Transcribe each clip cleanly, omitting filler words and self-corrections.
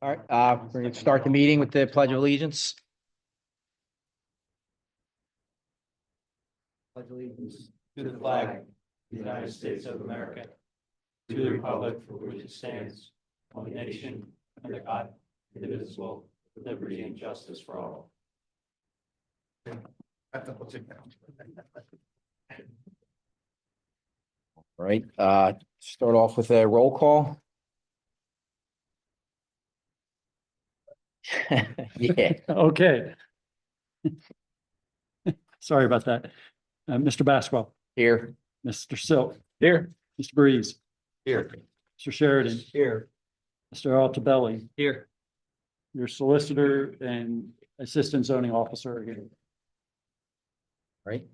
All right, we're going to start the meeting with the Pledge of Allegiance. Pledge allegiance to the flag of the United States of America, to the republic for which it stands, one nation, under God, indivisible, with liberty and justice for all. All right, start off with a roll call. Yeah, Okay. Sorry about that. Mr. Baswell, here. Mr. Silk, Here. Mr. Breeze, Here. Mr. Sheridan, Here. Mr. Altabelli, Here. your solicitor and assistant zoning officer again. Right.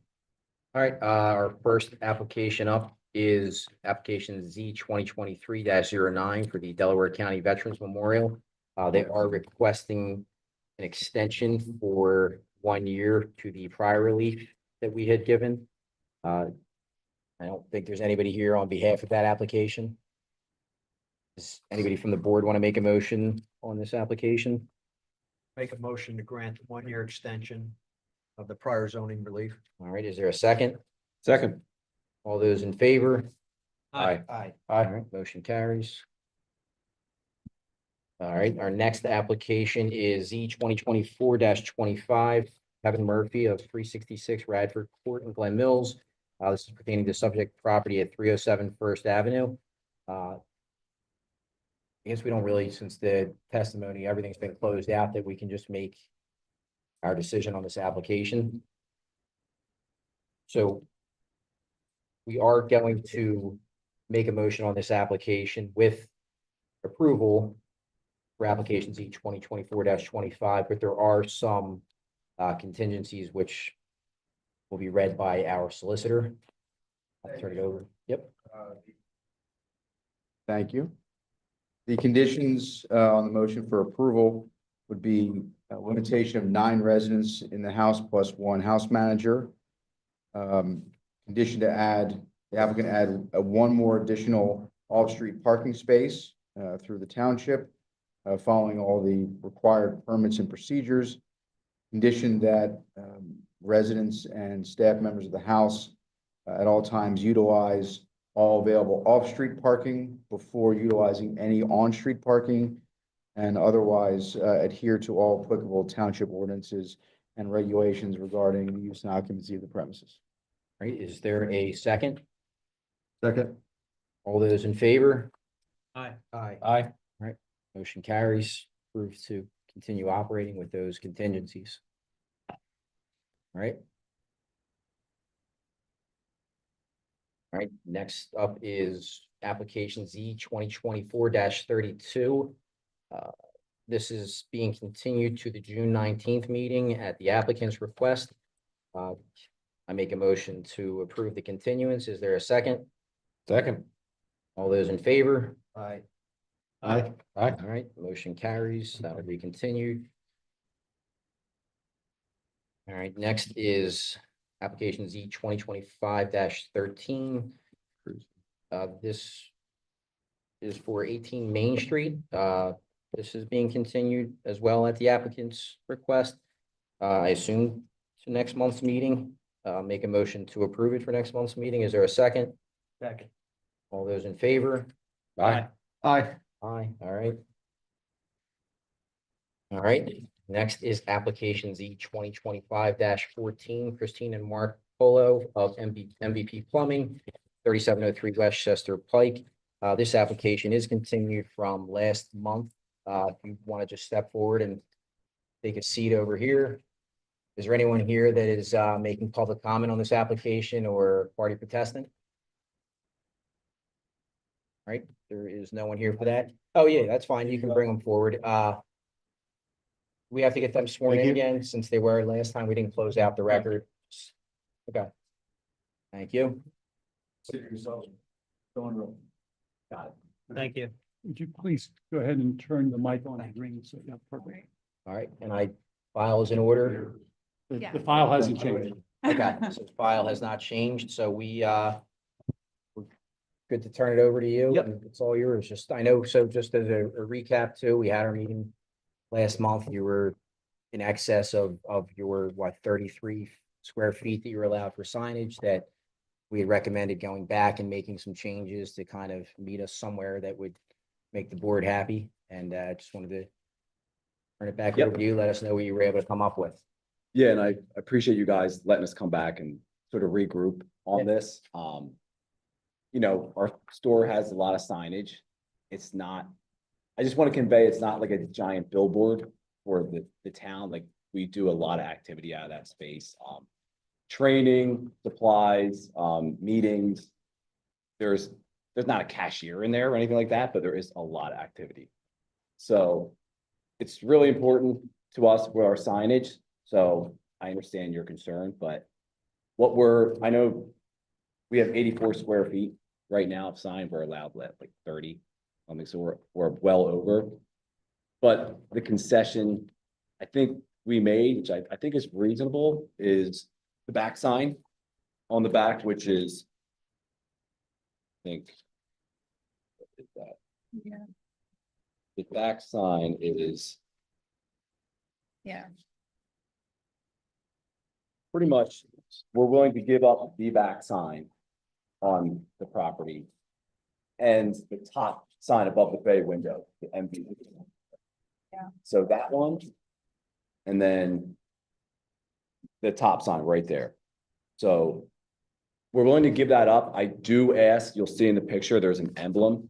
All right, our first application up is application Z 2023-09 for the Delaware County Veterans Memorial. They are requesting an extension for 1 year to the prior relief that we had given. I don't think there's anybody here on behalf of that application. Does anybody from the board want to make a motion on this application? Make a motion to grant 1 year extension of the prior zoning relief. All right, is there a second? Second. All those in favor? Aye. All right, motion carries. All right, our next application is Z 2024-25, Kevin Murphy of 366 Radford Court in Glen Mills. This is pertaining to subject property at 307 First Avenue. I guess we don't really, since the testimony, everything's been closed out, that we can just make our decision on this application. So we are going to make a motion on this application with approval for application Z 2024-25, but there are some contingencies which will be read by our solicitor. I'll turn it over. Yep. Thank you. The conditions on the motion for approval would be a limitation of 9 residents in the house plus 1 house manager. Condition to add, the applicant add 1 more additional off-street parking space through the township, following all the required permits and procedures. Condition that residents and staff members of the house at all times utilize all available off-street parking before utilizing any on-street parking, and otherwise adhere to all applicable township ordinances and regulations regarding the use and occupancy of the premises. All right, is there a second? Second. All those in favor? Aye. Aye. All right, motion carries. Approved to continue operating with those contingencies. All right. All right, next up is application Z 2024-32. This is being continued to the June 19th meeting at the applicant's request. I make a motion to approve the continuance. Is there a second? Second. All those in favor? Aye. Aye. All right, motion carries. That will be continued. All right, next is application Z 2025-13. This is for 18 Main Street. This is being continued as well at the applicant's request. I assume to next month's meeting. Make a motion to approve it for next month's meeting. Is there a second? Second. All those in favor? Aye. Aye. Aye, all right. All right, next is application Z 2025-14, Christine and Mark Polo of MVP Plumbing, 3703 West Chester Pike. This application is continued from last month. If you want to just step forward and take a seat over here. Is there anyone here that is making public comment on this application or party protestant? Right, there is no one here for that. Oh, yeah, that's fine. You can bring them forward. We have to get them sworn in again since they were last time. We didn't close out the record. Okay. Thank you. Got it. Thank you. Would you please go ahead and turn the mic on the green? So, yeah, perfect. All right, and file is in order. The file hasn't changed. Okay, so the file has not changed, so we're good to turn it over to you. Yep. And it's all yours. Just, I know, so just as a recap too, we had our meeting last month. You were in excess of your, what, 33 square feet that you were allowed for signage, that we had recommended going back and making some changes to kind of meet us somewhere that would make the board happy. And just wanted to turn it back Yep. over to you. Let us know what you were able to come up with. Yeah, and I appreciate you guys letting us come back and sort of regroup on Yeah. this. You know, our store has a lot of signage. It's not, I just want to convey, it's not like a giant billboard for the town. Like, we do a lot of activity out of that space. Training, supplies, meetings. There's not a cashier in there or anything like that, but there is a lot of activity. So it's really important to us with our signage. So I understand your concern, but I know we have 84 square feet right now of sign. We're allowed like 30. So we're well over. But the concession I think we made, which I think is reasonable, is the back sign on the back, which is, I think, what is that? Yeah. The back sign is Yeah. pretty much, we're willing to give up the back sign on the property. And the top sign above the bay window, the MV. Yeah. So that one. And then the top sign right there. So we're willing to give that up. I do ask, you'll see in the picture, there's an emblem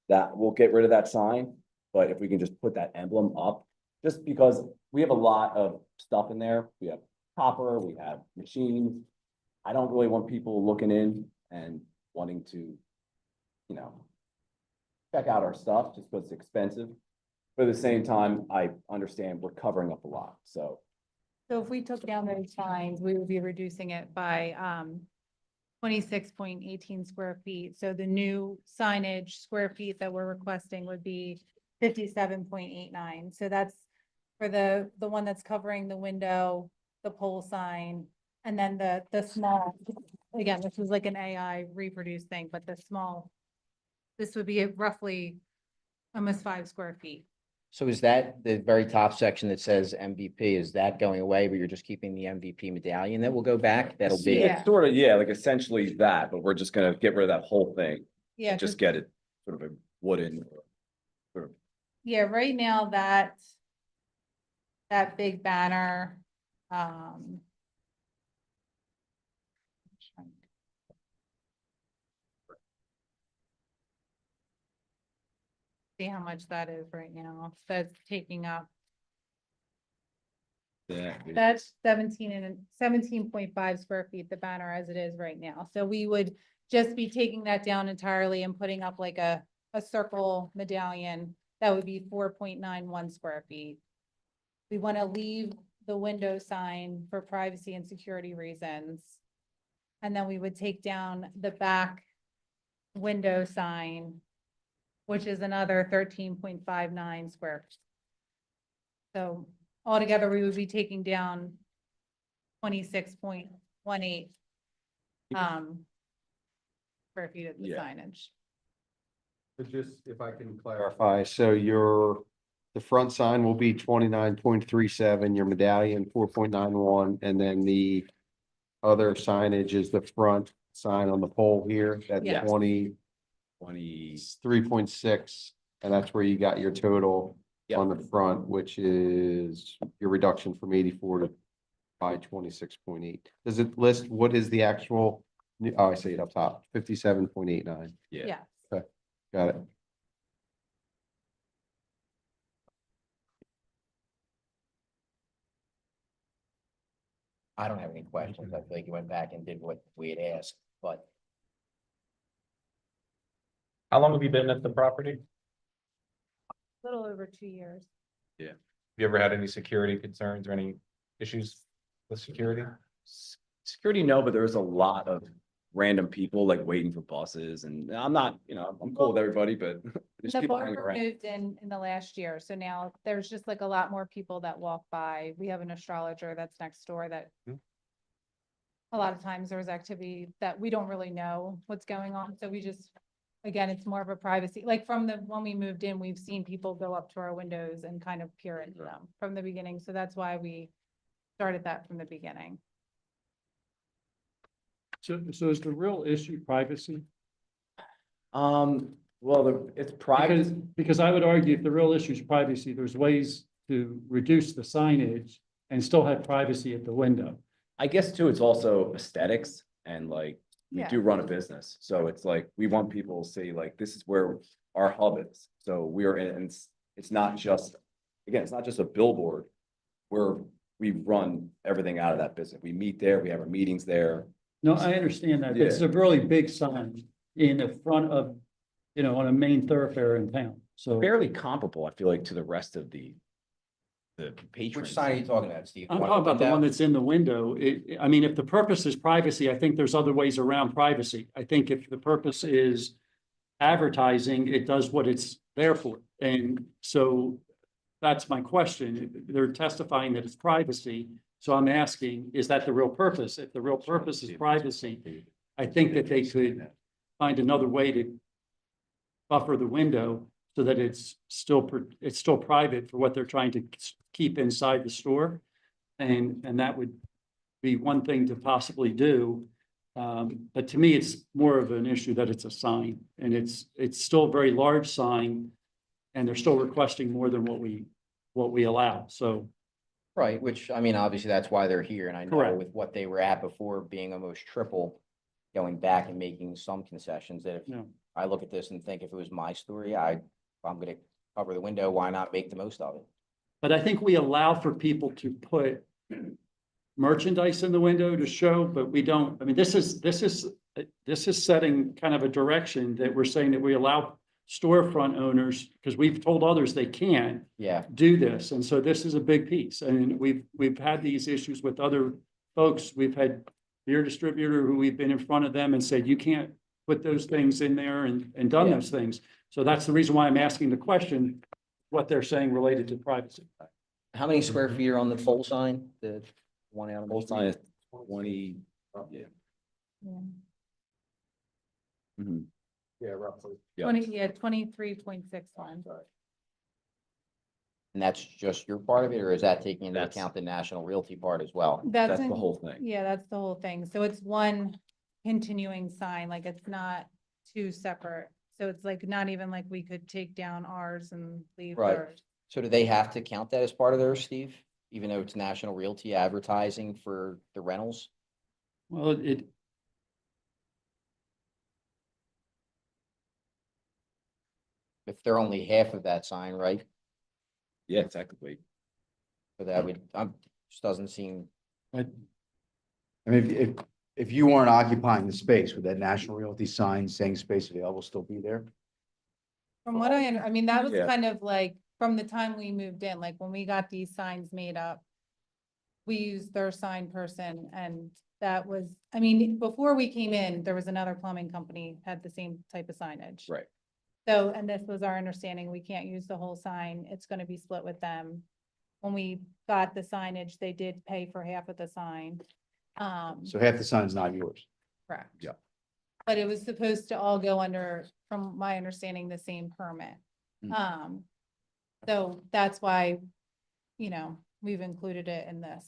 that we'll get rid of that sign. But if we can just put that emblem up, just because we have a lot of stuff in there. We have copper, we have machines. I don't really want people looking in and wanting to, you know, check out our stuff just because it's expensive. But at the same time, I understand we're covering up a lot, so. So if we took down those signs, we would be reducing it by 26.18 square feet. So the new signage square feet that we're requesting would be 57.89. So that's for the one that's covering the window, the pole sign, and then the small, again, this is like an AI reproduced thing, but the small, this would be roughly almost 5 square feet. So is that the very top section that says MVP, is that going away, but you're just keeping the MVP medallion that will go back? That'll be, Yeah. It's sort of, yeah, like essentially that, but we're just gonna get rid of that whole thing. Yeah. And 'cause- just get it sort of a wooden. Yeah, right now that big banner, see how much that is right now. That's taking up, Yeah. that's 17.5 square feet, the banner as it is right now. So we would just be taking that down entirely and putting up like a circle medallion. That would be 4.91 square feet. We want to leave the window sign for privacy and security reasons. And then we would take down the back window sign, which is another 13.59 square. So altogether, we would be taking down 26.18 square feet of the Yeah. signage. But just if I can clarify, so the front sign will be 29.37, your medallion 4.91, and then the other signage is the front sign on the pole here, that's Yes. 23.6, and that's where you got your total Yep. on the front, which is your reduction from 84 to by 26.8. Does it list what is the actual? Oh, I see it up top, 57.89. Yeah. Yeah. Got it. I don't have any questions. I feel like you went back and did what we had asked, but How long have you been at the property? A little over 2 years. Have you ever had any security concerns or any issues with security? Security, no, but there's a lot of random people like waiting for buses, and I'm not, you know, I'm cool with everybody, but there's The people hanging barber around. moved in the last year, so now there's just like a lot more people that walk by. We have an astrologer that's next door that a lot of times there's activity that we don't really know what's going on, so we just again, it's more of a privacy, like from when we moved in, we've seen people go up to our windows and kind of peer into them from the beginning. So that's why we started that from the beginning. So is the real issue privacy? Well, it's private. Because I would argue if the real issue is privacy, there's ways to reduce the signage and still have privacy at the window. I guess too, it's also aesthetics and like, we Yeah. do run a business. So it's like, we want people to see like, this is where our hub is. So we are in, and it's not just, again, it's not just a billboard. We run everything out of that business. We meet there, we have our meetings there. No, I understand that, but it's a really big sign in the front of, on a main thoroughfare in town, so. Fairly comparable, I feel like, to the rest of the Which patrons. sign are you talking about, Steve? I'm talking about the one that's in the window. I mean, if the purpose is privacy, I think there's other ways around privacy. I think if the purpose is advertising, it does what it's there for. And so that's my question. They're testifying that it's privacy. So I'm asking, is that the real purpose? If the real purpose is privacy, I think that they could find another way to buffer the window so that it's still private for what they're trying to keep inside the store. And that would be one thing to possibly do. But to me, it's more of an issue that it's a sign, and it's still a very large sign, and they're still requesting more than what we allow. So. Right, which, I mean, obviously that's why they're here, and I know Correct. with what they were at before being almost triple, going back and making some concessions, that if Yeah. I look at this and think if it was my story, if I'm gonna cover the window, why not make the most of it? But I think we allow for people to put merchandise in the window to show, but we don't, I mean, this is setting kind of a direction that we're saying that we allow storefront owners, because we've told others they can Yeah, do this. And so this is a big piece. And we've had these issues with other folks. We've had beer distributor who we've been in front of them and said, you can't put those things in there and done Yeah. those things. So that's the reason why I'm asking the question, what they're saying related to privacy. how many square feet are on the pole sign, the one out on the Whole sign street? is 20, yeah. Yeah. Mhm. Yeah, roughly. Yeah. 23.61. And that's just your part of it, or is that taking into That's- account the National Realty part as well? That's the in- whole thing. Yeah, that's the whole thing. So it's one continuing sign, like it's not two separate. So it's like not even like we could take down ours and leave Right. theirs. So do they have to count that as part of theirs, Steve? Even though it's National Realty advertising for the rentals? Well, If they're only half of that sign, right? Yeah, technically. So that would, just doesn't seem, I mean, if you weren't occupying the space, would that National Realty sign saying space available still be there? From what I mean, that was Yeah. kind of like from the time we moved in, like when we got these signs made up, we used their sign person, and that was, I mean, before we came in, there was another plumbing company had the same type of signage. Right. So, and this was our understanding, we can't use the whole sign, it's gonna be split with them. When we got the signage, they did pay for half of the sign. So half the sign's not yours. Correct. Yeah. But it was supposed to all go under, from my understanding, the same permit. Mm. So that's why, we've included it in this,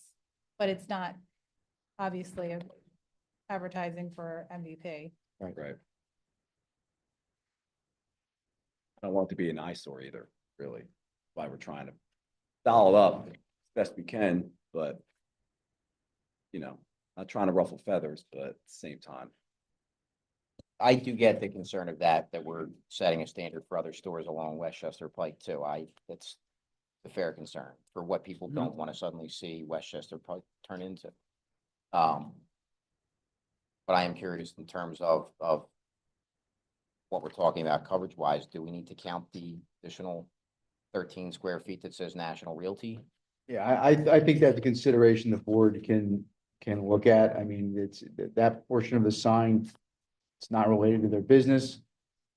but it's not obviously advertising for MVP. Right. I don't want it to be an eyesore either, really. Why we're trying to dial it up as best we can, but not trying to ruffle feathers, but at the same time. I do get the concern of that we're setting a standard for other stores along West Chester Pike too. That's a fair concern for what people don't want to suddenly see West Chester Pike turn into. But I am curious in terms of what we're talking about coverage wise. Do we need to count the additional 13 square feet that says National Realty? Yeah, I think that's a consideration the board can look at. I mean, it's that portion of the sign, it's not related to their business,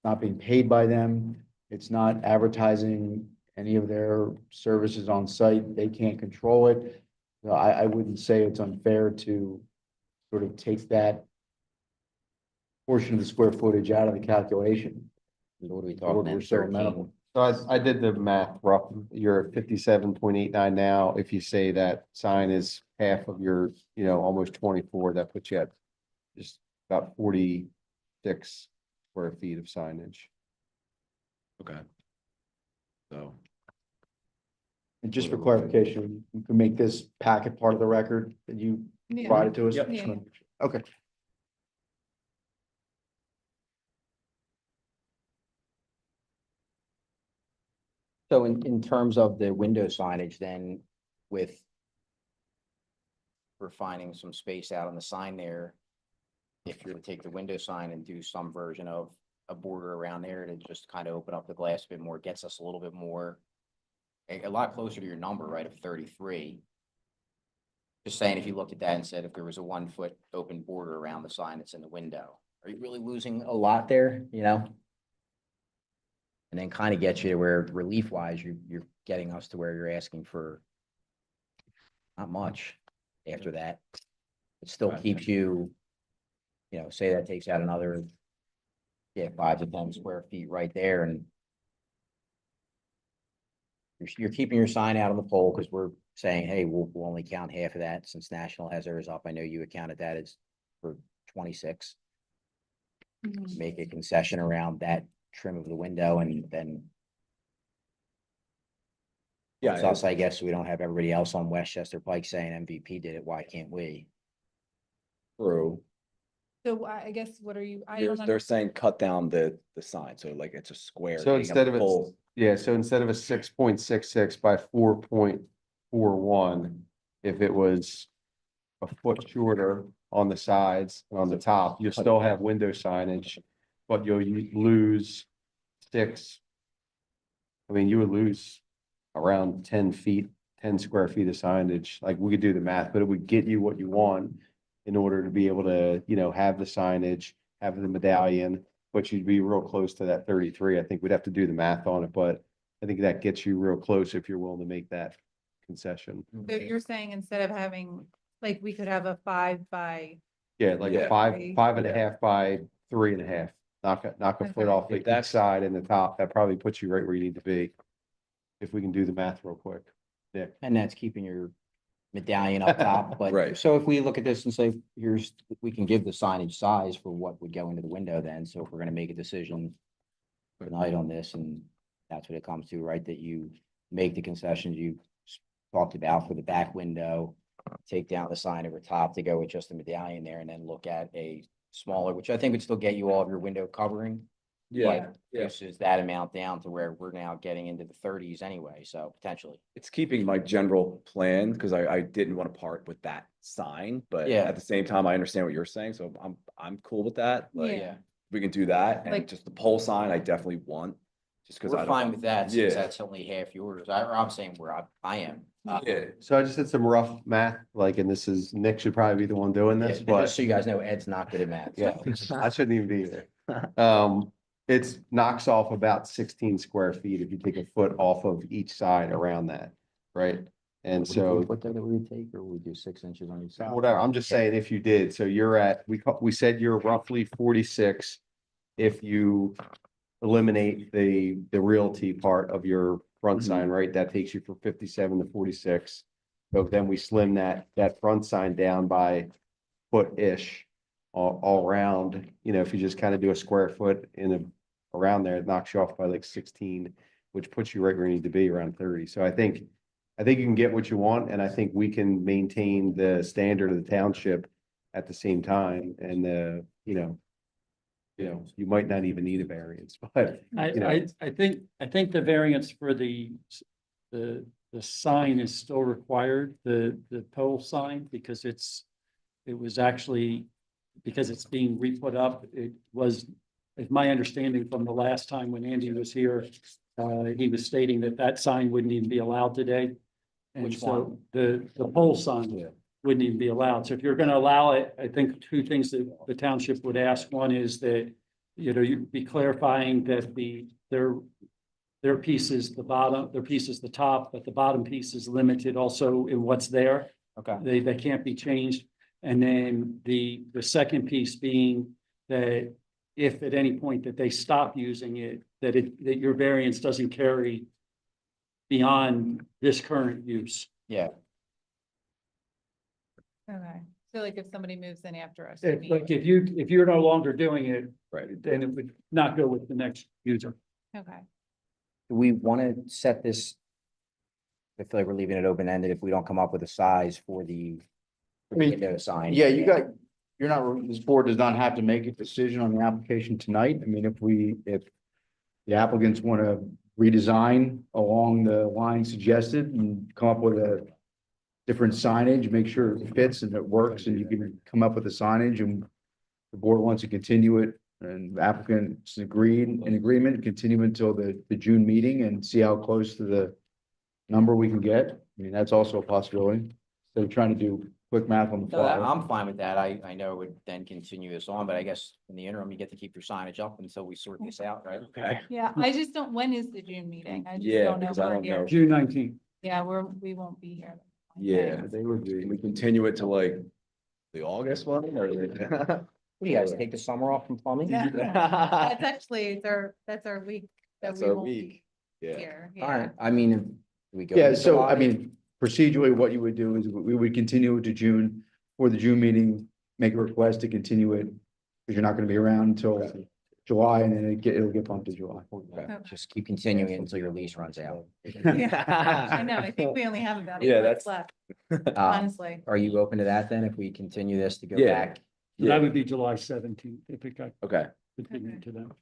not being paid by them. It's not advertising any of their services on site. They can't control it. So I wouldn't say it's unfair to sort of take that portion of the square footage out of the calculation. What are we We're- talking we're then? so 13? amenable. So I did the math rough. You're at 57.89 now. If you say that sign is half of your, almost 24, that puts you at just about 46 square feet of signage. Okay. So, And just for clarification, you can make this packet part of the record that you Yeah. provided to us? Yep. Yeah. Okay. So in terms of the window signage, then with we're finding some space out on the sign there, if you're to take the window sign and do some version of a border around there to just kind of open up the glass a bit more, gets us a little bit more, a lot closer to your number, right, of 33. Just saying, if you looked at that and said if there was a 1 foot open border around the sign that's in the window, are you really losing a lot there, And then kind of get you to where relief wise, you're getting us to where you're asking for not much after that. It still Right. keeps you, say that takes out another, 5 to 10 square feet right there, and you're keeping your sign out on the pole because we're saying, hey, we'll only count half of that since National has theirs up. I know you accounted that as for 26. Mhm. Make a concession around that trim of the window, and then yeah, it's us, I guess, we don't have everybody else on West Chester Pike saying MVP did it. Why can't we? true. So I guess what are you, I They're, don't they're know. saying cut down the sign, so like it's a square. So taking up instead the of full- so instead of a 6.66 by 4.41, if it was a foot shorter on the sides and on the top, you still have window signage, but you'll lose 6. I mean, you would lose around 10 feet, 10 square feet of signage. Like, we could do the math, but it would get you what you want in order to be able to, have the signage, have the medallion, but you'd be real close to that 33. I think we'd have to do the math on it, but I think that gets you real close if you're willing to make that concession. So you're saying instead of having, like, we could have a 5 by, Yeah, like a Yeah. 5.5 by 3.5. Knock a foot Okay. off If each that's- side and the top. That probably puts you right where you need to be. If we can do the math real quick. And that's keeping your medallion up top, but Right. so if we look at this and say, we can give the signage size for what would go into the window then, so if we're gonna make a decision tonight on this, and that's what it comes to, right, that you make the concessions you talked about for the back window, take down the sign over top to go with just the medallion there, and then look at a smaller, which I think would still get you all of your window covering. Yeah, But reduces that amount down to where we're now getting into the 30s anyway, so potentially. it's keeping my general plan, because I didn't want to part with that sign, but Yeah. at the same time, I understand what you're saying, so I'm cool with that. Like, yeah, we can do that, and Like- just the pole sign, I definitely want, just because I We're don't. fine with that, since Yeah. that's only half yours. I'm saying where I am. Yeah, So I just did some rough math, like, and this is, Nick should probably be the one doing Yeah, this, and but just so you guys know, Ed's not good at math. so. yeah, I shouldn't even be here. It's knocks off about 16 square feet if you take a foot off of each side around that, right? And so What that we take, or we do 6 inches on each side? whatever, I'm just saying if you did, so you're at, we said you're roughly 46 if you eliminate the realty part of your front sign, right? That takes you from 57 to 46. So then we slim that front sign down by foot-ish all around, if you just kind of do a square foot around there, it knocks you off by like 16, which puts you right where you need to be, around 30. So I think you can get what you want, and I think we can maintain the standard of the township at the same time, and you might not even need a variance, but you know. I think the variance for the sign is still required, the pole sign, because it was actually, because it's being re-put up, it's my understanding from the last time when Andy was here, he was stating that sign wouldn't even be allowed today. And Which so the pole sign wouldn't even be allowed. So if you're gonna allow it, I think 2 things that the township would ask. One is that, you'd be clarifying that their piece is the bottom, their piece is the top, but the bottom piece is limited also in what's there. Okay. They can't be changed. And then the second piece being that if at any point that they stop using it, that your variance doesn't carry beyond this current use. Yeah, Okay, so like if somebody moves in after us. I mean- Like if you're no longer doing it, Right. then it would not go with the next user. Okay, do we want to set this? I feel like we're leaving it open-ended if we don't come up with a size for the I mean, window sign. Yeah, you're not, this board does not have to make a decision on the application tonight. I mean, if the applicants want to redesign along the line suggested and come up with a different signage, make sure it fits and it works and you can come up with the signage and the board wants to continue it and the applicants in agreement, continue until the June meeting and see how close to the number we can get. I mean, that's also a possibility. So trying to do quick math on the No, fly. I'm fine with that. I know it would then continue this on, but I guess in the interim, you get to keep your signage up until we sort this out, right? Okay. yeah, I just don't, when is the June meeting? I just Yeah, don't know. because if I we're don't here. know. June 19th. Yeah, we won't be here. Yeah, They would be. can we continue it to like the August one or? What do you guys take the summer off from plumbing? Yeah. That's actually, that's our week. that That's we our won't be week. Yeah. Here, All yeah. right, I mean, do we go? Yeah, with so I July? mean, procedurally, what you would do is we would continue it to June, for the June meeting, make a request to continue it. Because you're not gonna be around until July and then it'll get bumped to July. Okay, just keep continuing until your lease runs out. Yeah, I know, I think we only have about Yeah, 8 months that's- left, Uh, honestly. Are you open to that then, if we continue this to go Yeah. back? So that would be July 17th if it got Okay. continued to them.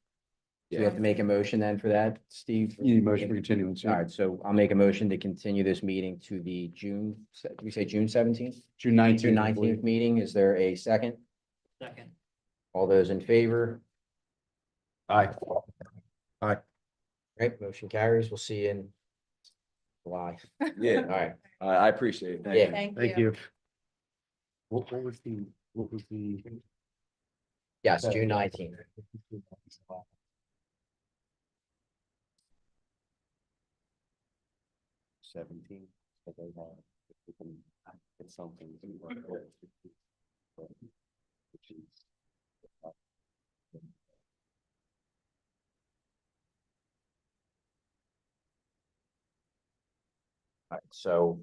Do we have to make a motion then for that, Steve? You need a motion for continuance. All right, so I'll make a motion to continue this meeting to the June, did we say June 17th? June 19th. June 19th meeting. Is there a second? Second. All those in favor? Aye. Great, motion carries. We'll see you in July. All Yeah, right. I appreciate it. Thank Yeah. you. Thank you. What was the? Yes, June 19th. Seventeen. It's something. All right, so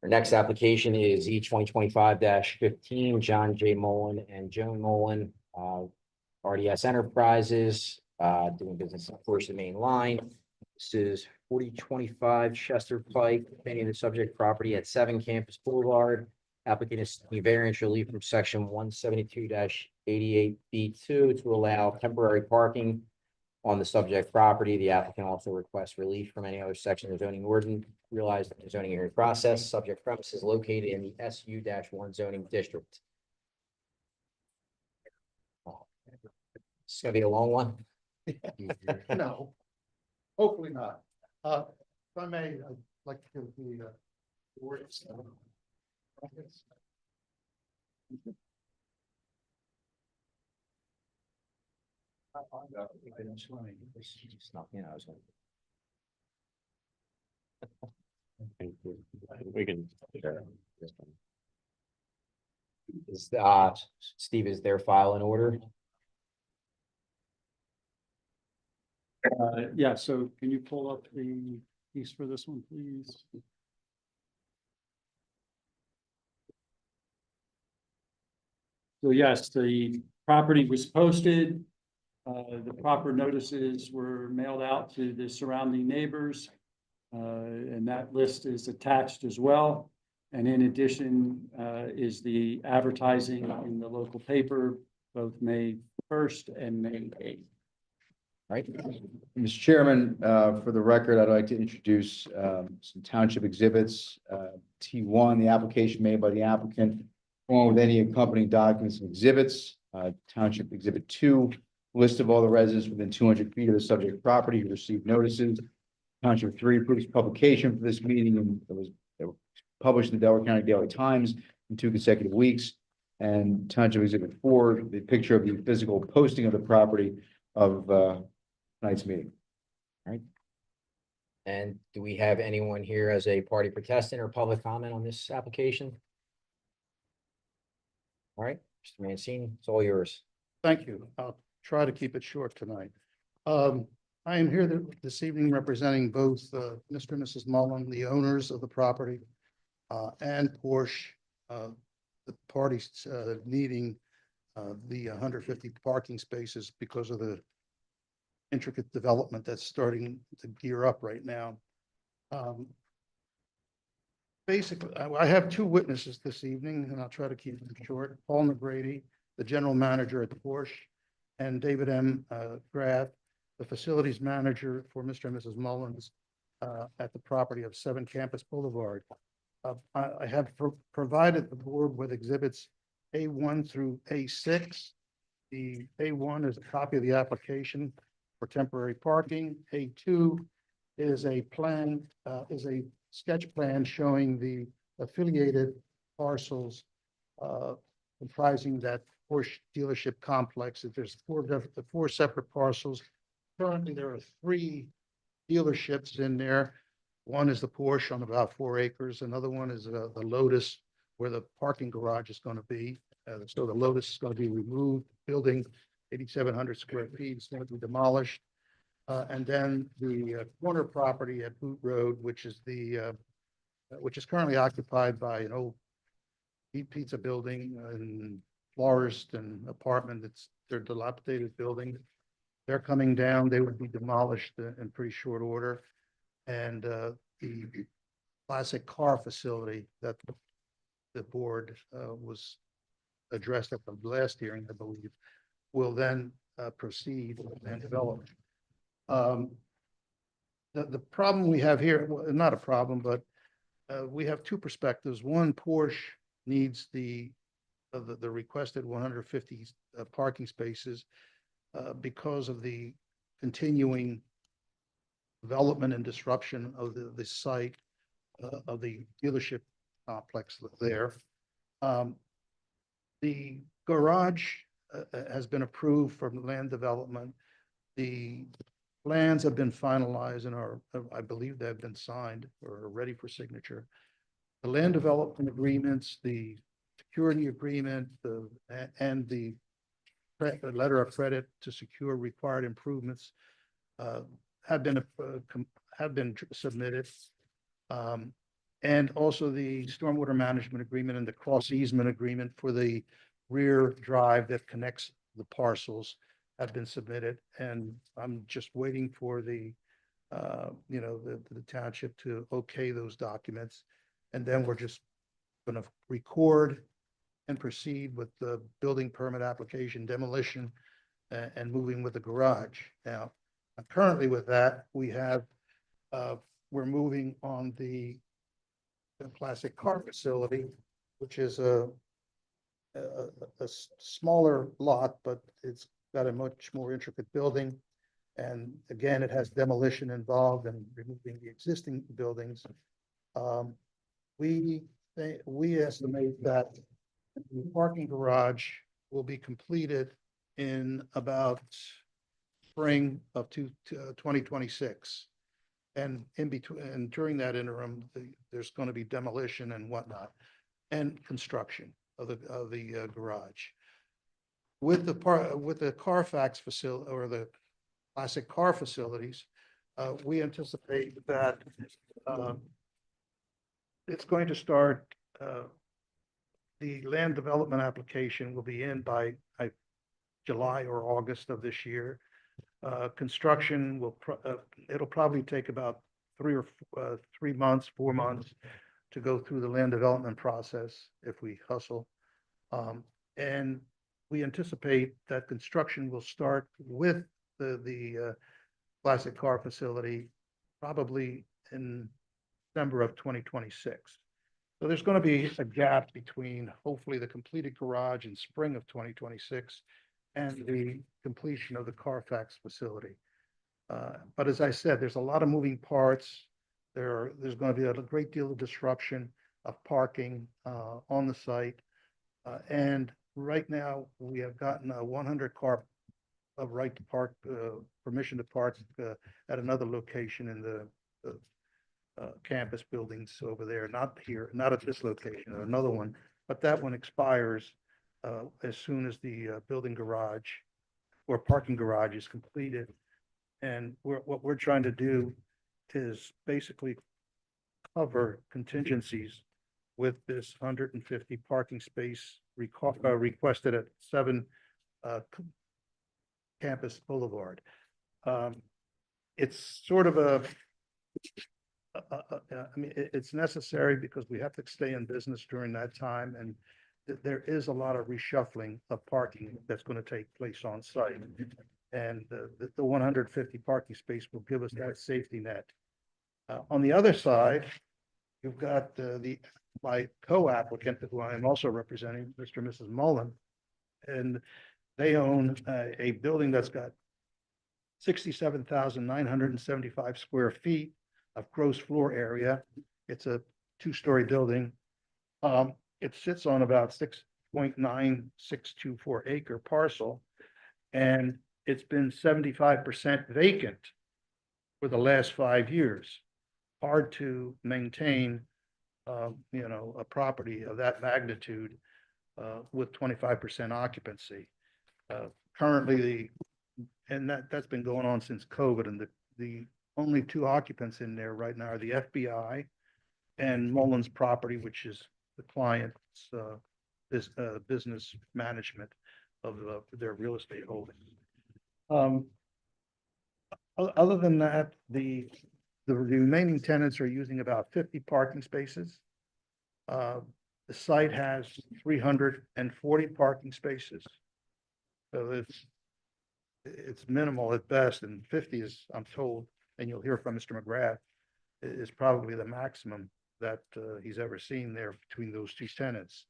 our next application is E 2025-15, John J. Mullen and Joan Mullen, RDS Enterprises, doing business on First and Main Line. This is 4025 Chester Pike, any the subject property at 7 Campus Boulevard. Applicant is seeking variance relief from section 172-88B2 to allow temporary parking on the subject property. The applicant also requests relief from any other section of zoning ordinance. Realize that the zoning hearing process, subject premises located in the SU-1 zoning district. It's gonna be a long one. No, hopefully not. If I may, I'd like to give the words. You know, I was gonna- We can. Is, Steve, is their file in order? Yeah, so can you pull up the piece for this one, please? So yes, the property was posted. The proper notices were mailed out to the surrounding neighbors. And that list is attached as well. And in addition, is the advertising in the local paper, both May 1st and May 8th. Right? Mr. Chairman, for the record, I'd like to introduce some township exhibits. T1, the application made by the applicant, along with any accompanying documents and exhibits. Township Exhibit 2, list of all the residents within 200 feet of the subject property who received notices. Township 3 approves publication for this meeting, and they were published in the Delaware County Daily Times in 2 consecutive weeks. And Township Exhibit 4, the picture of the physical posting of the property of tonight's meeting. And do we have anyone here as a party protestant or public comment on this application? All right, Mr. Mancini, it's all yours. Thank you. try to keep it short tonight. I am here this evening representing both Mr. and Mrs. Mullen, the owners of the property, and Porsche, the parties needing the 150 parking spaces because of the intricate development that's starting to gear up right now. Basically, I have two witnesses this evening, and I'll try to keep them short. Paul McGrady, the general manager at Porsche, and David M. Graff, the facilities manager for Mr. and Mrs. Mullins at the property of 7 Campus Boulevard. I have provided the board with exhibits A1 through A6. The A1 is a copy of the application for temporary parking. A2 is a plan, is a sketch plan showing the affiliated parcels comprising that Porsche dealership complex. There's four separate parcels. Currently, there are 3 dealerships in there. One is the Porsche on about 4 acres. Another one is the Lotus, where the parking garage is going to be. So the Lotus is going to be removed. Building 8,700 square feet is going to be demolished. And then the corner property at Boot Road, which is currently occupied by an old pizza building and florist and apartment. It's their dilapidated building. They're coming down. They would be demolished in pretty short order. And the classic car facility that the board was addressed at the last hearing, I believe, will then proceed and develop. The problem we have here, well, not a problem, but we have 2 perspectives. One, Porsche needs the requested 150 parking spaces because of the continuing development and disruption of the site of the dealership complex there. The garage has been approved for land development. The plans have been finalized and are, I believe they've been signed or are ready for signature. The land development agreements, the security agreement, and the letter of credit to secure required improvements have been submitted. And also the stormwater management agreement and the cross easement agreement for the rear drive that connects the parcels have been submitted. And I'm just waiting for the township to okay those documents. And then we're just going to record and proceed with the building permit application, demolition, and moving with the garage. Now, currently with that, we're moving on the classic car facility, which is a smaller lot, but it's got a much more intricate building. And again, it has demolition involved and removing the existing buildings. We estimate that the parking garage will be completed in about spring of 2026. And in between, and during that interim, there's going to be demolition and whatnot, and construction of the garage. With the Carfax facility or the classic car facilities, we anticipate that it's going to start. The land development application will be in by July or August of this year. Construction will it'll probably take about 3 months, 4 months to go through the land development process if we hustle. And we anticipate that construction will start with the classic car facility probably in December of 2026. So there's going to be a gap between hopefully the completed garage in spring of 2026 and the completion of the Carfax facility. But as I said, there's a lot of moving parts. There's going to be a great deal of disruption of parking on the site. And right now, we have gotten a 100 car of right to park, permission to park at another location in the campus buildings over there, not here, not at this location, another one, but that one expires as soon as the building garage or parking garage is completed. And what we're trying to do is basically cover contingencies with this 150 parking space requested at 7 Campus Boulevard. It's sort of I mean, it's necessary because we have to stay in business during that time, and there is a lot of reshuffling of parking that's going to take place on site. And the 150 parking space will give us that safety net. On the other side, you've got my co-applicant, who I am also representing, Mr. and Mrs. Mullen, and they own a building that's got 67,975 square feet of gross floor area. It's a 2-story building. It sits on about 6.9624 acre parcel, and it's been 75% vacant for the last 5 years. Hard to maintain, a property of that magnitude with 25% occupancy. Currently, that's been going on since COVID, and the only 2 occupants in there right now are the FBI and Mullen's Property, which is the client's business management of their real estate holdings. Other than that, the remaining tenants are using about 50 parking spaces. The site has 340 parking spaces. So it's minimal at best, and 50 is, I'm told, and you'll hear from Mr. McGrath, is probably the maximum that he's ever seen there between those 2 tenants.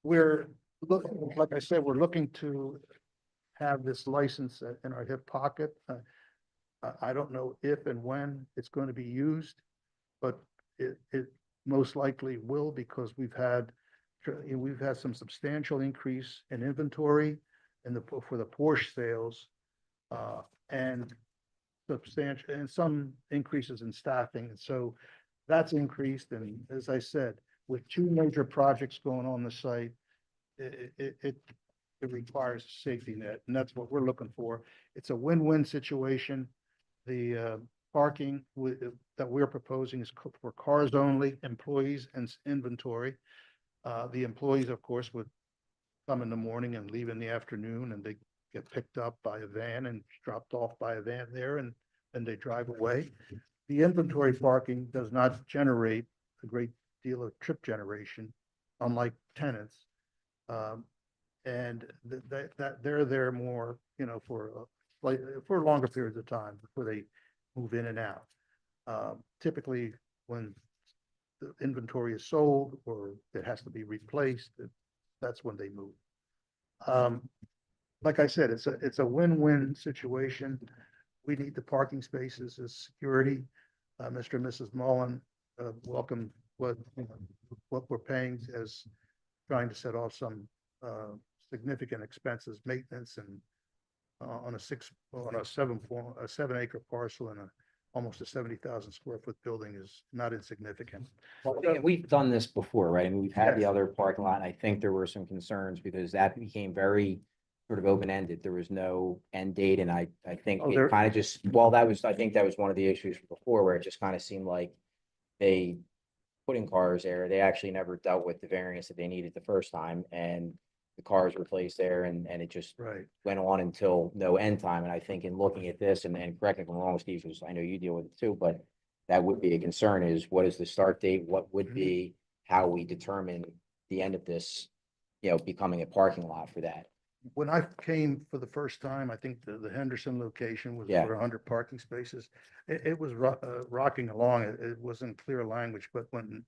We're looking, like I said, we're looking to have this license in our hip pocket. I don't know if and when it's going to be used, but it most likely will, because we've had some substantial increase in inventory for the Porsche sales, and some increases in staffing. And so that's increased. And as I said, with 2 major projects going on the site, it requires a safety net, and that's what we're looking for. It's a win-win situation. The parking that we're proposing is for cars only, employees, and inventory. The employees, of course, would come in the morning and leave in the afternoon, and they get picked up by a van and dropped off by a van there, and then they drive away. The inventory parking does not generate a great deal of trip generation, unlike tenants. And that they're there more, for longer periods of time before they move in and out. Typically, when the inventory is sold or it has to be replaced, that's when they move. Like I said, it's a win-win situation. We need the parking spaces as security. Mr. and Mrs. Mullen welcome what we're paying as trying to set off some significant expenses, maintenance, and on a 7 acre parcel and almost a 70,000 square foot building is not insignificant. Well, we've done this before, right? I mean, we've had the Yes. other parking lot, and I think there were some concerns because that became very sort of open-ended. There was no end date, and I think it kind of just, I think that was one of the issues from before, where it just kind of seemed like they put in cars there. They actually never dealt with the variance that they needed the first time, and the cars were placed there, and it just Right. went on until no end time. And I think in looking at this, and correct me if I'm wrong, Steve, because I know you deal with it too, but that would be a concern, is what is the start date? What would be how we determine the end of this, becoming a parking lot for that? When I came for the first time, I think the Henderson location was Yeah. for 100 parking spaces. It was rocking along. It wasn't clear language, but when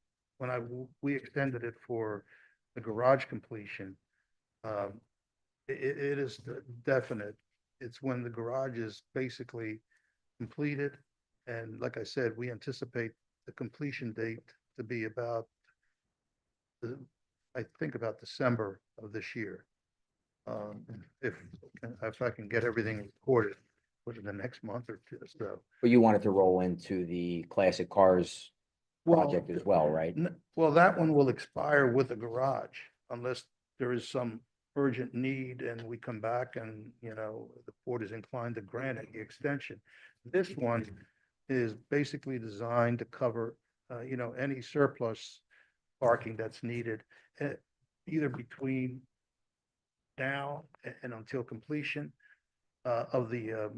we extended it for the garage completion, it is definite. It's when the garage is basically completed. And like I said, we anticipate the completion date to be about December of this year. If I can get everything recorded within the next month or 2. So, But you wanted to roll into the classic cars project as well, right? well, that one will expire with the garage unless there is some urgent need and we come back and, the board is inclined to grant it the extension. This one is basically designed to cover, any surplus parking that's needed, either between now and until completion of the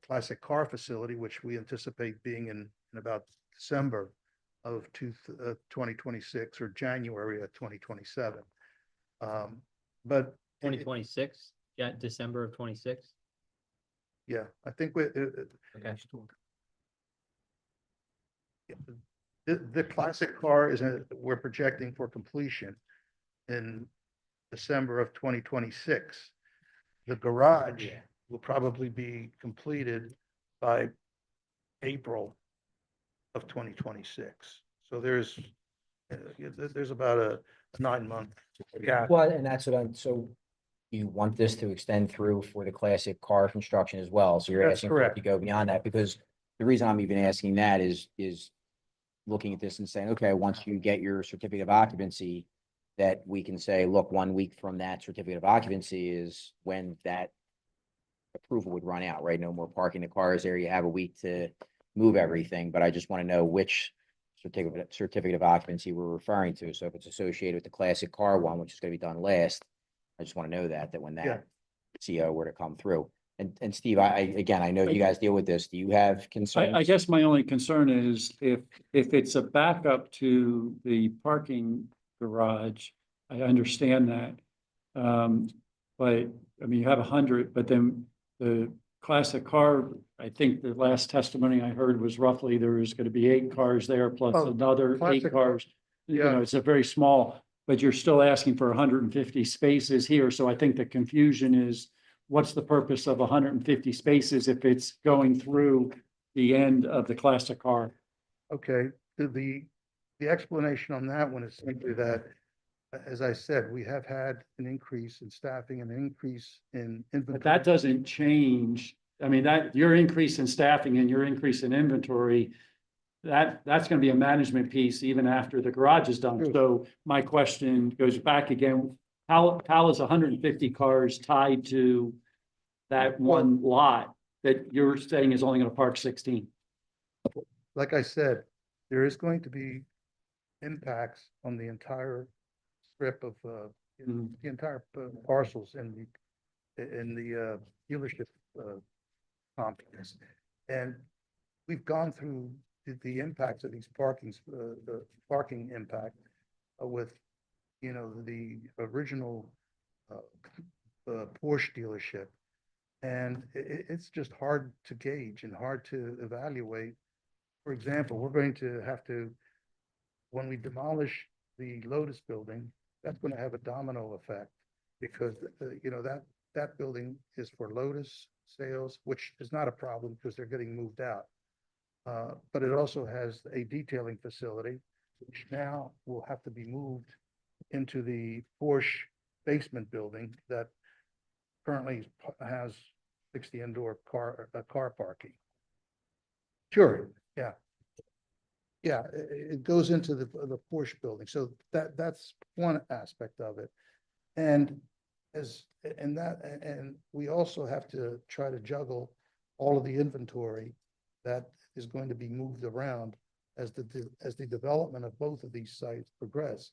classic car facility, which we anticipate being in about December of 2026 or January of 2027. But Twenty twenty-six, yeah, December of 26. yeah, I think Okay. the classic car we're projecting for completion in December of 2026. The garage will probably be completed by April of 2026. So there's about a 9-month gap. Well, and that's what so you want this to extend through for the classic car construction as well. So you're That's asking for it correct. to go beyond that, because the reason I'm even asking that is looking at this and saying, okay, once you get your certificate of occupancy, that we can say, look, 1 week from that certificate of occupancy is when that approval would run out, right? No more parking the cars there. You have a week to move everything, but I just want to know which certificate of occupancy we're referring to. So if it's associated with the classic car one, which is going to be done last, I just want to know that when that CO were to come through. And Steve, I know you guys deal with this. Do you have concerns? I guess my only concern is if it's a backup to the parking garage, I understand that. But I mean, you have 100, but then the classic car, I think the last testimony I heard was roughly there was going to be 8 cars there plus Oh, another 8 classic- cars. You yeah. know, it's a very small, but you're still asking for 150 spaces here. So I think the confusion is, what's the purpose of 150 spaces if it's going through the end of the classic car? Okay, the explanation on that one is simply that, as I said, we have had an increase in staffing and an increase in But inventory. that doesn't change. I mean, that your increase in staffing and your increase in inventory, that's going to be a management piece even after the garage is done. True. So my question goes back again, how is 150 cars tied to that one lot that you're saying is only going to park 16? Like I said, there is going to be impacts on the entire strip of, Mhm. the entire parcels in the dealership complex. And we've gone through the impacts of these the parking impact with, the original Porsche dealership. And it's just hard to gauge and hard to evaluate. For example, we're going to have to, when we demolish the Lotus building, that's going to have a domino effect because, that building is for Lotus sales, which is not a problem because they're getting moved out. But it also has a detailing facility, which now will have to be moved into the Porsche basement building that currently has 60 indoor car parking. Sure, yeah. Yeah, it goes into the Porsche building, so that's one aspect of it. And we also have to try to juggle all of the inventory that is going to be moved around as the development of both of these sites progress.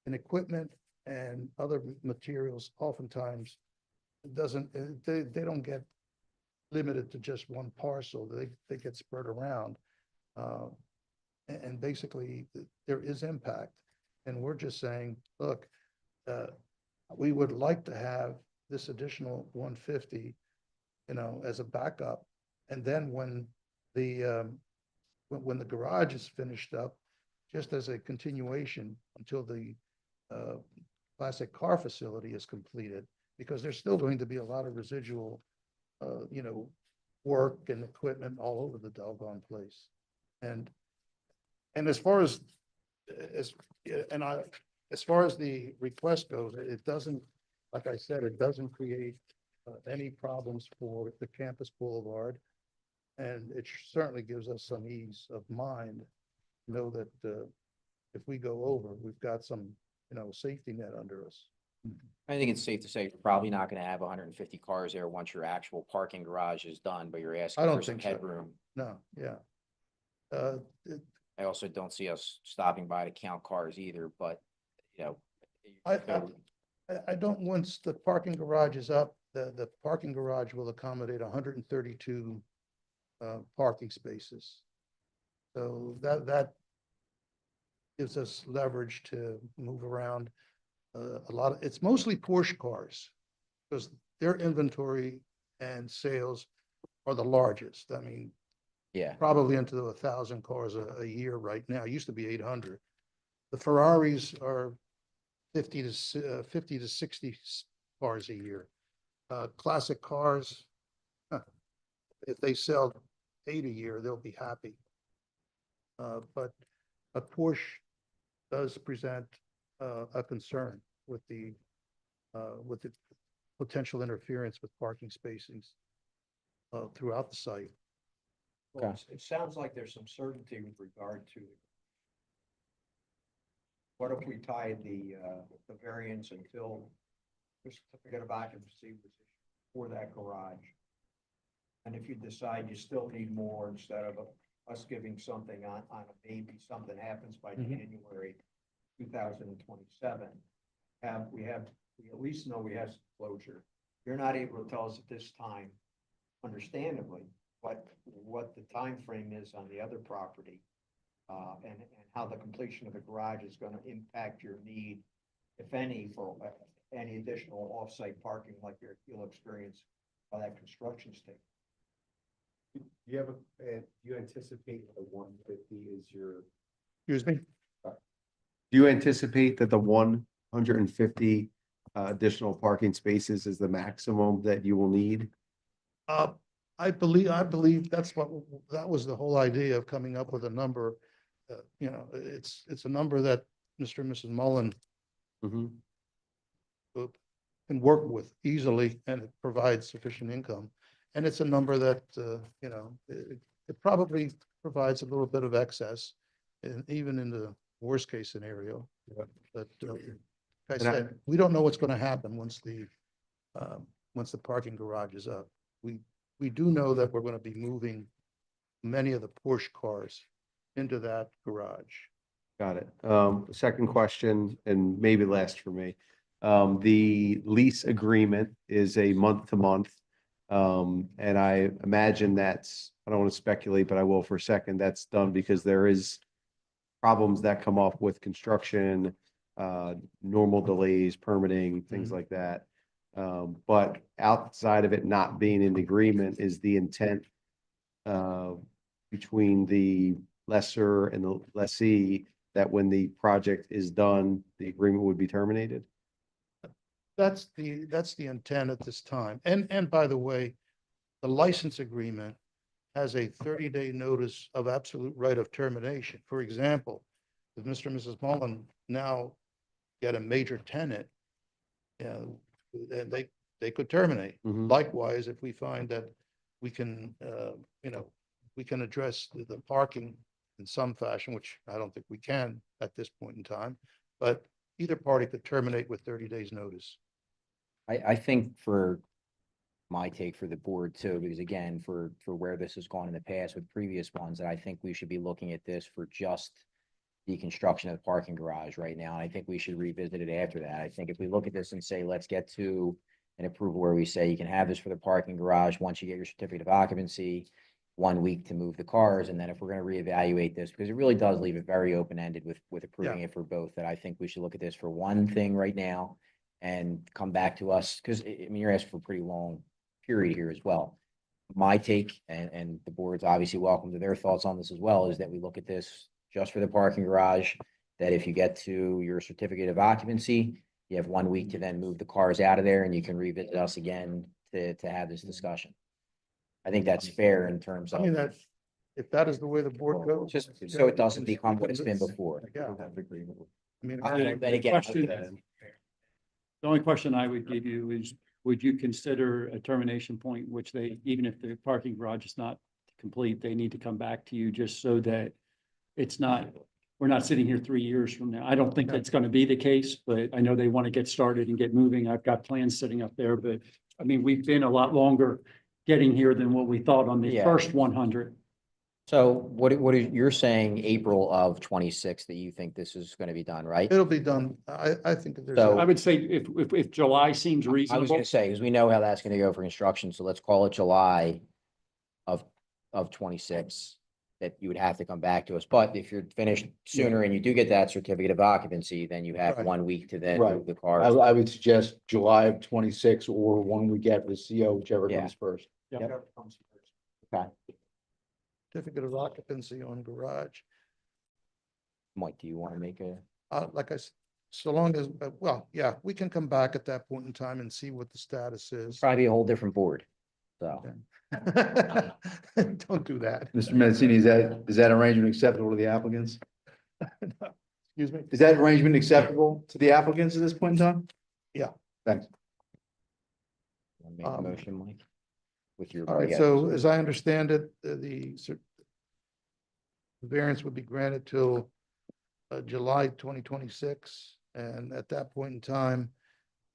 And equipment and other materials oftentimes they don't get limited to just one parcel. They get spread around. And basically there is impact. And we're just saying, look, we would like to have this additional 150, as a backup. And then when the garage is finished up, just as a continuation until the classic car facility is completed, because there's still going to be a lot of residual, work and equipment all over the doggone place. And as far as the request goes, it doesn't, like I said, it doesn't create any problems for the campus boulevard. And it certainly gives us some ease of mind, know that if we go over, we've got some, safety net under us. I think it's safe to say you're probably not gonna have hundred and 50 cars there once your actual parking garage is done, but you're I asking don't for some think so. headroom. No, yeah. It- I also don't see us stopping by to count cars either, but, you know. I don't, once the parking garage is up, the parking garage will accommodate 132 parking spaces. So that gives us leverage to move around. A lot of, it's mostly Porsche cars because their inventory and sales are the largest. I mean, Yeah, probably into 1,000 cars a year right now. It used to be 800. The Ferraris are 50 to 60 cars a year. Classic cars, if they sell 8 a year, they'll be happy. But a Porsche does present a concern with the potential interference with parking spaces throughout the site. Well, it sounds like there's some certainty with regard to. What if we tied the variance until the certificate of occupancy was issued for that garage? And if you decide you still need more, instead of us giving something on a maybe something happens by January 2027, we at least know we have some closure. You're not able to tell us at this time, understandably, what the time frame is on the other property, and how the completion of the garage is going to impact your need, if any, for any additional off-site parking like you'll experience by that construction stage. Do you anticipate the 150 is your? Excuse me? Do you anticipate that the 150 additional parking spaces is the maximum that you will need? I believe that was the whole idea of coming up with a number. It's a number that Mr. and Mrs. Mullen Mhm. can work with easily, and it provides sufficient income. And it's a number that, it probably provides a little bit of excess, and even in the worst case scenario. But like I said, we don't know what's going to happen once the parking garage is up. We do know that we're going to be moving many of the Porsche cars into that garage. Got it. Second question, and maybe last for me. The lease agreement is a month to month. And I imagine I don't want to speculate, but I will for a second. That's done because there is problems that come up with construction, normal delays, permitting, things like that. But outside of it not being in agreement, is the intent between the lessor and the lessee that when the project is done, the agreement would be terminated? That's the intent at this time. And by the way, the license agreement has a 30-day notice of absolute right of termination. For example, if Mr. and Mrs. Mullen now get a major tenant, and they could terminate. Mhm. Likewise, if we find that we can, we can address the parking in some fashion, which I don't think we can at this point in time, but either party could terminate with 30 days notice. I think for my take for the board too, because again, for where this has gone in the past with previous ones, that I think we should be looking at this for just the construction of the parking garage right now. And I think we should revisit it after that. I think if we look at this and say, let's get to an approval where we say you can have this for the parking garage once you get your certificate of occupancy, 1 week to move the cars. And then if we're going to reevaluate this, because it really does leave it very open-ended with approving it for both, that I think we should look at this for one thing right now and come back to us, because I mean, you're asking for a pretty long period here as well. My take, and the board's obviously welcome to their thoughts on this as well, is that we look at this just for the parking garage, that if you get to your certificate of occupancy, you have 1 week to then move the cars out of there and you can revisit us again to have this discussion. I think that's fair in terms I mean, of, if that is the way the board goes. just so it doesn't become what it's been before. Yeah. I mean, But again, Question. The only question I would give you is, would you consider a termination point, which they, even if the parking garage is not complete, they need to come back to you just so that it's not we're not sitting here 3 years from now. I don't think that's going to be the case, but I know they want to get started and get moving. I've got plans sitting up there, but I mean, we've been a lot longer getting here than what we thought on the Yeah. first 100. So what is, you're saying April of 26 that you think this is going to be done, right? It'll be done. I think that there's. So- I would say if July seems I was reasonable, gonna say, because we know how that's gonna go for construction, so let's call it July of 26, that you would have to come back to us. But if you're finished sooner and you do get that certificate of occupancy, then you have Right. 1 week to then Right. move the I, cars. I would suggest July of 26 or one we get for the CO, whichever Yeah. comes first. Whatever comes first. Okay. Certificate of occupancy on garage. Mike, do you want to make a? Like I said, so long as, well, yeah, we can come back at that point in time and see what the status is. Probably a whole different board, so. Don't do that. Mr. Mancini, is that arrangement acceptable to the applicants? Excuse me? Is that arrangement acceptable to the applicants at this point in time? Yeah. Thanks. Wanna Make a Um, motion, Mike? With your. All right, yeah. so as I understand it, the variance would be granted till July 2026, and at that point in time,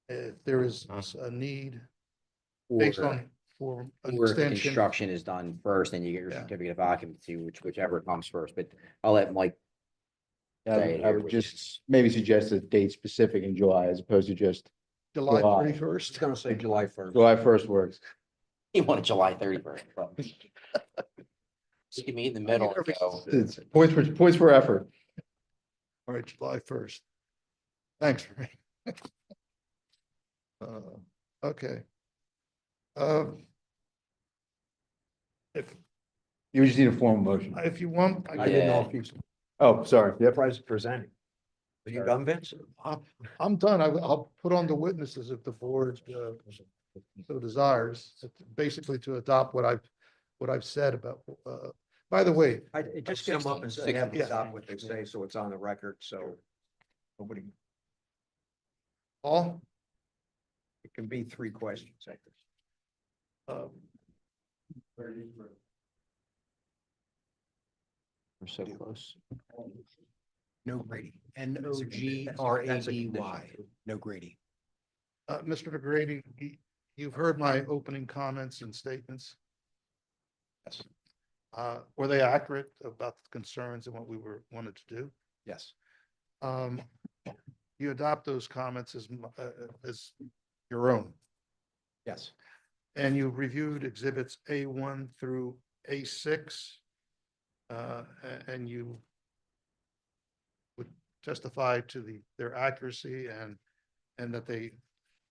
if there is a need based Or- on for an Or if the extension. construction is done first, then you get your Yeah. certificate of occupancy, whichever comes first, but I'll let Mike. say it I here, would which just is- maybe suggest a date specific in July as opposed to just July July. 31st. Gonna say July 1st. July 1st works. You want it July 31st. Just give me in the middle and go. It's points for effort. All right, July 1st. Thanks, Ray. Okay. If, You just need a formal motion. if you want, I didn't know Yeah. if you Oh, sorry. Yep. presenting. Are you done, Vince? I'm done. I'll put on the witnesses if the board so desires, basically to adopt what I've said about, by the way, Just come up and say, have them Yeah. stop what they say, so it's on the record, so nobody, all, it can be 3 questions, I guess. um, We're so close. No grading. NOGRADY, no grading. Mr. DeGrady, you've heard my opening comments and statements. Yes. Were they accurate about the concerns and what we wanted to do? Yes. You adopt those comments as your own, Yes. and you reviewed exhibits A1 through A6. And you would testify to their accuracy and that they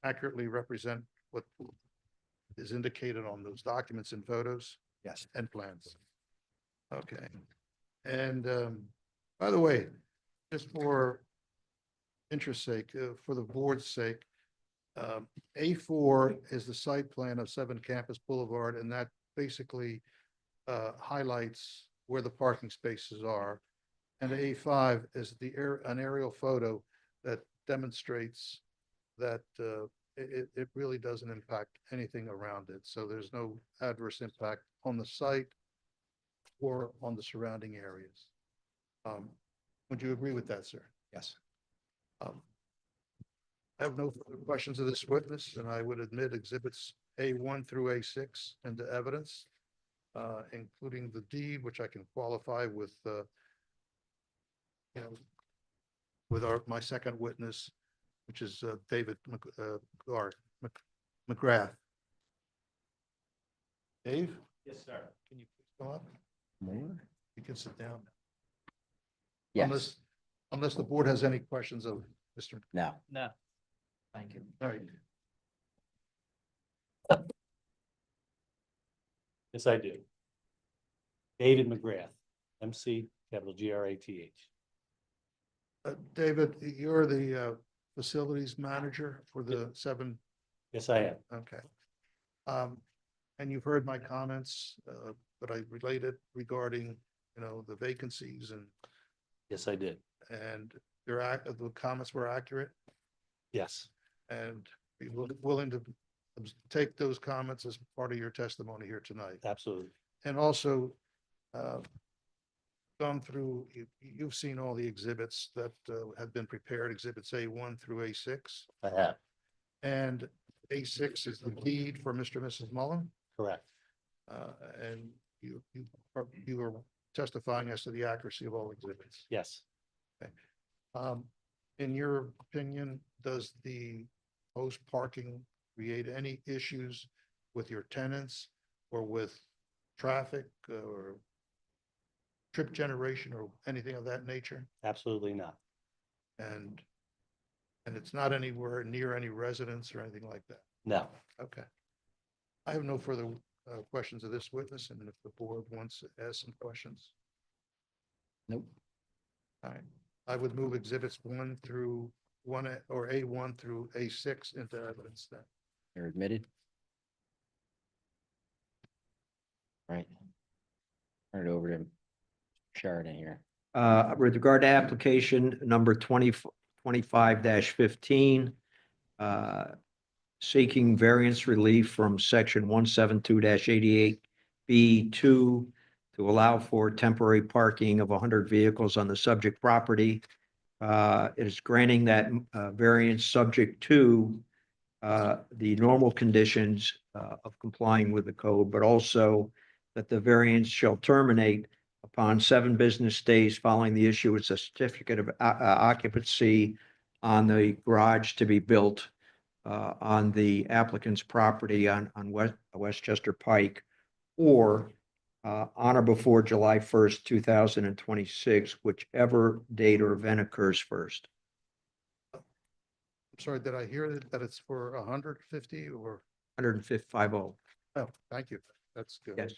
accurately represent what is indicated on those documents and photos Yes. and plans. Okay. And by the way, just for interest's sake, for the board's sake, A4 is the site plan of 7 Campus Boulevard, and that basically highlights where the parking spaces are. And A5 is an aerial photo that demonstrates that it really doesn't impact anything around it. So there's no adverse impact on the site or on the surrounding areas. Would you agree with that, sir? Yes. I have no further questions of this witness, and I would admit exhibits A1 through A6 into evidence, including the deed, which I can qualify with, with my second witness, which is David McGrath. Dave, Yes, sir. can you please come up? You can sit down. Yes, Unless the board has any questions of Mr. no. No. Thank you. All right. Yes, I do. David McGrath, MC, capital GRATH. David, you're the facilities manager for the 7. Yes, I am. Okay. And you've heard my comments, that I related regarding, the vacancies Yes, I did. and the comments were accurate, Yes, and be willing to take those comments as part of your testimony here tonight. absolutely. And also, gone through, you've seen all the exhibits that have been prepared, exhibits A1 through A6. I have, And A6 is the deed for Mr. and Mrs. Mullen. correct. And you are testifying as to the accuracy of all exhibits. Yes. In your opinion, does the post parking create any issues with your tenants or with traffic or trip generation or anything of that nature? Absolutely not. And it's not anywhere near any residence or anything like that? No. Okay. I have no further questions of this witness, and if the board wants to ask some questions. Nope. All right, I would move exhibits 1 through 1 or A1 through A6 into evidence then. They're admitted. Right. Turn it over to Sheridan here. With regard to application number 2025-15, seeking variance relief from section 172-88B2 to allow for temporary parking of 100 vehicles on the subject property. It is granting that variance subject to the normal conditions of complying with the code, but also that the variance shall terminate upon 7 business days following the issuance of certificate of occupancy on the garage to be built on the applicant's property on West Chester Pike, or on or before July 1st, 2026, whichever date or event occurs first. I'm sorry, did I hear that it's for 150 or? 150. Oh, thank you. That's good. Yes.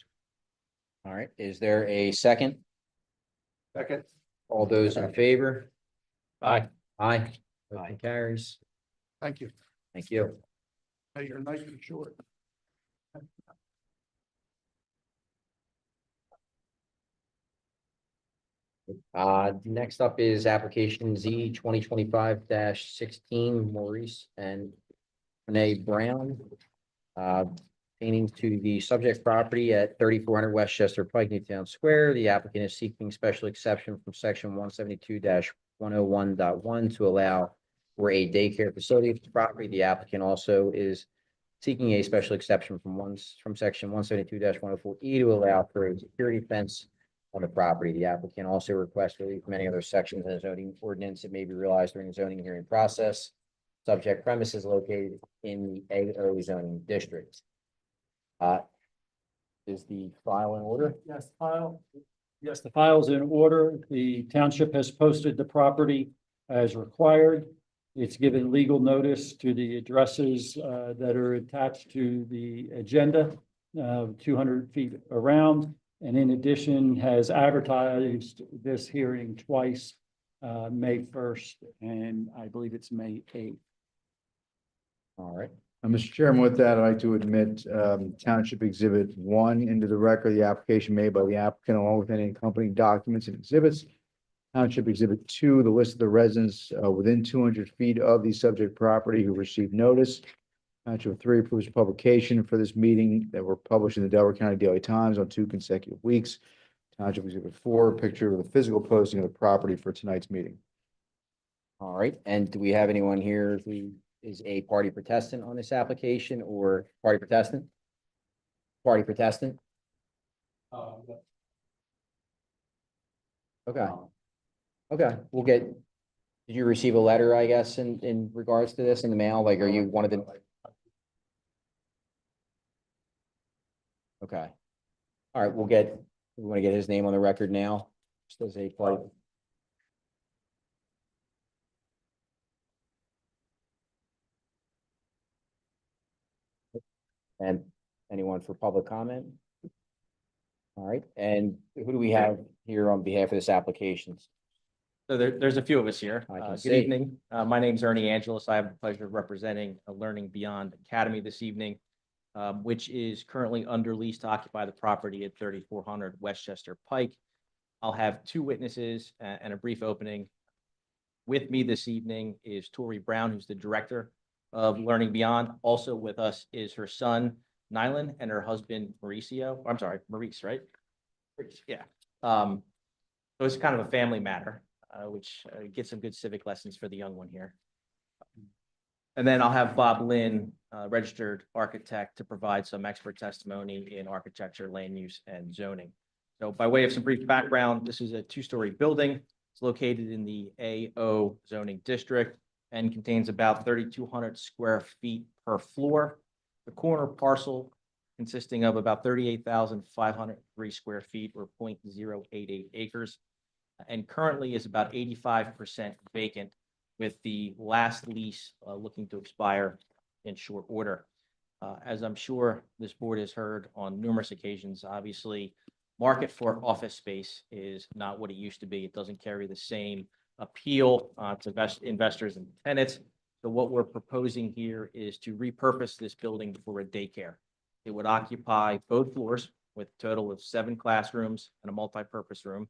All right, is there a second? Second. All those in favor? Aye. Aye. Motion carries. Thank you. Thank you. Hey, you're nice and short. Next up is application Z 2025-16, Maurice and Tranea Brown. Pertaining to the subject property at 3400 West Chester Pike, Newtown Square. The applicant is seeking special exception from section 172-101.1 to allow for a daycare facility at the property. The applicant also is seeking a special exception from section 172-104E to allow for a security fence on the property. The applicant also requests relief from many other sections of the zoning ordinance that may be realized during the zoning hearing process. Subject premise is located in the AO zoning district. Is the file in order? Yes, the file's in order. The township has posted the property as required. It's given legal notice to the addresses that are attached to the agenda, 200 feet around. And in addition, has advertised this hearing twice, May 1st, and I believe it's May 8th. All right. Mr. Chairman, with that, I'd like to admit Township Exhibit 1 into the record, the application made by the applicant along with any accompanying documents and exhibits. Township Exhibit 2, the list of the residents within 200 feet of the subject property who received notice. Township 3 approves publication for this meeting that were published in the Delaware County Daily Times on 2 consecutive weeks. Township Exhibit 4, a picture of the physical posting of the property for tonight's meeting. All right, and do we have anyone here who is a party protestant on this application or party protestant? Party protestant? Okay. Okay, we'll get, did you receive a letter, I guess, in regards to this in the mail? Like, are you one of the? Okay. All right, we want to get his name on the record now, just as a party. And anyone for public comment? All right, and who do we have here on behalf of this application? So there's a few of us here. I can Good see. evening. My name's Ernie Angelis. I have the pleasure of representing Learning Beyond Academy this evening, which is currently under lease to occupy the property at 3400 West Chester Pike. I'll have 2 witnesses and a brief opening. With me this evening is Tori Brown, who's the director of Learning Beyond. Also with us is her son, Nylan, and her husband, Mauricio. I'm sorry, Maurice, right? Maurice, yeah. So it's kind of a family matter, which gets some good civic lessons for the young one here. And then I'll have Bob Lynn, registered architect, to provide some expert testimony in architecture, land use, and zoning. So by way of some brief background, this is a two-story building. It's located in the AO zoning district and contains about 3,200 square feet per floor. The corner parcel consisting of about 38,503 square feet, or 0.088 acres, and currently is about 85% vacant, with the last lease looking to expire in short order. As I'm sure this board has heard on numerous occasions, obviously, market for office space is not what it used to be. It doesn't carry the same appeal to investors and tenants. So what we're proposing here is to repurpose this building for a daycare. It would occupy both floors with a total of 7 classrooms and a multi-purpose room.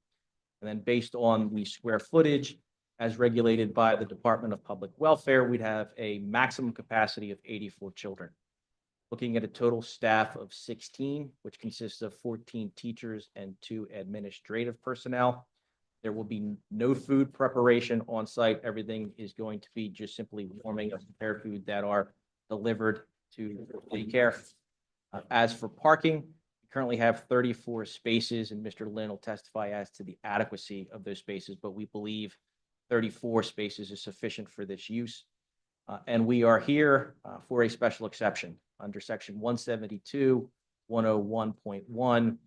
And then based on the square footage as regulated by the Department of Public Welfare, we'd have a maximum capacity of 84 children. Looking at a total staff of 16, which consists of 14 teachers and 2 administrative personnel. There will be no food preparation on site. Everything is going to be just simply warming of prepared food that are delivered to the daycare. As for parking, we currently have 34 spaces, and Mr. Lynn will testify as to the adequacy of those spaces, but we believe 34 spaces is sufficient for this use. And we are here for a special exception under section 172, 101.1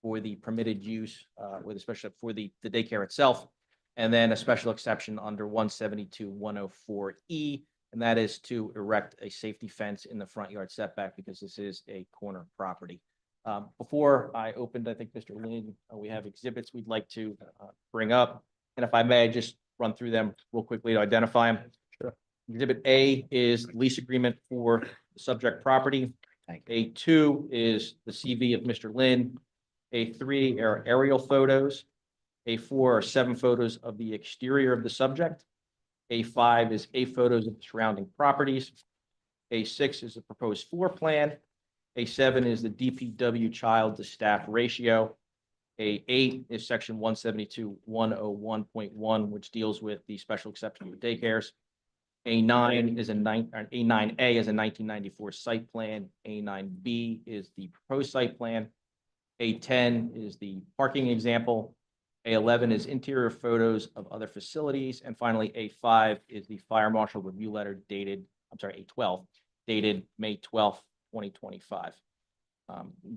for the permitted use with a special for the daycare itself, and then a special exception under 172, 104E, and that is to erect a safety fence in the front yard setback because this is a corner property. Before I opened, I think, Mr. Lynn, we have exhibits we'd like to bring up. And if I may just run through them real quickly to identify them. Sure. Exhibit A is lease agreement for the subject property. A2 is the CV of Mr. Lynn. A3 are aerial photos. A4 are 7 photos of the exterior of the subject. A5 is 8 photos of the surrounding properties. A6 is the proposed floor plan. A7 is the DPW child to staff ratio. A8 is section 172, 101.1, which deals with the special exception for daycares. A9 is A9A is a 1994 site plan. A9B is the proposed site plan. A10 is the parking example. A11 is interior photos of other facilities. And finally, A5 is the fire marshal review letter dated, A12, dated May 12th, 2025.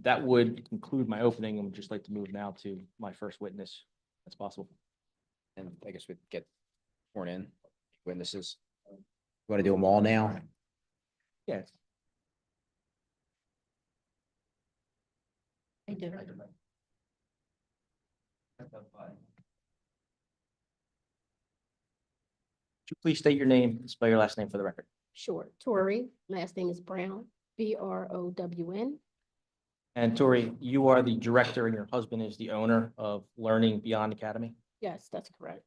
That would conclude my opening. I would just like to move now to my first witness, if that's possible. And I guess we'd get sworn in witnesses. You want to do them all now? Yes. I do. Would you please state your name and spell your last name for the record? Sure. Tori, last name is Brown, Brown. And Tori, you are the director and your husband is the owner of Learning Beyond Academy? Yes, that's correct.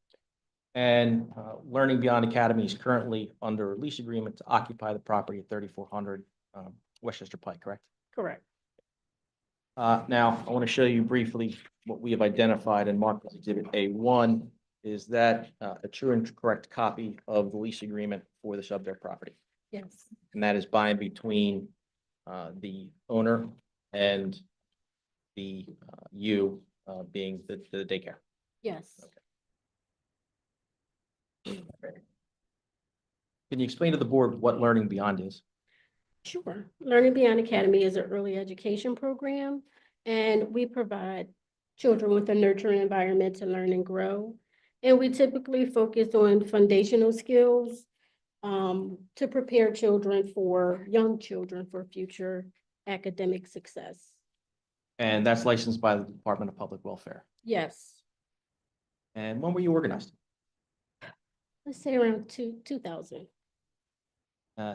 And Learning Beyond Academy is currently under a lease agreement to occupy the property at 3,400 West Chester Pike, correct? Correct. Now, I want to show you briefly what we have identified and marked as Exhibit A1. Is that a true and correct copy of the lease agreement for the subject property? Yes. And that is by and between the owner and the you being the daycare. Yes. Can you explain to the board what Learning Beyond is? Sure. Learning Beyond Academy is an early education program, and we provide children with a nurturing environment to learn and grow. And we typically focus on foundational skills to prepare young children for future academic success. And that's licensed by the Department of Public Welfare. Yes. And when were you organized? Let's say around 2000.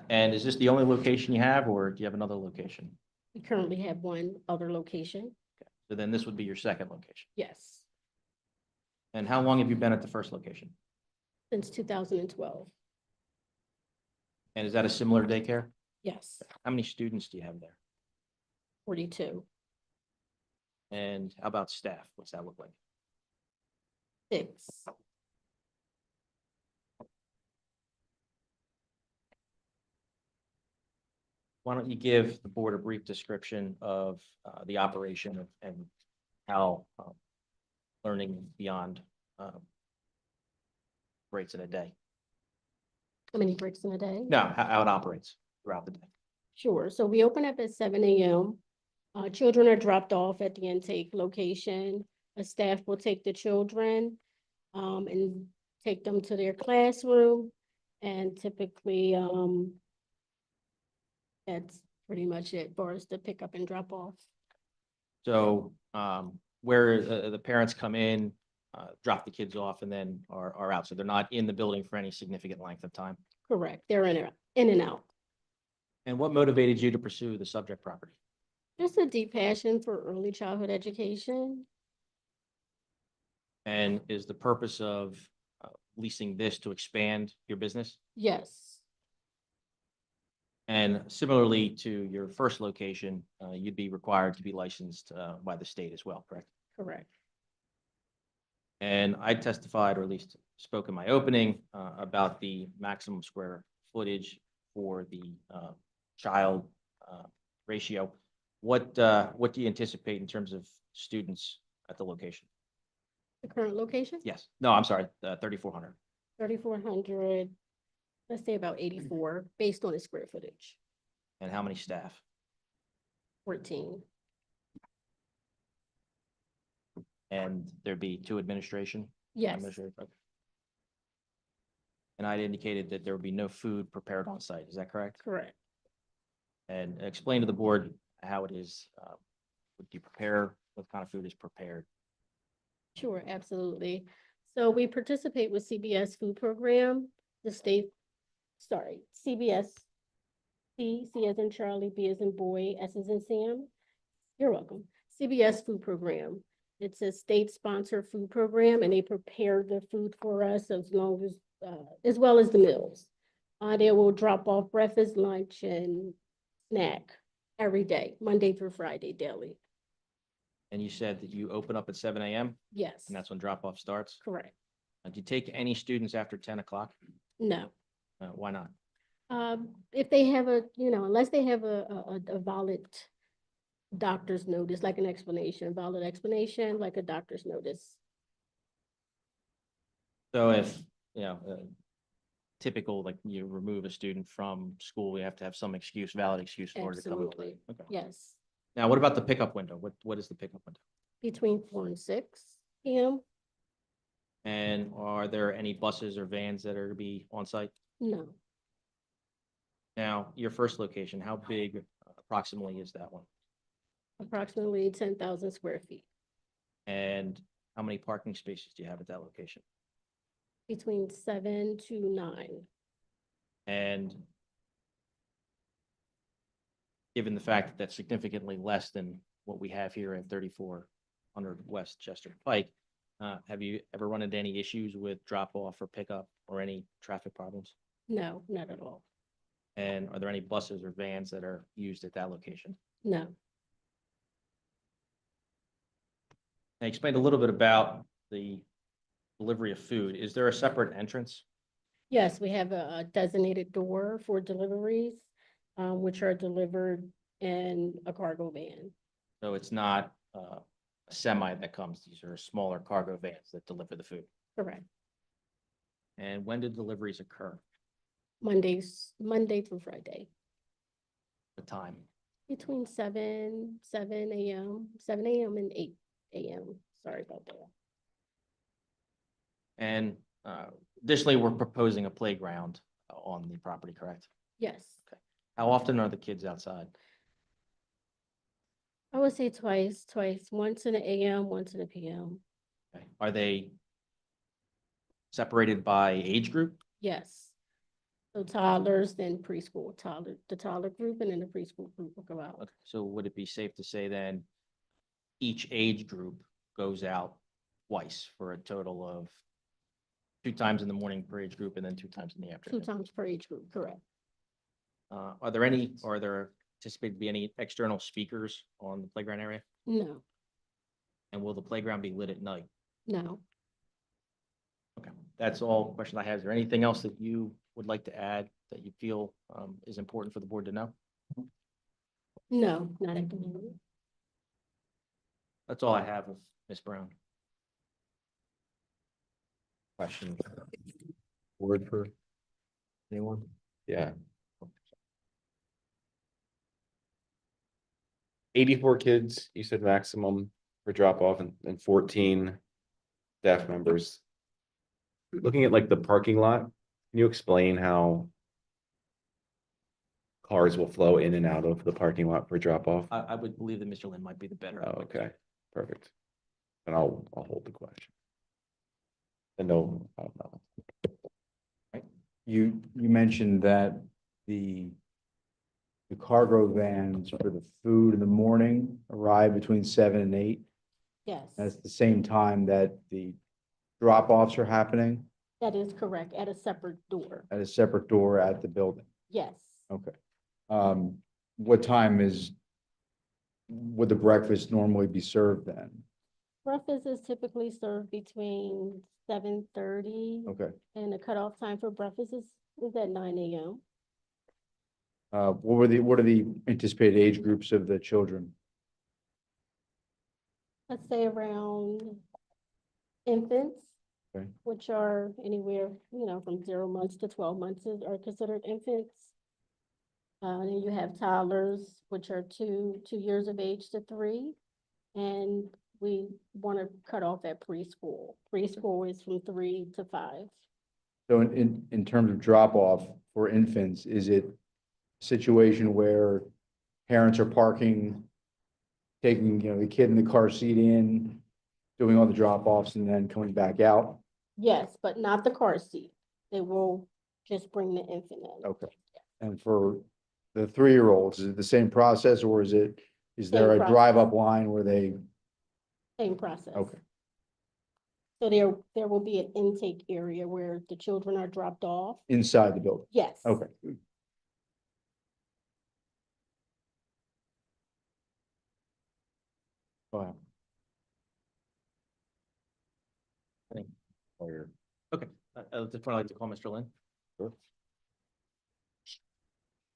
And is this the only location you have, or do you have another location? We currently have one other location. So then this would be your second location. Yes, And how long have you been at the first location? since 2012. And is that a similar daycare? Yes, How many students do you have there? 42. And how about staff? What's that look like? 6. Why don't you give the board a brief description of the operation and how learning beyond operates in a day? How many breaks in a day? No, how it operates throughout the day. Sure. So we open up at 7 a.m. Children are dropped off at the intake location. A staff will take the children and take them to their classroom. And typically, that's pretty much it for us to pick up and drop off. So where the parents come in, drop the kids off, and then are out. So they're not in the building for any significant length of time. Correct. They're in and out. And what motivated you to pursue the subject property? Just a deep passion for early childhood education. And is the purpose of leasing this to expand your business? Yes, And similarly to your first location, you'd be required to be licensed by the state as well, correct? correct. And I testified, or at least spoke in my opening, about the maximum square footage for the child ratio. What do you anticipate in terms of students at the location? The current location, Yes, no, I'm sorry, 3,400. 3,400, let's say about 84, based on the square footage, And how many staff? 14. And there'd be 2 administration? Yes, administrators, okay. And I'd indicated that there would be no food prepared on site, is that correct? correct. And explain to the board how it is, what you prepare, what kind of food is prepared. Sure, absolutely. So we participate with CBS food program, CBS, C as in Charlie, B as in boy, S as in Sam. You're welcome. CBS food program. It's a state-sponsored food program, and they prepare the food for us as well as the meals. They will drop off breakfast, lunch, and snack every day, Monday through Friday, daily. And you said that you open up at 7 a.m. Yes, and that's when drop-off starts? correct. Do you take any students after 10 o'clock? No. Why not? If they have unless they have a valid doctor's notice, like an explanation, valid explanation, like a doctor's notice. So if, typical, like you remove a student from school, we have to have some excuse, valid excuse in order to come. Absolutely. Okay. Yes, Now, what about the pickup window? What is the pickup window? between 4 and 6 p.m. And are there any buses or vans that are to be on site? No, Now, your first location, how big approximately is that one? approximately 10,000 square feet, And how many parking spaces do you have at that location? between 7 to 9. And given the fact that that's significantly less than what we have here at 3,400 West Chester Pike, have you ever run into any issues with drop off or pickup or any traffic problems? No, not at all. And are there any buses or vans that are used at that location? No, I explained a little bit about the delivery of food. Is there a separate entrance? yes, we have a designated door for deliveries, which are delivered in a cargo van. So it's not a semi that comes, these are smaller cargo vans that deliver the food. Correct. And when do deliveries occur? Monday through Friday, The time? between 7 a.m., 7 a.m. and 8 a.m. Sorry about that. And additionally, we're proposing a playground on the property, correct? Yes, How often are the kids outside? I would say twice, once in the AM, once in the PM. Okay. Are they separated by age group? Yes. So toddlers, then preschool, the toddler group, and then the preschool group will go out. Okay. So would it be safe to say then each age group goes out twice for a total of 2 times in the morning per age group and then 2 times in the 2 afternoon? times per age group, correct. Are there anticipated to be any external speakers on the playground area? No, And will the playground be lit at night? no, That's all questions I have. Is there anything else that you would like to add that you feel is important for the board to know? No, not at the moment. That's all I have of Ms. Brown. Question. Word for anyone? Yeah. 84 kids, you said maximum for drop off and 14 staff members. Looking at like the parking lot, can you explain how cars will flow in and out of the parking lot for drop off? I would believe that Mr. Lynn might be the better. Oh, okay, perfect. And I'll hold the question. And no, I don't know. You mentioned that the cargo vans for the food in the morning arrive between 7 and 8. Yes, That's the same time that the drop-offs are happening that is correct, at a separate door. at a separate door at the building. Yes. Okay. What time would the breakfast normally be served then? Breakfast is typically served between 7:30 Okay. and the cutoff time for breakfast is at 9 a.m. What are the anticipated age groups of the children? Let's say around infants, Okay. which are anywhere, from 0 months to 12 months are considered infants. And then you have toddlers, which are 2 years of age to 3. And we want to cut off at preschool. Preschool is from 3 to 5. So in terms of drop-off for infants, is it a situation where parents are parking, taking, the kid in the car seat in, doing all the drop-offs and then coming back out? Yes, but not the car seat. They will just bring the infant in. Okay. And for the 3-year-olds, is it the same process or is there Same a process. drive-up line where they, Same process. okay, So there will be an intake area where the children are dropped off. inside the building? Yes. Okay. Go ahead. Okay, at this point, I'd like to call Mr. Lynn.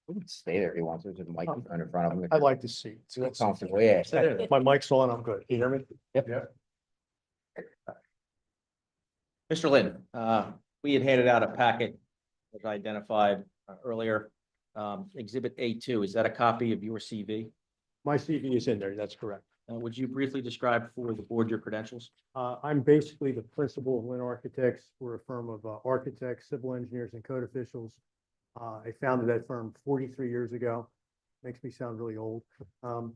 We can stay there if he wants. There's a mic in front of him. I'd like to see. Feel comfortable, yeah. My mic's on, I'm good. Can you hear me? Yep. Yeah. Mr. Lynn, we had handed out a packet that I identified earlier. Exhibit A2, is that a copy of your CV? My CV is in there, that's correct. Would you briefly describe for the board your credentials? I'm basically the principal of Lynn Architects. We're a firm of architects, civil engineers, and code officials. I founded that firm 43 years ago. Makes me sound really old. I'm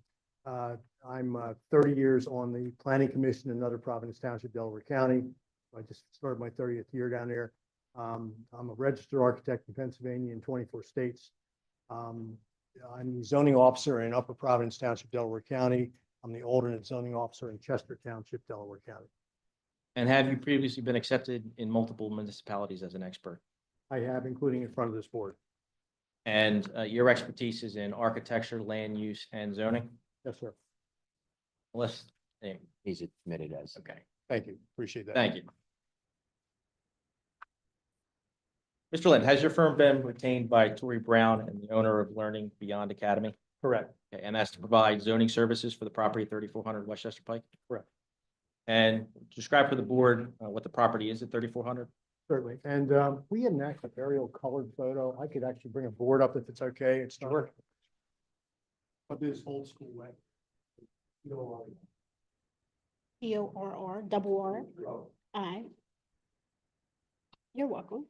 30 years on the Planning Commission in another Providence Township, Delaware County. I just started my 30th year down there. I'm a registered architect in Pennsylvania in 24 states. I'm the zoning officer in Upper Providence Township, Delaware County. I'm the alternate zoning officer in Chester Township, Delaware County. And have you previously been accepted in multiple municipalities as an expert? I have, including in front of this board. And your expertise is in architecture, land use, and zoning? Yes, sir. Let's, He's admitted as. okay, Thank you. Appreciate that. thank you. Mr. Lynn, has your firm been retained by Tory Brown and the owner of Learning Beyond Academy? Correct. Okay, and that's to provide zoning services for the property at 3400 West Chester Pike? Correct. And describe for the board what the property is at 3400? Certainly. And we had an actual aerial colored photo. I could actually bring a board up if it's okay. It's not. But this old school way. PORR. You're welcome.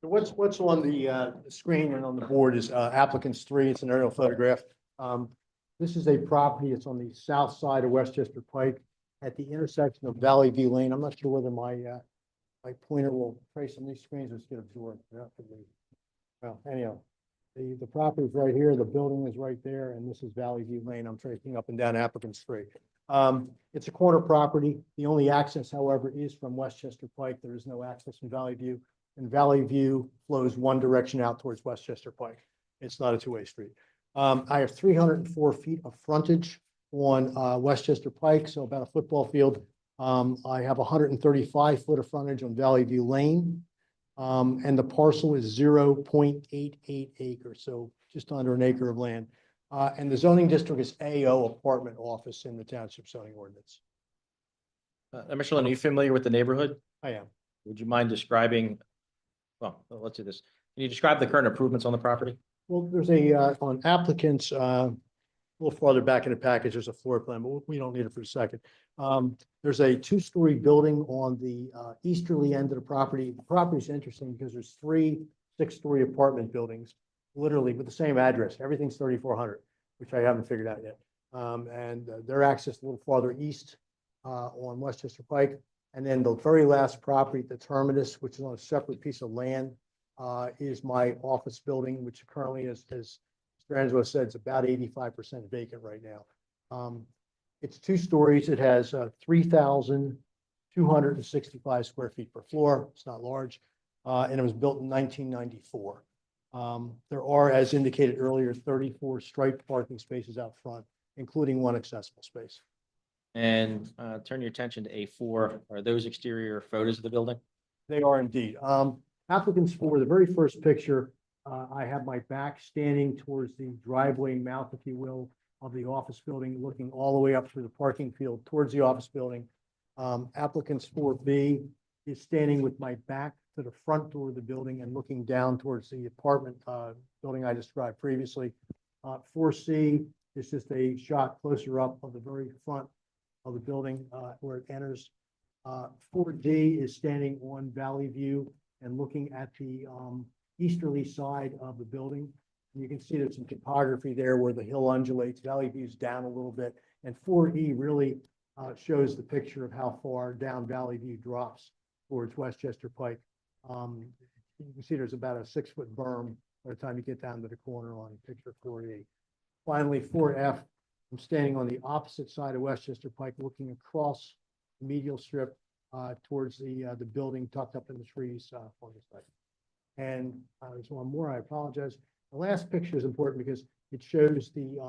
So what's on the screen and on the board is applicant's 3. It's an aerial photograph. This is a property. It's on the south side of West Chester Pike at the intersection of Valley View Lane. I'm not sure whether my pointer will trace on these screens. Let's get absorbed. Well, anyhow, the property is right here. The building is right there, and this is Valley View Lane. I'm tracing up and down applicant's 3. It's a corner property. The only access, however, is from West Chester Pike. There is no access from Valley View. And Valley View flows one direction out towards West Chester Pike. It's not a two-way street. I have 304 feet of frontage on West Chester Pike, so about a football field. I have 135 foot of frontage on Valley View Lane. And the parcel is 0.88 acres, so just under an acre of land. And the zoning district is AO, apartment office in the township zoning ordinance. Mr. Lynn, are you familiar with the neighborhood? I am. Would you mind describing, well, let's do this. Can you describe the current improvements on the property? Well, there's on applicants, a little farther back in the package, there's a floor plan, but we don't need it for a second. There's a two-story building on the easterly end of the property. The property is interesting because there's 3 6-story apartment buildings, literally with the same address. Everything's 3,400, which I haven't figured out yet. And they're accessed a little farther east on West Chester Pike. And then the very last property, the terminus, which is on a separate piece of land, is my office building, which currently is, as Mr. Angelo said, it's about 85% vacant right now. It's 2 stories. It has 3,265 square feet per floor. It's not large. And it was built in 1994. There are, as indicated earlier, 34 striped parking spaces out front, including 1 accessible space. And turn your attention to A4. Are those exterior photos of the building? They are indeed. Applicants for the very first picture, I have my back standing towards the driveway mouth, if you will, of the office building, looking all the way up through the parking field towards the office building. Applicants for B is standing with my back to the front door of the building and looking down towards the apartment building I described previously. 4C is just a shot closer up of the very front of the building where it enters. 4D is standing on Valley View and looking at the easterly side of the building. And you can see there's some topography there where the hill undulates. Valley View's down a little bit. And 4E really shows the picture of how far down Valley View drops towards West Chester Pike. You can see there's about a 6-foot berm by the time you get down to the corner on picture 4E. Finally, 4F, I'm standing on the opposite side of West Chester Pike, looking across the medial strip towards the building tucked up in the trees on the site. And there's one more, I apologize. The last picture is important because it shows the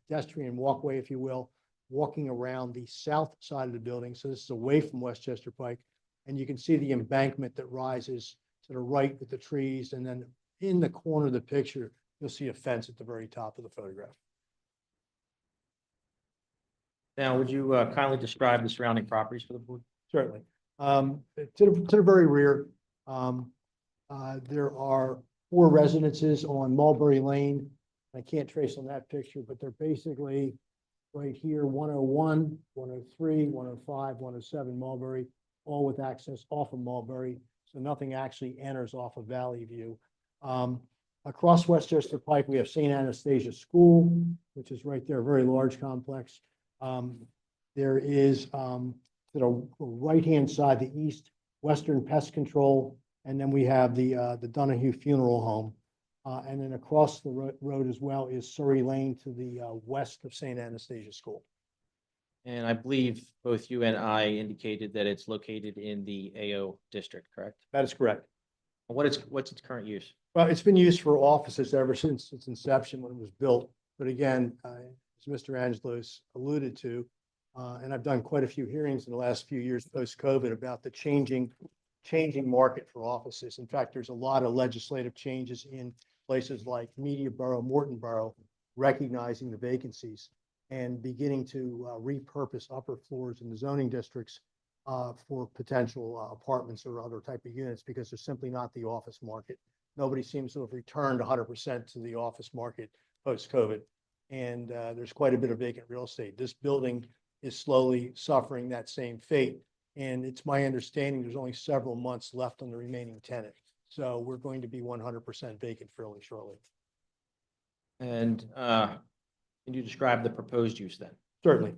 pedestrian walkway, if you will, walking around the south side of the building. So this is away from West Chester Pike. And you can see the embankment that rises to the right with the trees. And then in the corner of the picture, you'll see a fence at the very top of the photograph. Now, would you kindly describe the surrounding properties for the board? Certainly. To the very rear, there are 4 residences on Mulberry Lane. I can't trace on that picture, but they're basically right here, 101, 103, 105, 107 Mulberry, all with access off of Mulberry. So nothing actually enters off of Valley View. Across West Chester Pike, we have St. Anastasia School, which is right there, a very large complex. There is to the right-hand side, the east, Western Pest Control, and then we have the Donahue Funeral Home. And then across the road as well is Surrey Lane to the west of St. Anastasia School. And I believe both you and I indicated that it's located in the AO district, correct? That is correct. What's its current use? Well, it's been used for offices ever since its inception when it was built. But again, as Mr. Angelos alluded to, and I've done quite a few hearings in the last few years post-COVID about the changing market for offices. In fact, there's a lot of legislative changes in places like Media Borough, Morton Borough, recognizing the vacancies and beginning to repurpose upper floors in the zoning districts for potential apartments or other type of units because they're simply not the office market. Nobody seems to have returned 100% to the office market post-COVID. And there's quite a bit of vacant real estate. This building is slowly suffering that same fate. And it's my understanding there's only several months left on the remaining tenant. So we're going to be 100% vacant fairly shortly. And can you describe the proposed use then? Certainly.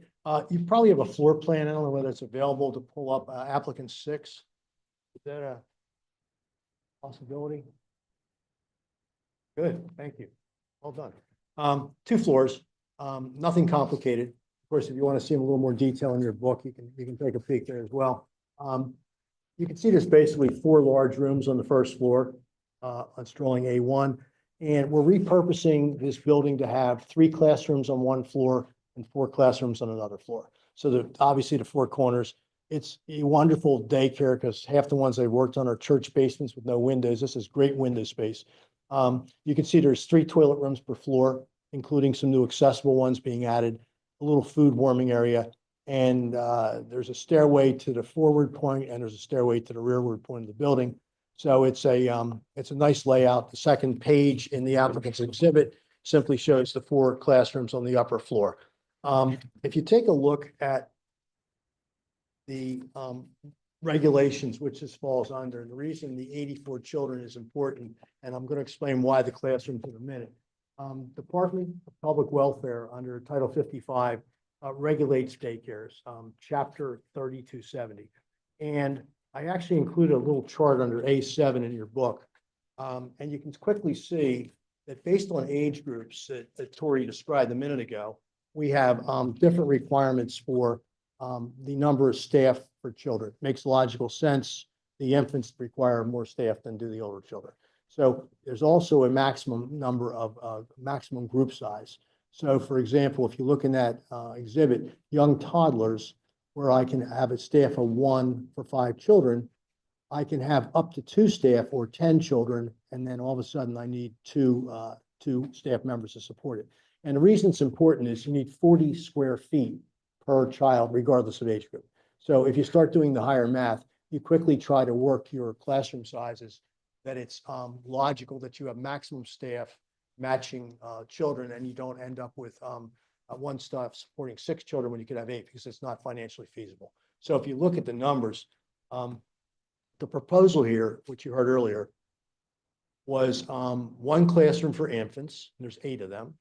You probably have a floor plan. I don't know whether it's available to pull up applicant 6. Is that a possibility? Good, thank you. Well done. 2 floors, nothing complicated. Of course, if you want to see them a little more detail in your book, you can take a peek there as well. You can see there's basically 4 large rooms on the first floor, on Strolling A1. And we're repurposing this building to have 3 classrooms on one floor and 4 classrooms on another floor. So that obviously the 4 corners, it's a wonderful daycare because half the ones I worked on are church basements with no windows. This is great window space. You can see there's 3 toilet rooms per floor, including some new accessible ones being added, a little food warming area. And there's a stairway to the forward point and there's a stairway to the rearward point of the building. So it's a nice layout. The second page in the applicant's exhibit simply shows the 4 classrooms on the upper floor. If you take a look at the regulations, which this falls under, the reason the 84 children is important, and I'm going to explain why the classrooms in a minute. Department of Public Welfare under Title 55 regulates daycares, Chapter 3270. And I actually included a little chart under A7 in your book. And you can quickly see that based on age groups that Tori described a minute ago, we have different requirements for the number of staff for children. Makes logical sense. The infants require more staff than do the older children. So there's also a maximum number of maximum group size. So for example, if you look in that exhibit, young toddlers, where I can have a staff of 1 for 5 children, I can have up to 2 staff or 10 children, and then all of a sudden I need two staff members to support it. And the reason it's important is you need 40 square feet per child, regardless of age group. So if you start doing the higher math, you quickly try to work your classroom sizes that it's logical that you have maximum staff matching children, and you don't end up with one staff supporting 6 children when you could have 8 because it's not financially feasible. So if you look at the numbers, the proposal here, which you heard earlier, was 1 classroom for infants, and there's 8 of them.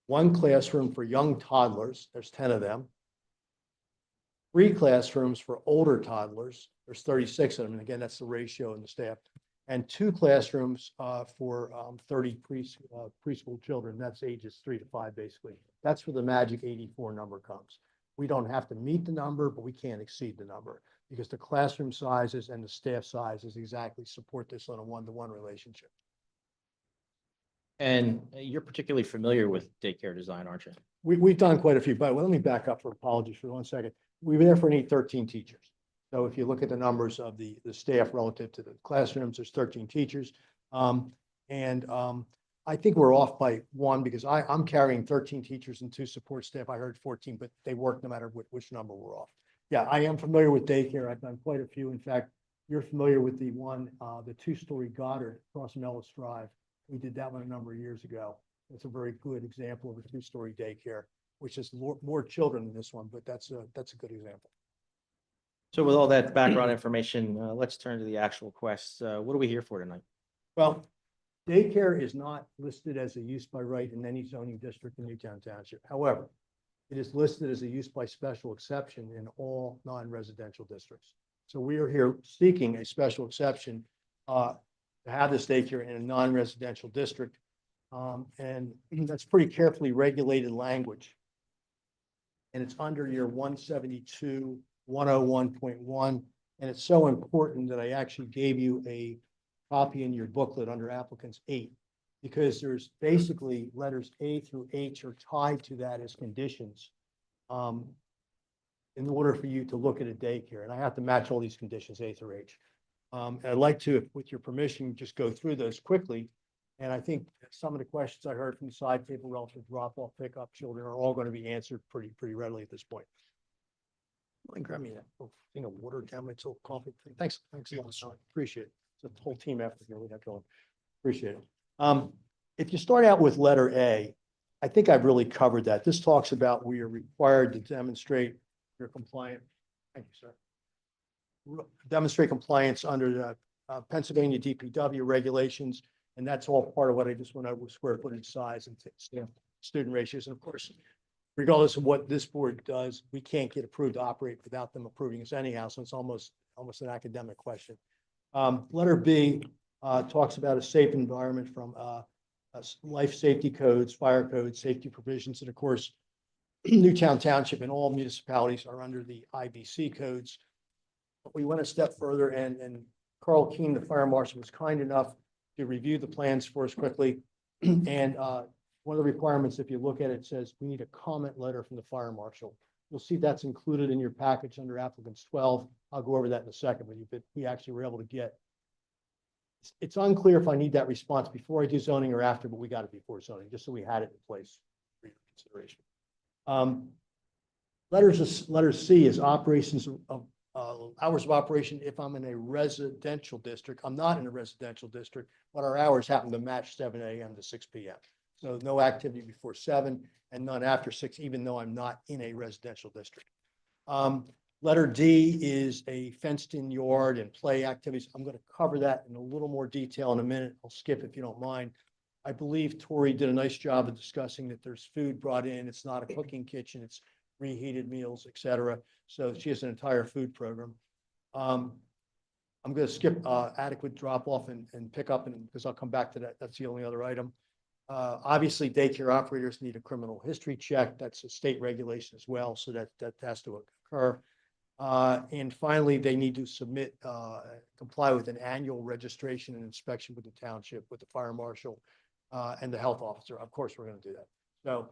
1 classroom for young toddlers, there's 10 of them. 3 classrooms for older toddlers, there's 36 of them. And again, that's the ratio in the staff. And 2 classrooms for 30 preschool children. That's ages 3 to 5, basically. That's where the magic 84 number comes. We don't have to meet the number, but we can't exceed the number because the classroom sizes and the staff sizes exactly support this on a 1-to-1 relationship. And you're particularly familiar with daycare design, aren't you? We've done quite a few, but let me back up for apologies for 1 second. We therefore need 13 teachers. So if you look at the numbers of the staff relative to the classrooms, there's 13 teachers. I think we're off by 1 because I'm carrying 13 teachers and 2 support staff. I heard 14, but they work no matter which number we're off. Yeah, I am familiar with daycare. I've done quite a few. In fact, you're familiar with the 2-story Goddard across Mellis Drive. We did that one a number of years ago. It's a very good example of a 2-story daycare, which is more children than this one, but that's a good example. So with all that background information, let's turn to the actual requests. What are we here for tonight? Well, daycare is not listed as a use by right in any zoning district in Newtown Township. However, it is listed as a use by special exception in all non-residential districts. So we are here seeking a special exception to have this daycare in a non-residential district. And that's pretty carefully regulated language. And it's under your 172-101.1. And it's so important that I actually gave you a copy in your booklet under applicants 8, because there's basically letters A through H are tied to that as conditions in order for you to look at a daycare. And I have to match all these conditions A through H. And I'd like to, with your permission, just go through those quickly. And I think some of the questions I heard from the side table relative to drop-off, pickup children are all going to be answered pretty readily at this point. Grab me that thing of water down my little coffee thing. Thanks a lot, Sean. Appreciate it. It's a whole team effort here we have going. Appreciate it. If you start out with letter A, I think I've really covered that. This talks about we are required to demonstrate your compliant. Thank you, sir. Demonstrate compliance under the Pennsylvania DPW regulations. And that's all part of what I just went over with square footage size and student ratios. And of course, regardless of what this board does, we can't get approved to operate without them approving us anyhow. So it's almost an academic question. Letter B talks about a safe environment from life safety codes, fire codes, safety provisions. And of course, Newtown Township and all municipalities are under the IBC codes. But we went a step further and Carl Keene, the fire marshal, was kind enough to review the plans for us quickly. And one of the requirements, if you look at it, says we need a comment letter from the fire marshal. You'll see that's included in your package under applicants 12. I'll go over that in a second, but we actually were able to get. It's unclear if I need that response before I do zoning or after, but we got it before zoning, just so we had it in place for your consideration. Letter C is operations of hours of operation if I'm in a residential district. I'm not in a residential district, but our hours happen to match 7 a.m. to 6 p.m. So no activity before 7 and none after 6, even though I'm not in a residential district. Letter D is a fenced-in yard and play activities. I'm going to cover that in a little more detail in a minute. I'll skip if you don't mind. I believe Tori did a nice job of discussing that there's food brought in. It's not a cooking kitchen. It's reheated meals, etc. So she has an entire food program. I'm going to skip adequate drop-off and pick up, and because I'll come back to that. That's the only other item. Obviously, daycare operators need a criminal history check. That's a state regulation as well, so that has to occur. And finally, they need to submit, comply with an annual registration and inspection with the township, with the fire marshal, and the health officer. Of course, we're going to do that. So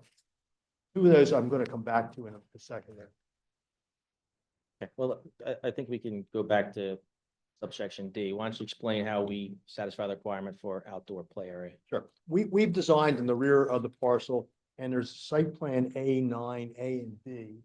2 of those I'm going to come back to in a second there. Okay, well, I think we can go back to subsection D. Why don't you explain how we satisfy the requirement for outdoor play area? Sure. We've designed in the rear of the parcel, and there's site plan A9, A and B.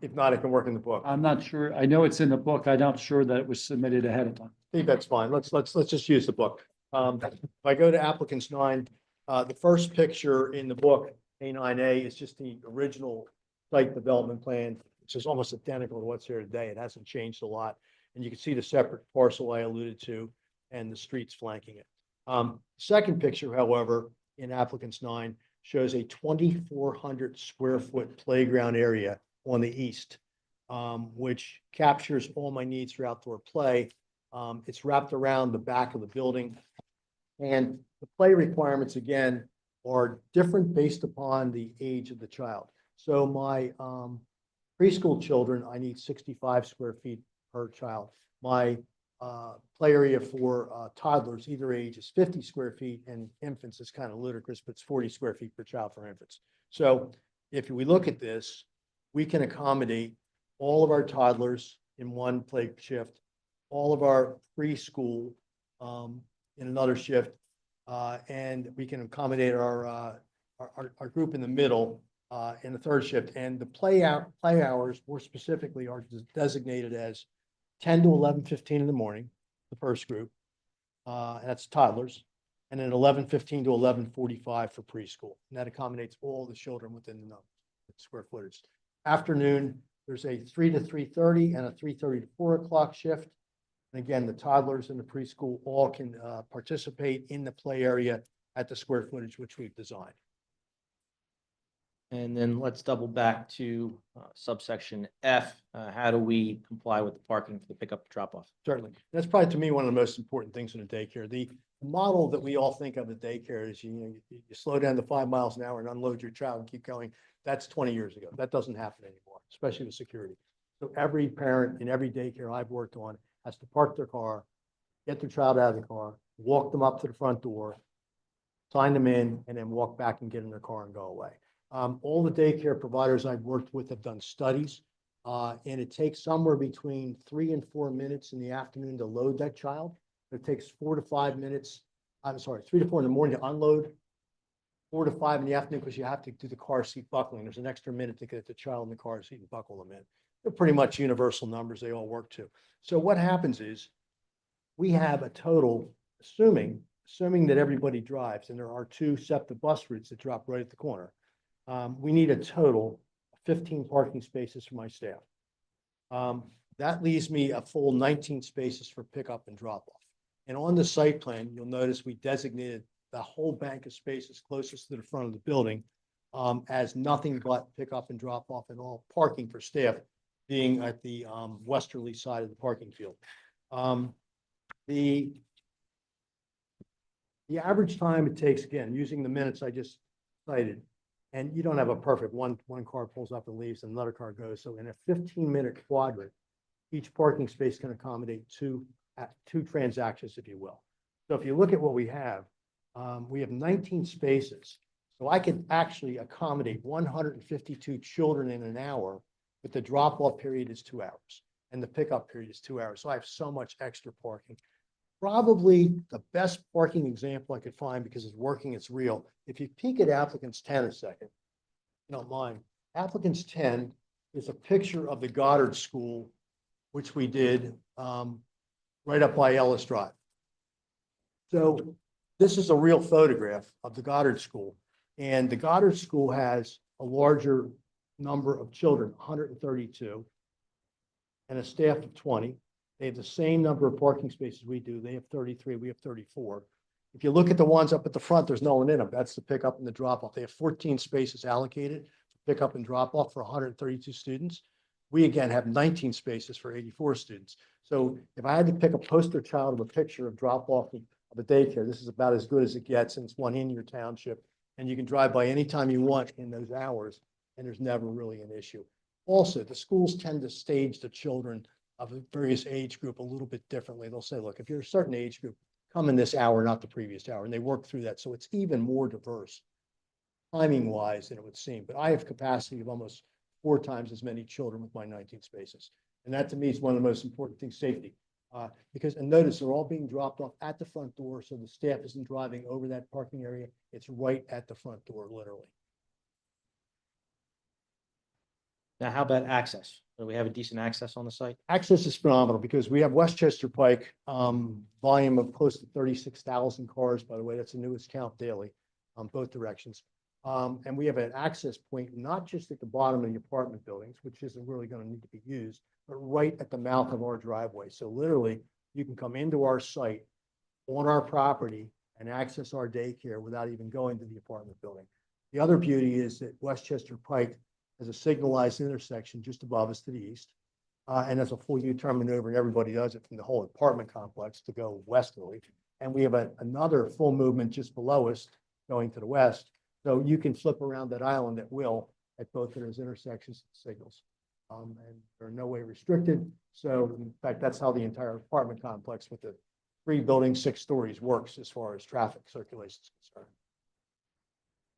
If not, it can work in the book. I'm not sure. I know it's in the book. I'm not sure that it was submitted ahead of time. I think that's fine. Let's just use the book. If I go to applicants 9, the first picture in the book, A9A, is just the original site development plan, which is almost identical to what's here today. It hasn't changed a lot. And you can see the separate parcel I alluded to and the streets flanking it. Second picture, however, in applicants 9 shows a 2,400 square foot playground area on the east, which captures all my needs for outdoor play. It's wrapped around the back of the building. And the play requirements, again, are different based upon the age of the child. So my preschool children, I need 65 square feet per child. My play area for toddlers, either age, is 50 square feet, and infants is kind of ludicrous, but it's 40 square feet per child for infants. So if we look at this, we can accommodate all of our toddlers in one play shift, all of our preschool in another shift, and we can accommodate our group in the middle in the third shift. And the play hours, more specifically, are designated as 10 to 11:15 in the morning, the first group, that's toddlers, and then 11:15 to 11:45 for preschool. And that accommodates all the children within the square footage. Afternoon, there's a 3 to 3:30 and a 3:30 to 4 o'clock shift. And again, the toddlers and the preschool all can participate in the play area at the square footage which we've designed. And then let's double back to subsection F. How do we comply with the parking for the pickup drop off? Certainly. That's probably, to me, one of the most important things in a daycare. The model that we all think of at daycare is, you slow down to 5 miles an hour and unload your child and keep going. That's 20 years ago. That doesn't happen anymore, especially with security. So every parent in every daycare I've worked on has to park their car, get their child out of the car, walk them up to the front door, sign them in, and then walk back and get in their car and go away. All the daycare providers I've worked with have done studies, and it takes somewhere between 3 and 4 minutes in the afternoon to load that child. It takes 4 to 5 minutes. 3 to 4 in the morning to unload, 4 to 5 in the afternoon, because you have to do the car seat buckling. There's an extra minute to get the child in the car seat and buckle them in. They're pretty much universal numbers. They all work to. So what happens is we have a total, assuming that everybody drives, and there are 2 SEPTA bus routes that drop right at the corner. We need a total of 15 parking spaces for my staff. That leaves me a full 19 spaces for pickup and drop off. And on the site plan, you'll notice we designated the whole bank of spaces closest to the front of the building as nothing but pickup and drop off, and all parking for staff being at the westerly side of the parking field. The average time it takes, again, using the minutes I just cited, and you don't have a perfect one car pulls up and leaves and another car goes. So in a 15-minute quadrant, each parking space can accommodate two transactions, if you will. So if you look at what we have 19 spaces. So I could actually accommodate 152 children in an hour, but the drop-off period is 2 hours and the pickup period is 2 hours. So I have so much extra parking. Probably the best parking example I could find, because it's working, it's real. If you peek at applicants 10 a second, if you don't mind, applicants 10 is a picture of the Goddard School, which we did right up by Ellis Drive. So this is a real photograph of the Goddard School, and the Goddard School has a larger number of children, 132, and a staff of 20. They have the same number of parking spaces we do. They have 33, we have 34. If you look at the ones up at the front, there's no one in them. That's the pickup and the drop off. They have 14 spaces allocated for pickup and drop off for 132 students. We again have 19 spaces for 84 students. So if I had to pick a poster child of a picture of drop off of a daycare, this is about as good as it gets, and it's one in your township. And you can drive by anytime you want in those hours, and there's never really an issue. Also, the schools tend to stage the children of a various age group a little bit differently. They'll say, look, if you're a certain age group, come in this hour, not the previous hour. And they work through that. So it's even more diverse timing wise than it would seem. But I have capacity of almost 4 times as many children with my 19 spaces. And that to me is one of the most important things, safety. And notice they're all being dropped off at the front door. So the staff isn't driving over that parking area. It's right at the front door, literally. Now, how about access? Do we have a decent access on the site? Access is phenomenal because we have West Chester Pike, volume of close to 36,000 cars, by the way. That's the newest count daily on both directions. And we have an access point, not just at the bottom of the apartment buildings, which isn't really going to need to be used, but right at the mouth of our driveway. So literally, you can come into our site on our property and access our daycare without even going to the apartment building. The other beauty is that West Chester Pike has a signalized intersection just above us to the east. And has a full U-turn maneuver, and everybody does it from the whole apartment complex to go westerly. And we have another full movement just below us going to the west. So you can flip around that island at will at both of those intersections signals. And they're in no way restricted. So in fact, that's how the entire apartment complex with the 3 buildings, 6 stories works as far as traffic circulation is concerned.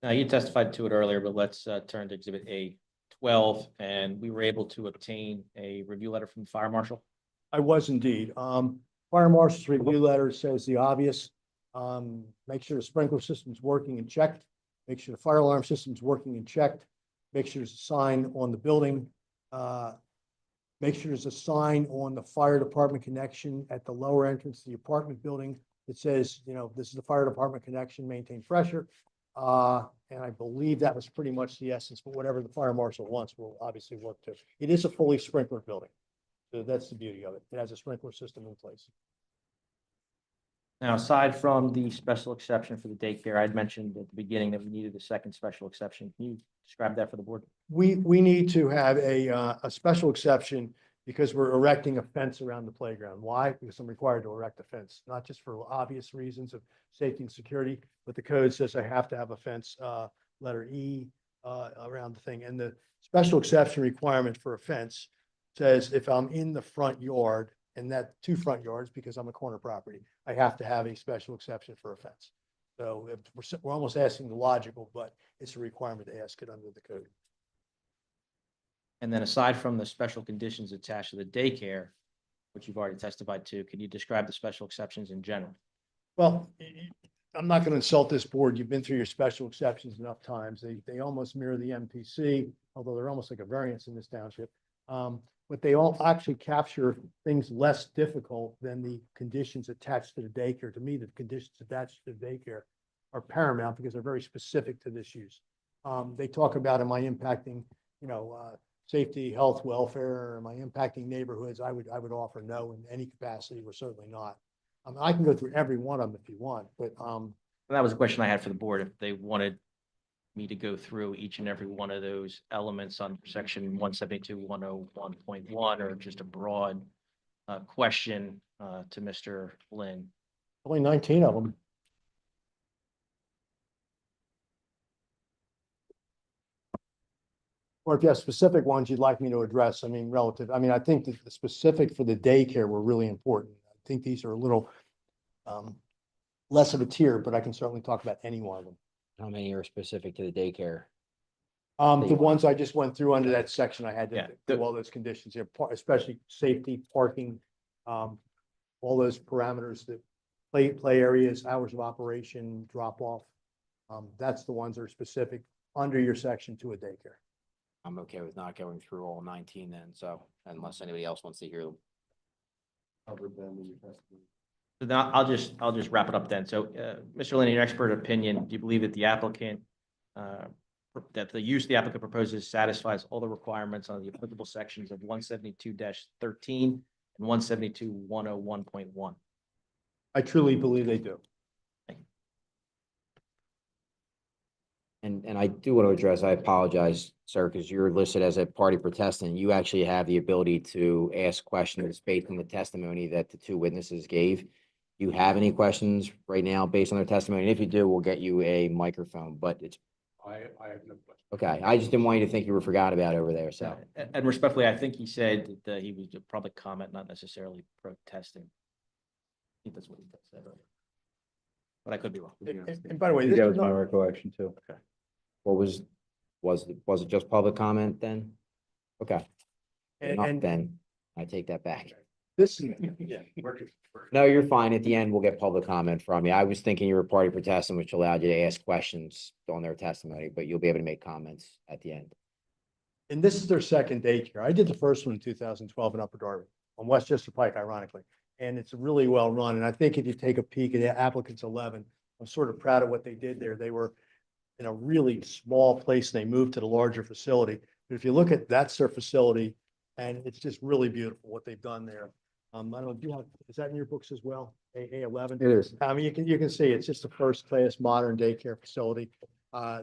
Now, you testified to it earlier, but let's turn to Exhibit A12, and we were able to obtain a review letter from the fire marshal. I was indeed. Fire marshal's review letter says the obvious. Make sure the sprinkler system's working and checked. Make sure the fire alarm system's working and checked. Make sure there's a sign on the building. Make sure there's a sign on the fire department connection at the lower entrance to the apartment building that says, you know, this is the fire department connection, maintain pressure. And I believe that was pretty much the essence, but whatever the fire marshal wants, we'll obviously work to. It is a fully sprinkler building. So that's the beauty of it. It has a sprinkler system in place. Now, aside from the special exception for the daycare, I'd mentioned at the beginning that we needed a second special exception. Can you describe that for the board? We need to have a special exception because we're erecting a fence around the playground. Why? Because I'm required to erect a fence, not just for obvious reasons of safety and security, but the code says I have to have a fence, letter E, around the thing. And the special exception requirement for a fence says if I'm in the front yard, and that 2 front yards, because I'm a corner property, I have to have a special exception for a fence. So we're almost asking the logical, but it's a requirement to ask it under the code. And then aside from the special conditions attached to the daycare, which you've already testified to, can you describe the special exceptions in general? Well, I'm not going to insult this board. You've been through your special exceptions enough times. They almost mirror the MPC, although they're almost like a variance in this township. But they all actually capture things less difficult than the conditions attached to the daycare. To me, the conditions attached to the daycare are paramount because they're very specific to this use. They talk about, am I impacting, safety, health, welfare? Am I impacting neighborhoods? I would offer no in any capacity. We're certainly not. I can go through every one of them if you want, but And that was a question I had for the board, if they wanted me to go through each and every one of those elements on section 172-101.1, or just a broad question to Mr. Lynn? Only 19 of them. Or if you have specific ones you'd like me to address, I mean, relative, I mean, I think that the specific for the daycare were really important. I think these are a little less of a tier, but I can certainly talk about any one of them. How many are specific to the daycare? The ones I just went through under that section, I had Yeah, to do all those conditions here, especially safety, parking, all those parameters that play areas, hours of operation, drop off. That's the ones that are specific under your section to a daycare. I'm okay with not going through all 19 then, so unless anybody else wants to hear them. Covered them in your testimony. So now I'll just wrap it up then. So, Mr. Lynn, in your expert opinion, do you believe that the applicant, that the use the applicant proposes satisfies all the requirements on the applicable sections of 172-13 and 172-101.1? I truly believe they do. And I do want to address, I apologize, sir, because you're listed as a party protestant. You actually have the ability to ask questions based on the testimony that the two witnesses gave. Do you have any questions right now based on their testimony? And if you do, we'll get you a microphone, but it's. I have no question. Okay, I just didn't want you to think you were forgot about over there, so. And respectfully, I think he said that he was a public comment, not necessarily protesting. I think that's what he said, but I could be wrong. And by the way, this That is was my not, recollection too. What was it just public comment then? Okay, not and then, I take that back. this, No, you're fine. At the end, we'll get public comment from you. I was thinking you were party protesting, which allowed you to ask questions on their testimony, but you'll be able to make comments at the end. and this is their second daycare. I did the first one in 2012 in Upper Darby on West Chester Pike, ironically. And it's really well run. And I think if you take a peek at the applicants 11, I'm sort of proud of what they did there. They were in a really small place and they moved to the larger facility. But if you look at, that's their facility and it's just really beautiful what they've done there. I don't know, do you have, is that in your books as well? A11? It is. I mean, you can see it's just a first-class modern daycare facility.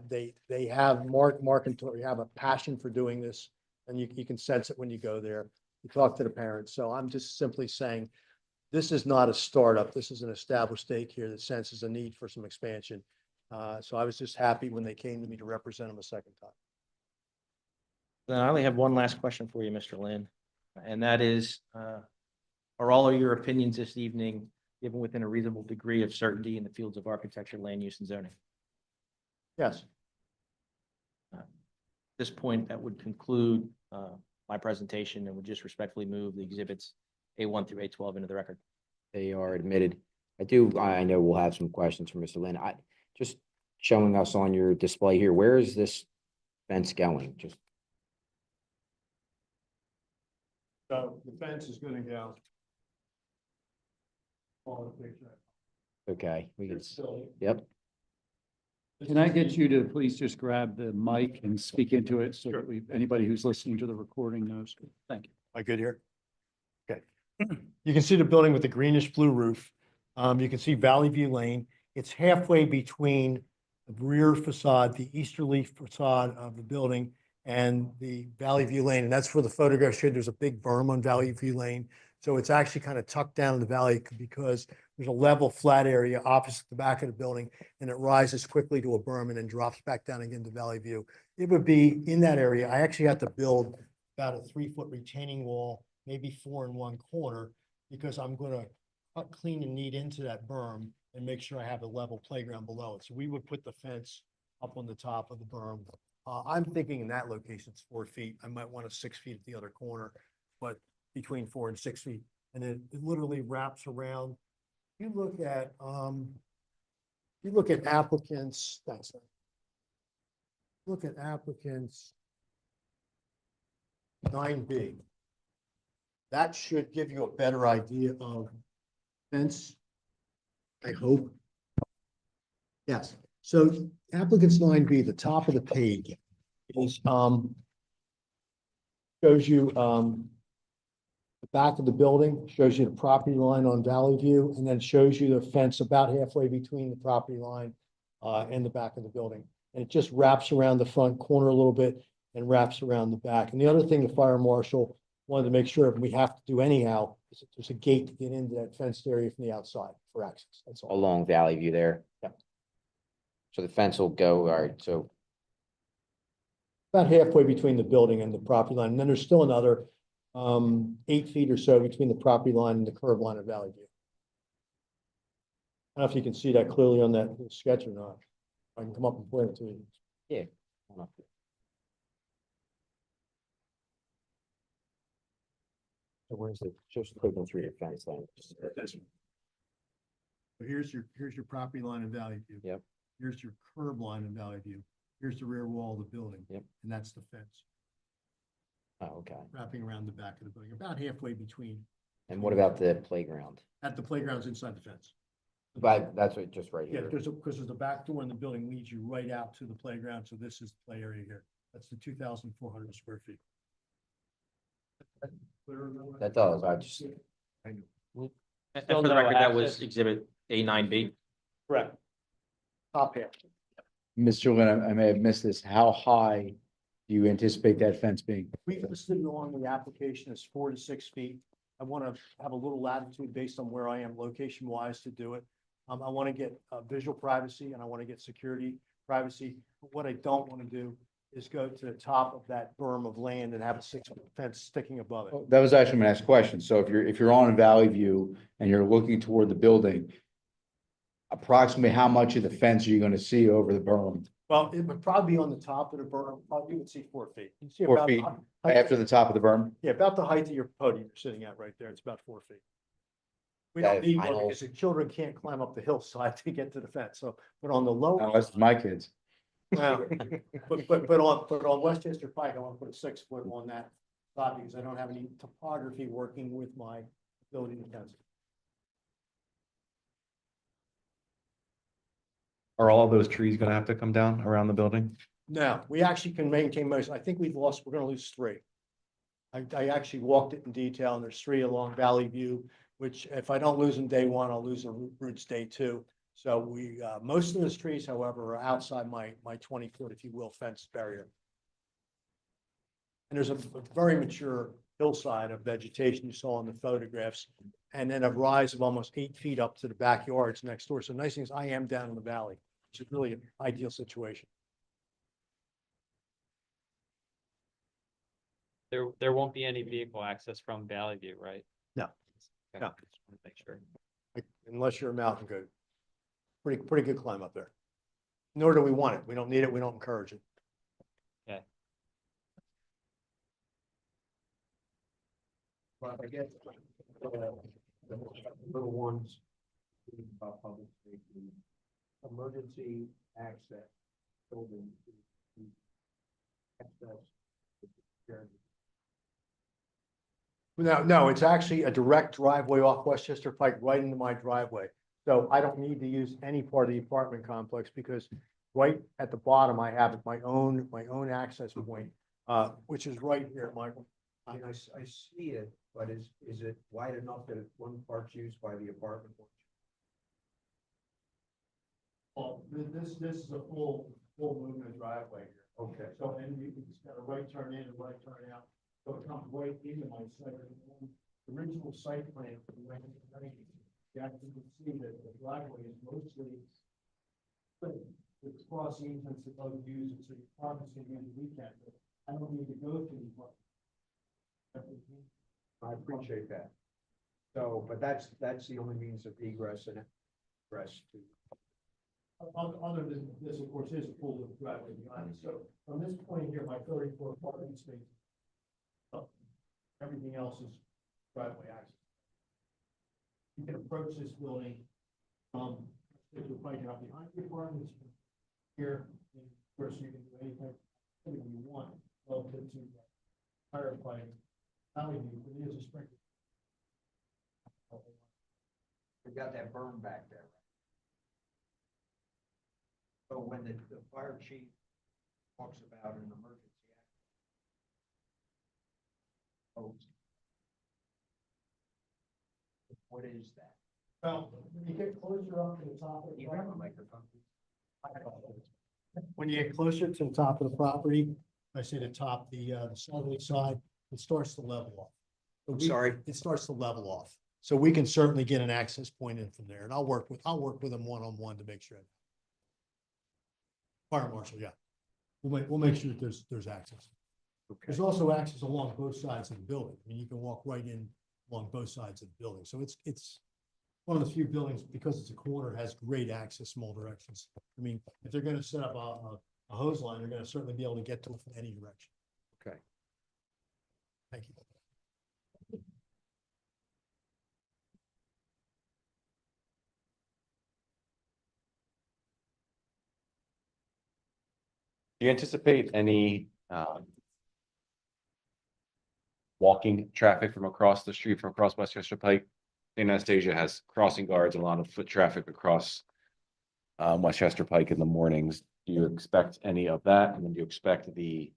They have you have a passion for doing this, and you can sense it when you go there. You talk to the parents. So I'm just simply saying, this is not a startup. This is an established daycare that senses a need for some expansion. So I was just happy when they came to me to represent them a second time. Then I only have one last question for you, Mr. Lynn, and that is, are all of your opinions this evening given within a reasonable degree of certainty in the fields of architecture, land use, and zoning? Yes. At this point, that would conclude my presentation and would just respectfully move the exhibits A1 through A12 into the record. They are admitted. I know we'll have some questions from Mr. Lynn. Just showing us on your display here, where is this fence going? Just, So the fence is going to go. okay, we can, yep. Can I get you to please just grab the mic and speak into it so that anybody who's listening to the recording knows? Thank you. Am I good here? Okay. You can see the building with the greenish blue roof. You can see Valley View Lane. It's halfway between the rear facade, the easterly facade of the building and the Valley View Lane. And that's where the photograph showed there's a big berm on Valley View Lane. So it's actually kind of tucked down in the valley because there's a level flat area opposite the back of the building and it rises quickly to a berm and then drops back down again to Valley View. It would be in that area. I actually had to build about a 3-foot retaining wall, maybe 4 in one corner, because I'm going to cut clean and neat into that berm and make sure I have a level playground below it. So we would put the fence up on the top of the berm. I'm thinking in that location, it's 4 feet. I might want a 6 feet at the other corner, but between 4 and 6 feet. And it literally wraps around. You look at applicants, that's it. Look at applicants 9B. That should give you a better idea of fence, I hope. Yes, so applicants 9B, the top of the page is, shows you, the back of the building, shows you the property line on Valley View, and then shows you the fence about halfway between the property line, and the back of the building. and it just wraps around the front corner a little bit and wraps around the back. And the other thing the fire marshal wanted to make sure, if we have to do anyhow, is that there's a gate to get into that fenced area from the outside for access. That's all. Along Valley View there. Yeah. So the fence will go, all right, so About halfway between the building and the property line. And then there's still another 8 feet or so between the property line and the curb line of Valley View. I don't know if you can see that clearly on that sketch or not. I can come up and point it to you. yeah. hold on. So where's the, just click on through your fence line. Here's your property line in Valley View. Yep. Here's your curb line in Valley View. Here's the rear wall of the building. Yep. And that's the fence Oh, okay. wrapping around the back of the building, about halfway between, And what about the playground? at the playgrounds inside the fence. But that's what, just right Yeah, here. because there's a back door in the building leads you right out to the playground. So this is the play area here. That's the 2,400 square feet. That does, I just, And for the record, that was exhibit A9B. Correct. Top half. Mr. Lynn, I may have missed this. How high do you anticipate that fence being? We listed it on the application as 4 to 6 feet. I want to have a little latitude based on where I am location wise to do it. I want to get visual privacy and I want to get security privacy. But what I don't want to do is go to the top of that berm of land and have a 6-foot fence sticking above it. That was actually my next question. So if you're on Valley View and you're looking toward the building, approximately how much of the fence are you going to see over the berm? Well, it would probably be on the top of the berm. You would see 4 feet. You see 4 about feet height- after the top of the berm? Yeah, about the height of your podium you're sitting at right there. It's about 4 feet. We That don't is need one final. because the children can't climb up the hillside to get to the fence. So, but on the lower. No, that's my kids. Well, but on West Chester Pike, I want to put a 6-foot on that spot because I don't have any topography working with my ability to fence. Are all those trees gonna have to come down around the building? No, we actually can maintain most. I think we're going to lose 3. I actually walked it in detail and there's 3 along Valley View, which if I don't lose them day 1, I'll lose the roots day 2. So we, most of those trees, however, are outside my 20-foot, if you will, fence barrier. And there's a very mature hillside of vegetation you saw in the photographs, and then a rise of almost 8 feet up to the backyards next door. So nice thing is I am down in the valley, which is really an ideal situation. There won't be any vehicle access from Valley View, right? No. Okay, No. just wanna make sure. Unless you're a mountain goat. Pretty good climb up there. Nor do we want it. We don't need it. We don't encourage it. But I guess, the little ones, about public safety, emergency access, building. Access. No, it's actually a direct driveway off West Chester Pike right into my driveway. So I don't need to use any part of the apartment complex because right at the bottom, I have my own access point, which is right here, Michael. I mean, I see it, but is it wide enough that one part's used by the apartment? Well, this is a full movement driveway here. Okay. So, and you can just got a right turn in and right turn out. So it comes right into my site. The original site plan for the 1990s, you actually can see that the driveway is mostly split with cross easements that both use it, so your apartments can use the weekend. But I don't need to go through the apartment. I appreciate that. So, but that's the only means of egress and egress to. Other than this, of course, is a full driveway behind it. So from this point here, my 34 parking space. Everything else is driveway access. You can approach this building, if you're biking up behind the apartments here, and of course, you can do anything you want relative to firefighting. Not only it is a sprinkler. We got that berm back there. So when the fire chief talks about an emergency act. What is that? Well, when you get closer up to the top of the. You have a microphone. When you get closer to the top of the property, I say the top, the southerly side, it starts to level off. But Sorry. It starts to level off. So we can certainly get an access point in from there, and I'll work with them one-on-one to make sure. Fire marshal, yeah. We'll make sure that there's access. There's also access along both sides of the building. I mean, you can walk right in along both sides of the building. So it's one of the few buildings, because it's a corner, has great access from all directions. I mean, if they're gonna set up a hose line, they're gonna certainly be able to get to it from any direction. Okay. Thank you. Do you anticipate any walking traffic from across the street, from across West Chester Pike? Anastasia has crossing guards and a lot of foot traffic across West Chester Pike in the mornings. Do you expect any of that? And then do you expect the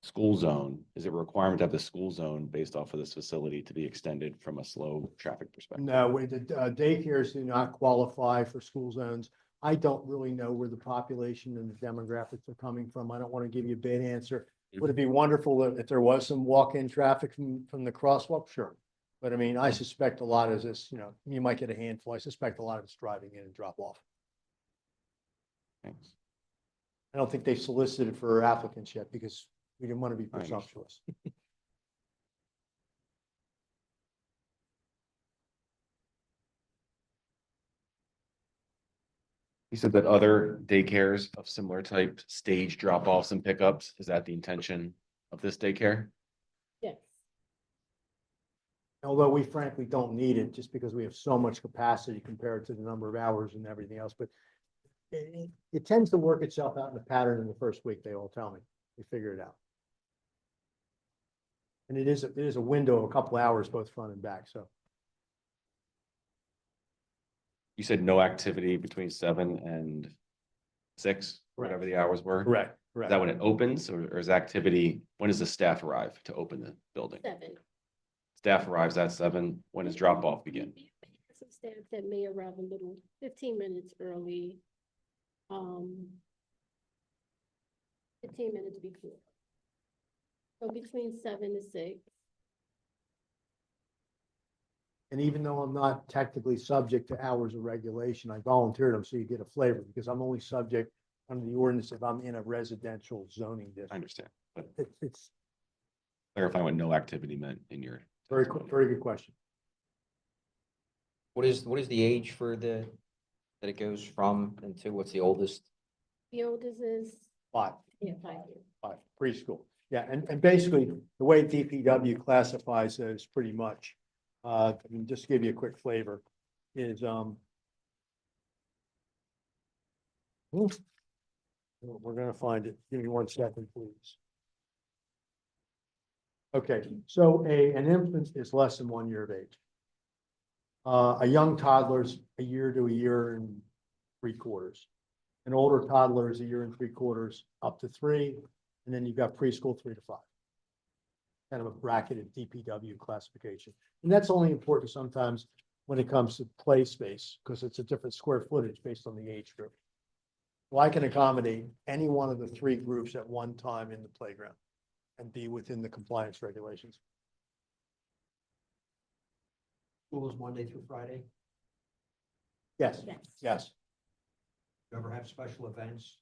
school zone? Is it a requirement to have the school zone based off of this facility to be extended from a slow traffic perspective? No, the daycares do not qualify for school zones. I don't really know where the population and the demographics are coming from. I don't want to give you a bad answer. Would it be wonderful if there was some walk-in traffic from the crosswalk? Sure. But I mean, I suspect a lot of this, you might get a handful. I suspect a lot of it's driving in and drop off. Thanks. I don't think they've solicited for applicants yet because we didn't want to be I understand. presumptuous. You said that other daycares of similar type stage drop-offs and pickups. Is that the intention of this daycare? Yes. Although we frankly don't need it just because we have so much capacity compared to the number of hours and everything else, but it tends to work itself out in the pattern in the first week, they all tell me. We figure it out. And it is a window of a couple hours, both front and back, so. You said no activity between 7 and 6, whatever the hours were? Correct. Is that when it opens or is activity, when does the staff arrive to open the building? 7. Staff arrives at 7. When does drop off begin? Some staff that may arrive a little 15 minutes early. 15 minutes before. So between 7 to 6. And even though I'm not technically subject to hours of regulation, I volunteered them so you get a flavor because I'm only subject under the ordinance if I'm in a residential zoning I district. understand, but It's clarify what no activity meant in your. very good question. What is the age for that it goes from and to? What's the oldest? The oldest is 5 5 years. preschool. Yeah, and basically the way DPW classifies those pretty much. I mean, just to give you a quick flavor is we're gonna find it. Give me 1 second, please. Okay, so an infant is less than 1 year of age. A young toddler's a year to a year and 3/4. An older toddler is a year and 3/4 up to 3, and then you've got preschool 3 to 5. Kind of a bracketed DPW classification. And that's only important sometimes when it comes to play space, because it's a different square footage based on the age group. Well, I can accommodate any one of the 3 groups at one time in the playground and be within the compliance regulations. School is Monday through Friday. Yes, Yes. yes. You ever have special events,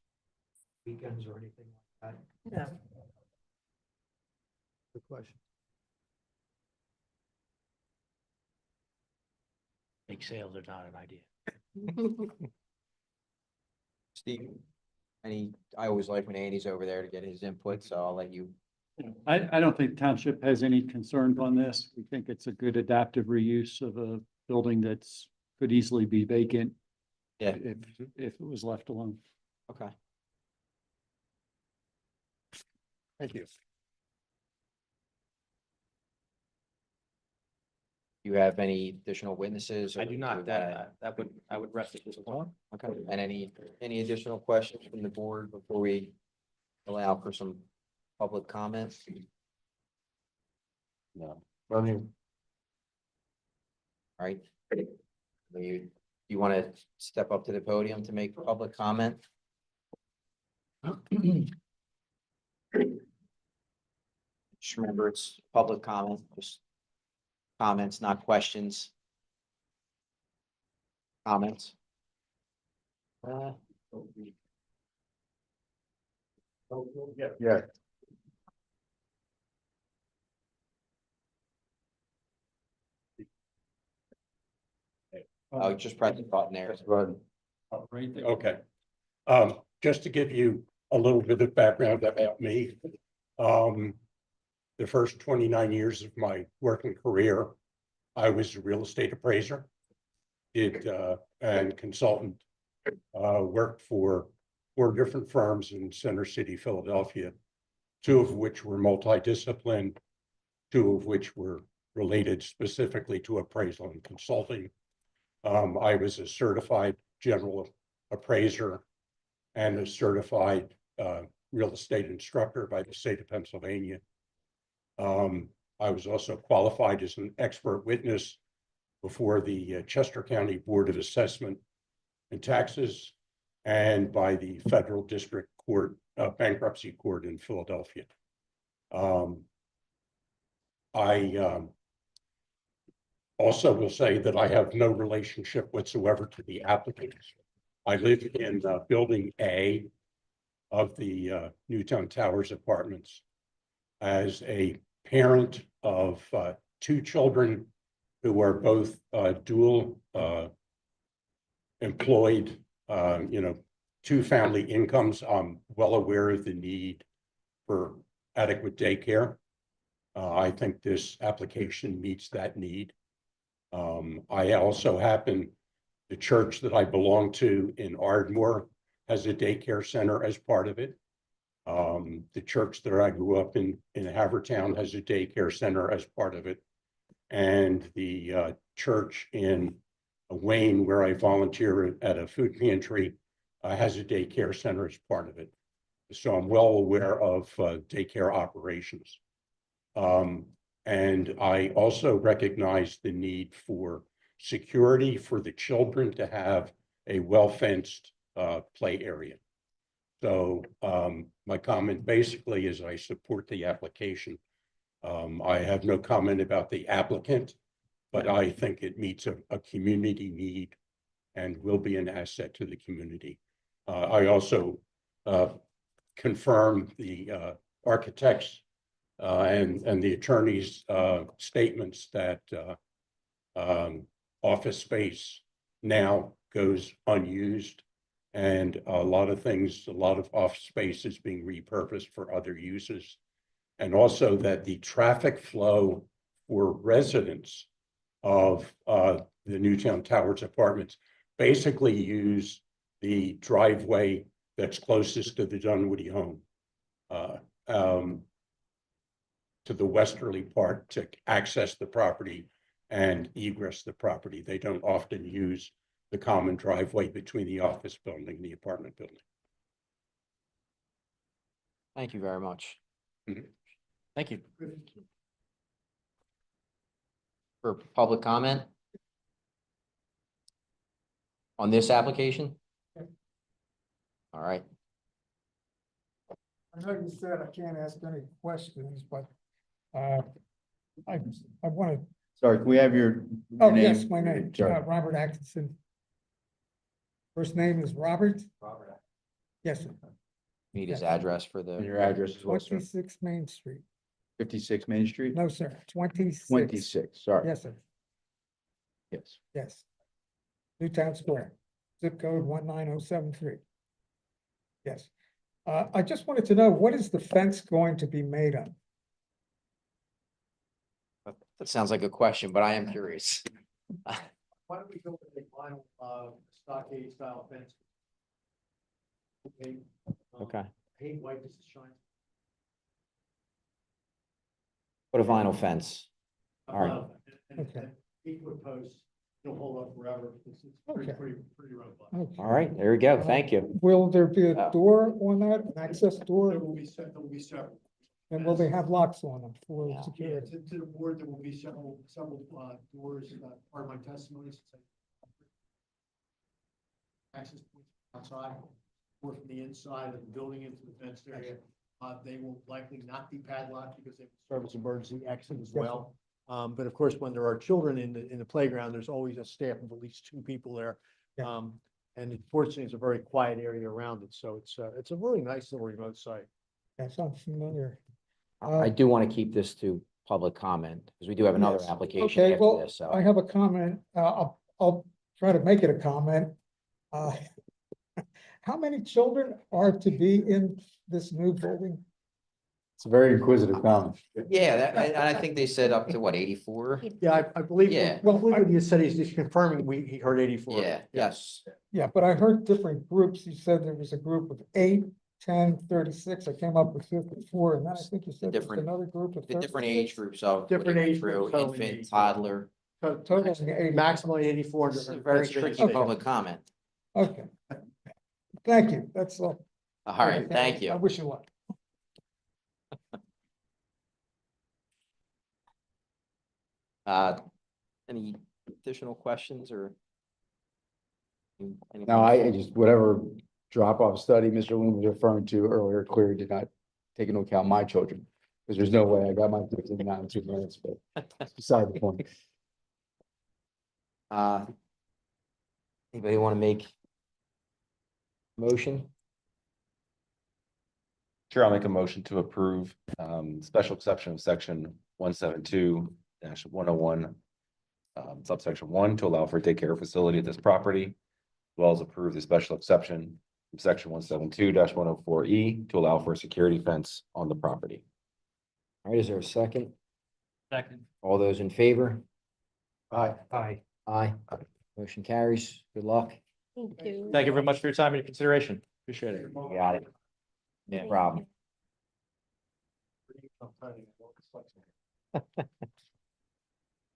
weekends or anything like that? No. Good question. Big sales are not an idea. Steve? I always like when Andy's over there to get his input, so I'll let you. I don't think township has any concerns on this. We think it's a good adaptive reuse of a building that's could easily be vacant. Yeah. If it was left alone. Okay. Thank you. You have any additional witnesses? I do not, I would rest it this one. Okay, and any additional questions from the board before we allow for some public comments? No. All right. You want to step up to the podium to make public comment? Just remember, it's public comment, just comments, not questions. Comments? Yeah. Oh, just press the button there. Right there. Okay. Just to give you a little bit of background about me. The first 29 years of my working career, I was a real estate appraiser, and consultant, worked for 4 different firms in Center City, Philadelphia, 2 of which were multidisciplined, 2 of which were related specifically to appraisal and consulting. I was a certified general appraiser and a certified real estate instructor by the state of Pennsylvania. I was also qualified as an expert witness before the Chester County Board of Assessment and Taxes and by the Federal District Court, Bankruptcy Court in Philadelphia. I also will say that I have no relationship whatsoever to the applicant. I live in Building A of the Newtown Towers Apartments as a parent of 2 children who are both dual employed, 2 family incomes. I'm well aware of the need for adequate daycare. I think this application meets that need. I also the church that I belong to in Ardmore has a daycare center as part of it. The church that I grew up in Havertown has a daycare center as part of it. And the church in Wayne, where I volunteer at a food pantry, has a daycare center as part of it. So I'm well aware of daycare operations. And I also recognize the need for security for the children to have a well-fenced play area. So my comment basically is I support the application. I have no comment about the applicant, but I think it meets a community need and will be an asset to the community. I also confirm the architect's and the attorney's statements that office space now goes unused, and a lot of office space is being repurposed for other uses. And also that the traffic flow for residents of the Newtown Towers Apartments basically use the driveway that's closest to the Dunwoody home, to the westerly part to access the property and egress the property. They don't often use the common driveway between the office building and the apartment building. Thank you very much. Mhm. Thank you. For public comment on this application? All right. I know you said I can't ask any questions, but I want to, Sorry, can we have your oh, name? yes, my name, Sorry. Robert Atkinson. First name is Robert? Robert. Yes, sir. Need his Yes. address for the. And your address as well, sir? 26 Main Street. 56 Main Street? No, sir, 26. 26, sorry. Yes, sir, Yes. yes. Newtown Square, zip code 19073. Yes. I just wanted to know, what is the fence going to be made of? That sounds like a question, but I am curious. Why don't we go with a vinyl stockade style fence? Okay. Okay. Paint white as it shines. What a vinyl fence. All right. Okay. 8-foot posts, it'll hold up forever. It's Okay. pretty robust. Okay. All right, there we go. Thank you. Will there be a Uh, door on that, an access There door? will be several. And will they have locks on them for Yeah. Yeah, security? to the board, there will be several doors, part of my testimony. Access points outside. or from the inside of the building into the fenced area. They will likely not be padlocked because they serve as emergency exit as well. But of course, when there are children in the playground, there's always a staff of at least 2 people there. Yeah. And fortunately, it's a very quiet area around it, so it's a really nice little remote site. That sounds familiar. I do want to keep this to public comment because we do have another Yes. application Okay, after well, this, so. I have a comment. I'll try to make it a comment. How many children are to be in this new building? It's a very inquisitive comment. Yeah, and I think they said up to what, 84? Yeah, I believe, Yeah. well, I believe what he said, he's confirming, he heard 84. Yeah, yes. Yeah, but I heard different groups. You said there was a group of 8, 10, 36. I came up with 54, and then I think you said there was Different- another group of The different 36. age groups of. Different age through groups, totaling infant, 84. toddler. Totaling 80. Maximally 84. This is a very tricky public comment. Okay. Thank you. That's all. All right, thank I you. wish you luck. Any additional questions or? anything? No, I just, whatever drop-off study Mr. Lynn was referring to earlier, clearly did not take into account my children. Because there's no way I got my kids in and out in 2 minutes, but that's beside the point. Anybody want to make motion? Sure, I'll make a motion to approve, special exception of section 172-101. Subsection 1 to allow for a daycare facility at this property, as well as approve the special exception from section 172-104E to allow for a security fence on the property. All right, is there a second? Second. All those in favor? Aye. Aye. Aye. Motion carries. Good luck. Thank you. Thank you very much for your time and your consideration. Appreciate it. You got it. No problem.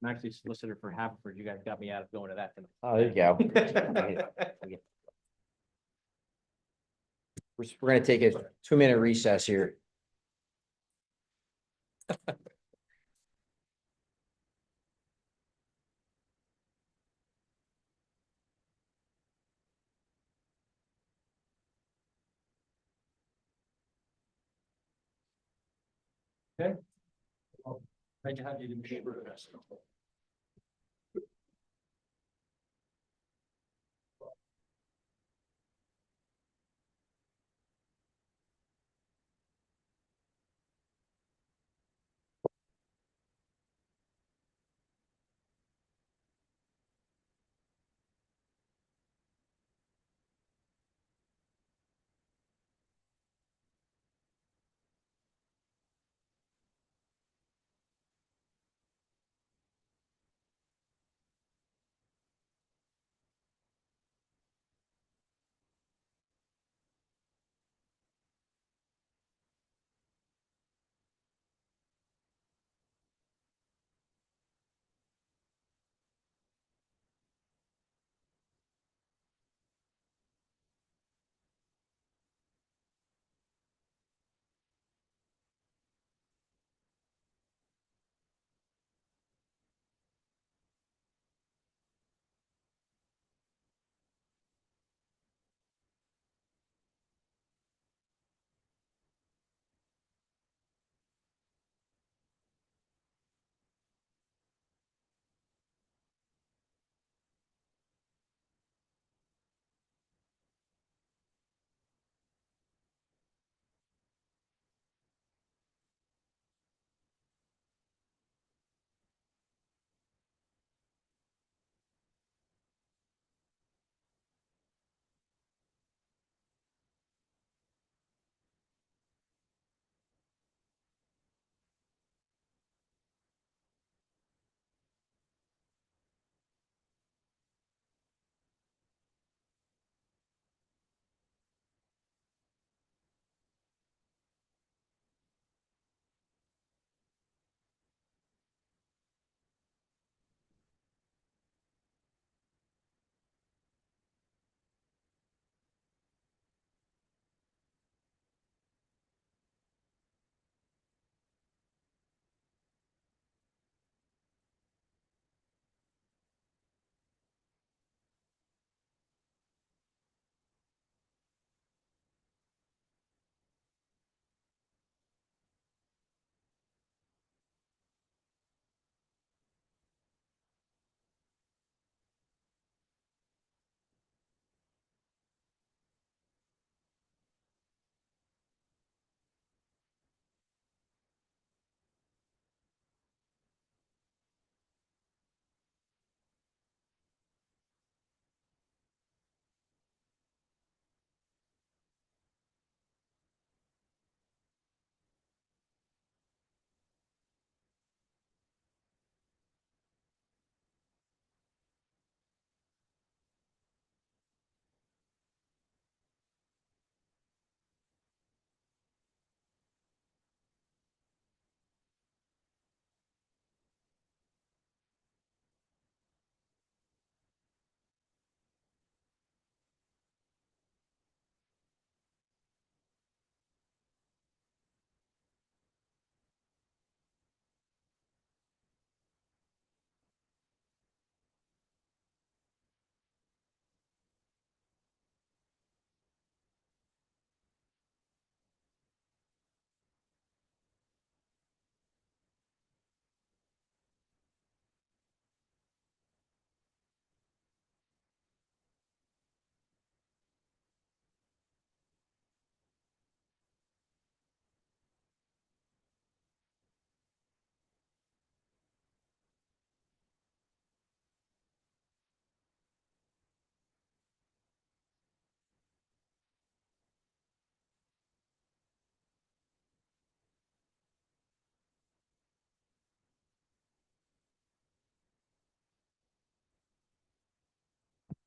I'm actually solicitor for Haverford. You guys got me out of going to that tonight. Oh, there you go. We're gonna take a 2-minute recess here. Glad to have you in the neighborhood.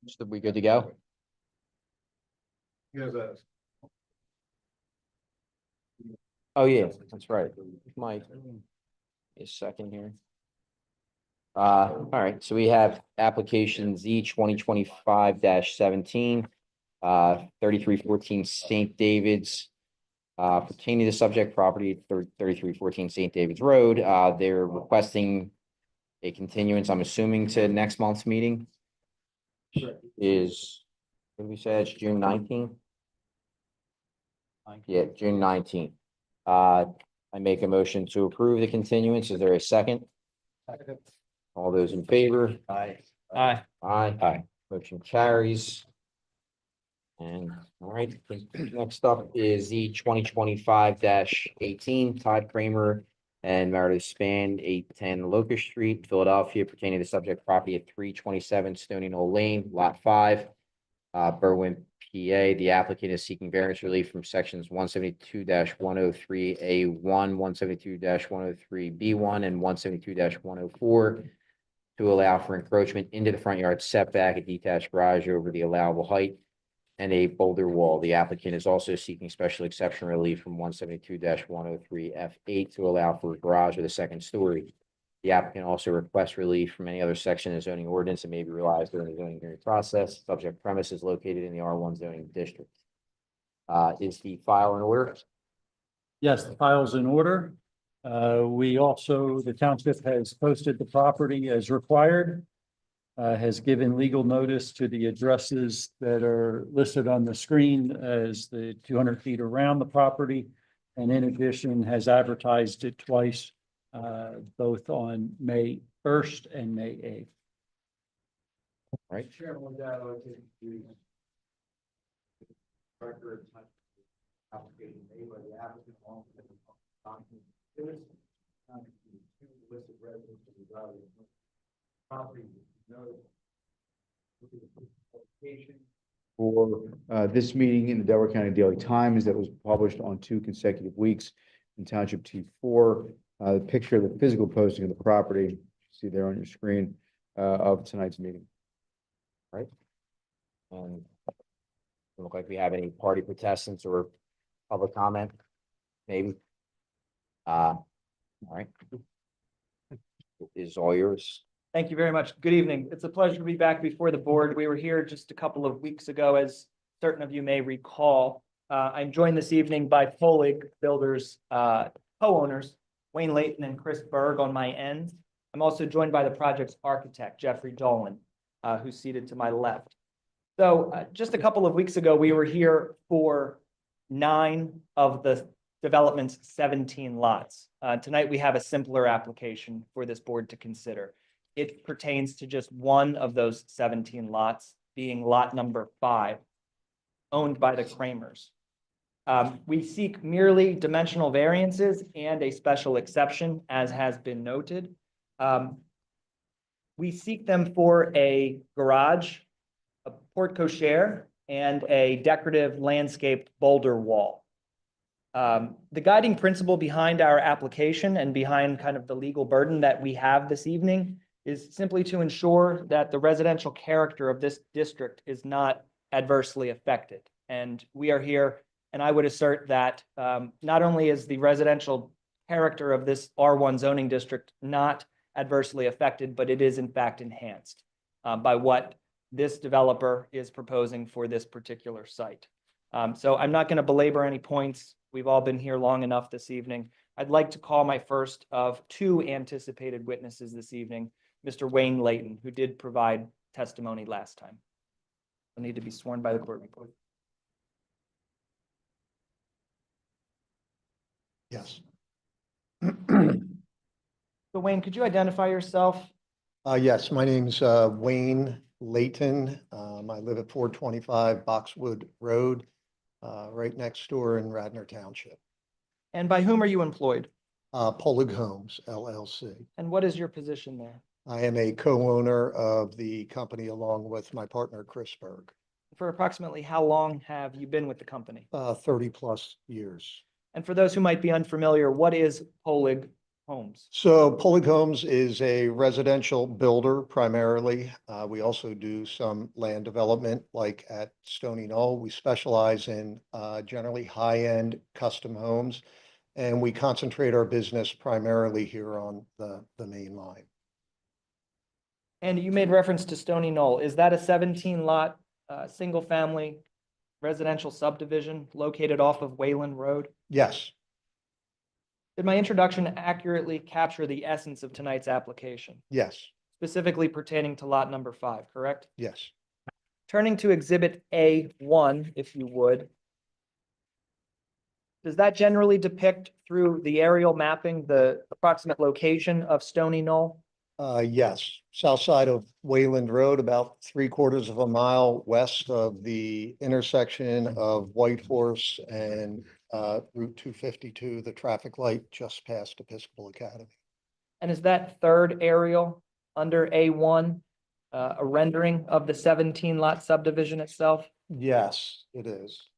So we good to go? He has a. Oh, yeah, that's right. Mike, a second here. All right, so we have application Z 2025-17, 3314 Saint David's. Pertaining to the subject property, 3314 Saint David's Road, they're requesting a continuance, I'm assuming, to next month's meeting. Is, what did we say, it's June 19th? Yeah, June 19th. I make a motion to approve the continuance. Is there a second? All those in favor? Aye. Aye. Aye. Motion carries. And, all right, next up is the 2025-18, Todd Cramer and Meredith Spann, 810 Locust Street, Philadelphia, pertaining to the subject property at 327 Stoney Knoll Lane, Lot 5, Berwyn, PA. The applicant is seeking variance relief from sections 172-103A1, 172-103B1, and 172-104 to allow for encroachment into the front yard setback, a detached garage over the allowable height, and a boulder wall. The applicant is also seeking special exception relief from 172-103F8 to allow for a garage with a second story. The applicant also requests relief from any other section of zoning ordinance that may be realized during the zoning hearing process. Subject premise is located in the R1 zoning district. Is the file in order? Yes, the file's in order. We also, the township has posted the property as required. Has given legal notice to the addresses that are listed on the screen as the 200 feet around the property. And in addition, has advertised it twice, both on May 1st and May 8th. Right. Chairman, with that, I'd like to introduce record application made by the applicant along with the document. Two listed residents of the property. For this meeting in the Delaware County Daily Times that was published on 2 consecutive weeks in Township T4. The picture of the physical posting of the property, you see there on your screen, of tonight's meeting. Right. Doesn't look like we have any party protestants or public comment, maybe. All right. It is all yours. Thank you very much. Good evening. It's a pleasure to be back before the board. We were here just a couple of weeks ago, as certain of you may recall. I'm joined this evening by Polig Builders co-owners, Wayne Layton and Chris Berg on my end. I'm also joined by the project's architect, Jeffrey Dolan, who's seated to my left. So just a couple of weeks ago, we were here for 9 of the development's 17 lots. Tonight, we have a simpler application for this board to consider. It pertains to just one of those 17 lots, being lot number 5, owned by the Cramers. We seek merely dimensional variances and a special exception, as has been noted. We seek them for a garage, a porte cochere, and a decorative landscaped boulder wall. The guiding principle behind our application and behind kind of the legal burden that we have this evening is simply to ensure that the residential character of this district is not adversely affected. And we are here, and I would assert that not only is the residential character of this R1 zoning district not adversely affected, but it is in fact enhanced by what this developer is proposing for this particular site. So I'm not going to belabor any points. We've all been here long enough this evening. I'd like to call my first of 2 anticipated witnesses this evening, Mr. Wayne Layton, who did provide testimony last time. He'll need to be sworn by the court report. Yes. So Wayne, could you identify yourself? Yes, my name's Wayne Layton. I live at 425 Boxwood Road, right next door in Radnor Township. And by whom are you employed? Polig Homes LLC. And what is your position there? I am a co-owner of the company along with my partner, Chris Berg. For approximately how long have you been with the company? 30 plus years. And for those who might be unfamiliar, what is Polig homes? So Pulley Homes is a residential builder primarily. We also do some land development, like at Stoney Knoll. We specialize in generally high-end custom homes, and we concentrate our business primarily here on the main line. And you made reference to Stoney Knoll. Is that a 17-lot, single-family residential subdivision located off of Wayland Road? Yes, Did my introduction accurately capture the essence of tonight's application, yes, specifically pertaining to lot number 5, correct? yes. Turning to Exhibit A1, if you would. Does that generally depict through the aerial mapping the approximate location of Stoney Knoll? Yes, south side of Wayland Road, about 3/4 of a mile west of the intersection of White Horse and Route 252, the traffic light just past Episcopal Academy. And is that third aerial under A1 a rendering of the 17-lot subdivision itself? Yes, it is.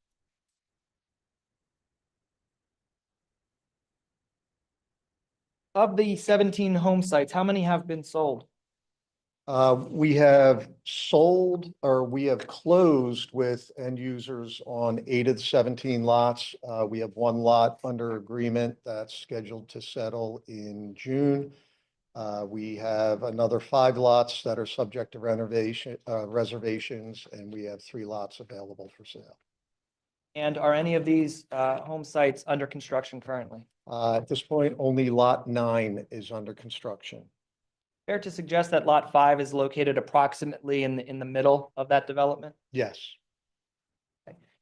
Of the 17 home sites, how many have been sold? We have sold, or we have closed with end users on 8 of the 17 lots. We have 1 lot under agreement that's scheduled to settle in June. We have another 5 lots that are subject to reservations, and we have 3 lots available for sale. And are any of these home sites under construction currently? At this point, only lot 9 is under construction. Fair to suggest that lot 5 is located approximately in the middle of that development? Yes,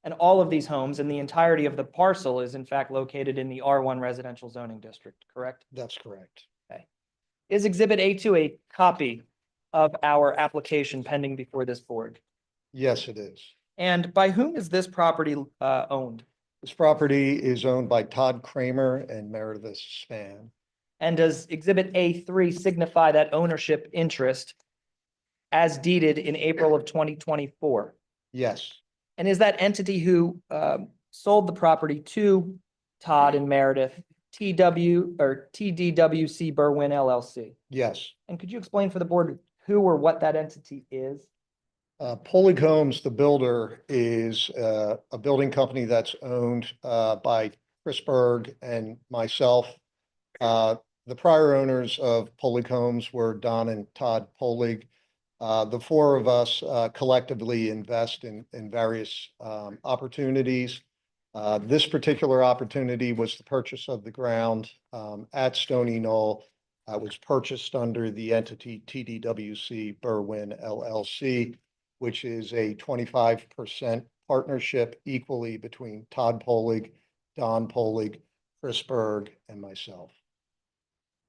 And all of these homes and the entirety of the parcel is in fact located in the R1 residential zoning district, correct? that's correct. Is Exhibit A2 a copy of our application pending before this board? Yes, it is. And by whom is this property owned? This property is owned by Todd Cramer and Meredith Spann. And does Exhibit A3 signify that ownership interest as deeded in April of 2024? Yes, And is that entity who sold the property to Todd and Meredith, TDWC Berwyn LLC? yes. And could you explain for the board who or what that entity is? Pulley Homes, the builder, is a building company that's owned by Chris Berg and myself. The prior owners of Pulley Homes were Don and Todd Pulley. The 4 of us collectively invest in various opportunities. This particular opportunity was the purchase of the ground at Stoney Knoll. It was purchased under the entity TDWC Berwyn LLC, which is a 25% partnership equally between Todd Polig, Don Polig, Chris Berg, and myself.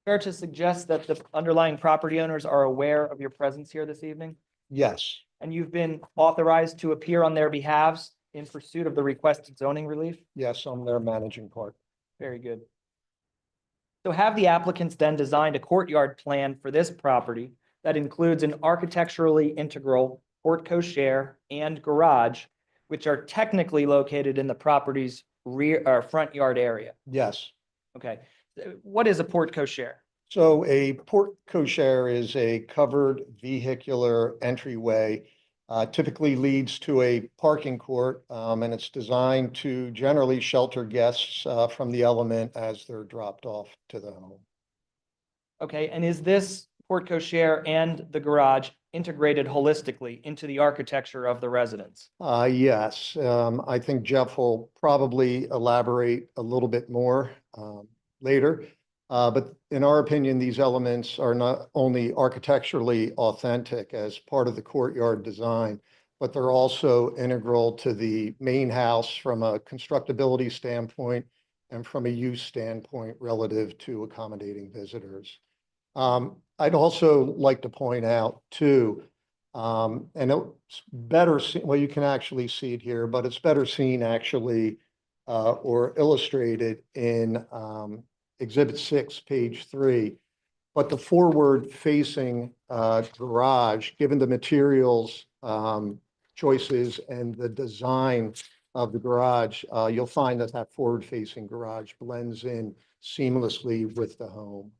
Fair to suggest that the underlying property owners are aware of your presence here this evening? Yes, And you've been authorized to appear on their behalves in pursuit of the requested zoning relief? yes, I'm their managing partner. Very good. So have the applicants then designed a courtyard plan for this property that includes an architecturally integral porte cochere and garage, which are technically located in the property's rear or front yard area? Yes. Okay. What is a porte cochere? So a porte cochere is a covered vehicular entryway, typically leads to a parking court, and it's designed to generally shelter guests from the element as they're dropped off to the home. Okay, and is this porte cochere and the garage integrated holistically into the architecture of the residence? Yes, I think Jeff will probably elaborate a little bit more later. But in our opinion, these elements are not only architecturally authentic as part of the courtyard design, but they're also integral to the main house from a constructability standpoint and from a use standpoint relative to accommodating visitors. I'd also like to point out too, and it's better seen, well, you can actually see it here, but it's better seen actually or illustrated in Exhibit 6, page 3. But the forward-facing garage, given the materials choices and the design of the garage, you'll find that that forward-facing garage blends in seamlessly with the home.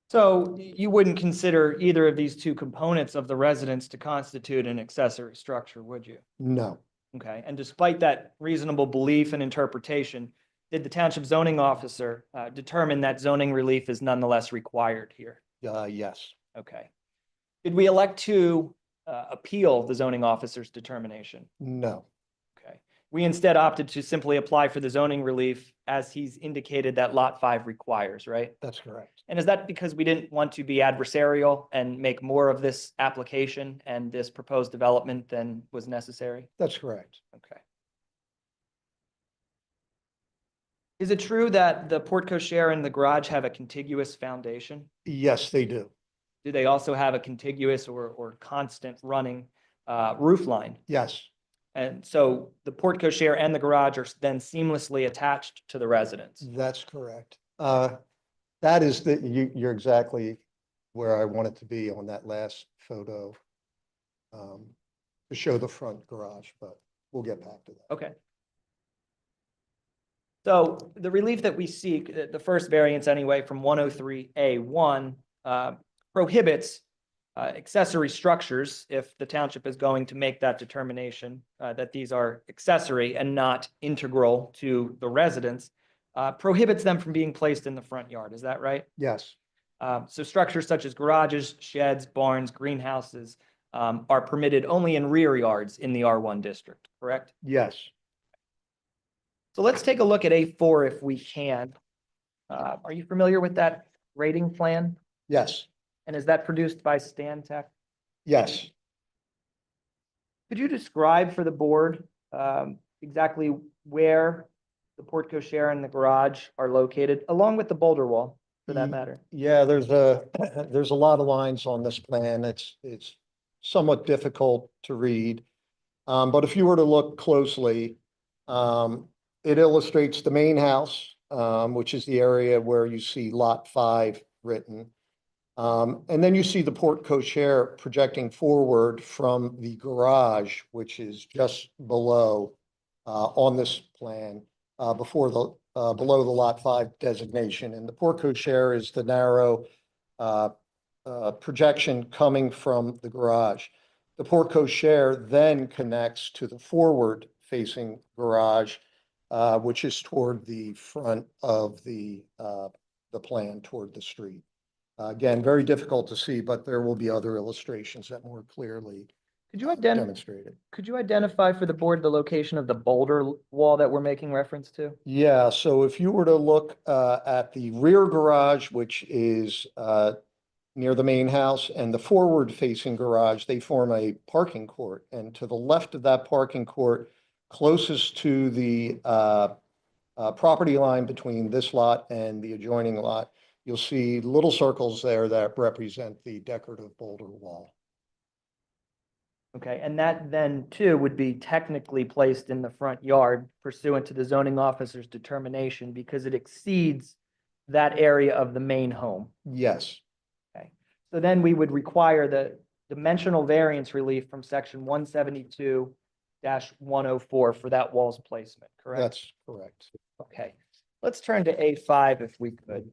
So you wouldn't consider either of these two components of the residence to constitute an accessory structure, would you? No, Okay, and despite that reasonable belief and interpretation, did the township zoning officer determine that zoning relief is nonetheless required here? yes, Okay. Did we elect to appeal the zoning officer's determination? no, Okay. We instead opted to simply apply for the zoning relief as he's indicated that Lot 5 requires, right? that's correct. And is that because we didn't want to be adversarial and make more of this application and this proposed development than was necessary? That's correct. Okay. Is it true that the porte cochere and the garage have a contiguous foundation? Then they do. Do they also have a contiguous or constant running roof line? Yes, And so the porte cochere and the garage are then seamlessly attached to the residence? that's correct. That is you're exactly where I wanted to be on that last photo. To show the front garage, but we'll get back to that. Okay. So the relief that we seek, the first variance anyway, from 103A1 prohibits accessory structures if the township is going to make that determination that these are accessory and not integral to the residence, prohibits them from being placed in the front yard. Is that right? Yes, So structures such as garages, sheds, barns, greenhouses are permitted only in rear yards in the R1 district, correct? yes, So let's take a look at A4 if we can. Are you familiar with that rating plan? yes, And is that produced by Stantec? yes. Could you describe for the board exactly where the porte cochere and the garage are located, along with the boulder wall, for that matter? Yeah, there's a lot of lines on this plan. It's somewhat difficult to read. But if you were to look closely, it illustrates the main house, which is the area where you see Lot 5 written. And then you see the porte cochere projecting forward from the garage, which is just below on this plan, below the Lot 5 designation. And the porte cochere is the narrow projection coming from the garage. The porte cochere then connects to the forward-facing garage, which is toward the front of the plan, toward the street. Again, very difficult to see, but there will be other illustrations that more clearly demonstrate it. Could you identify for the board the location of the boulder wall that we're making reference to? Yeah, so if you were to look at the rear garage, which is near the main house, and the forward-facing garage, they form a parking court. And to the left of that parking court, closest to the property line between this lot and the adjoining lot, you'll see little circles there that represent the decorative boulder wall. Okay, and that then too would be technically placed in the front yard pursuant to the zoning officer's determination because it exceeds that area of the main home. Yes, Okay, so then we would require the dimensional variance relief from section 172-104 for that wall's placement, correct? that's correct. Okay, let's turn to A5 if we could.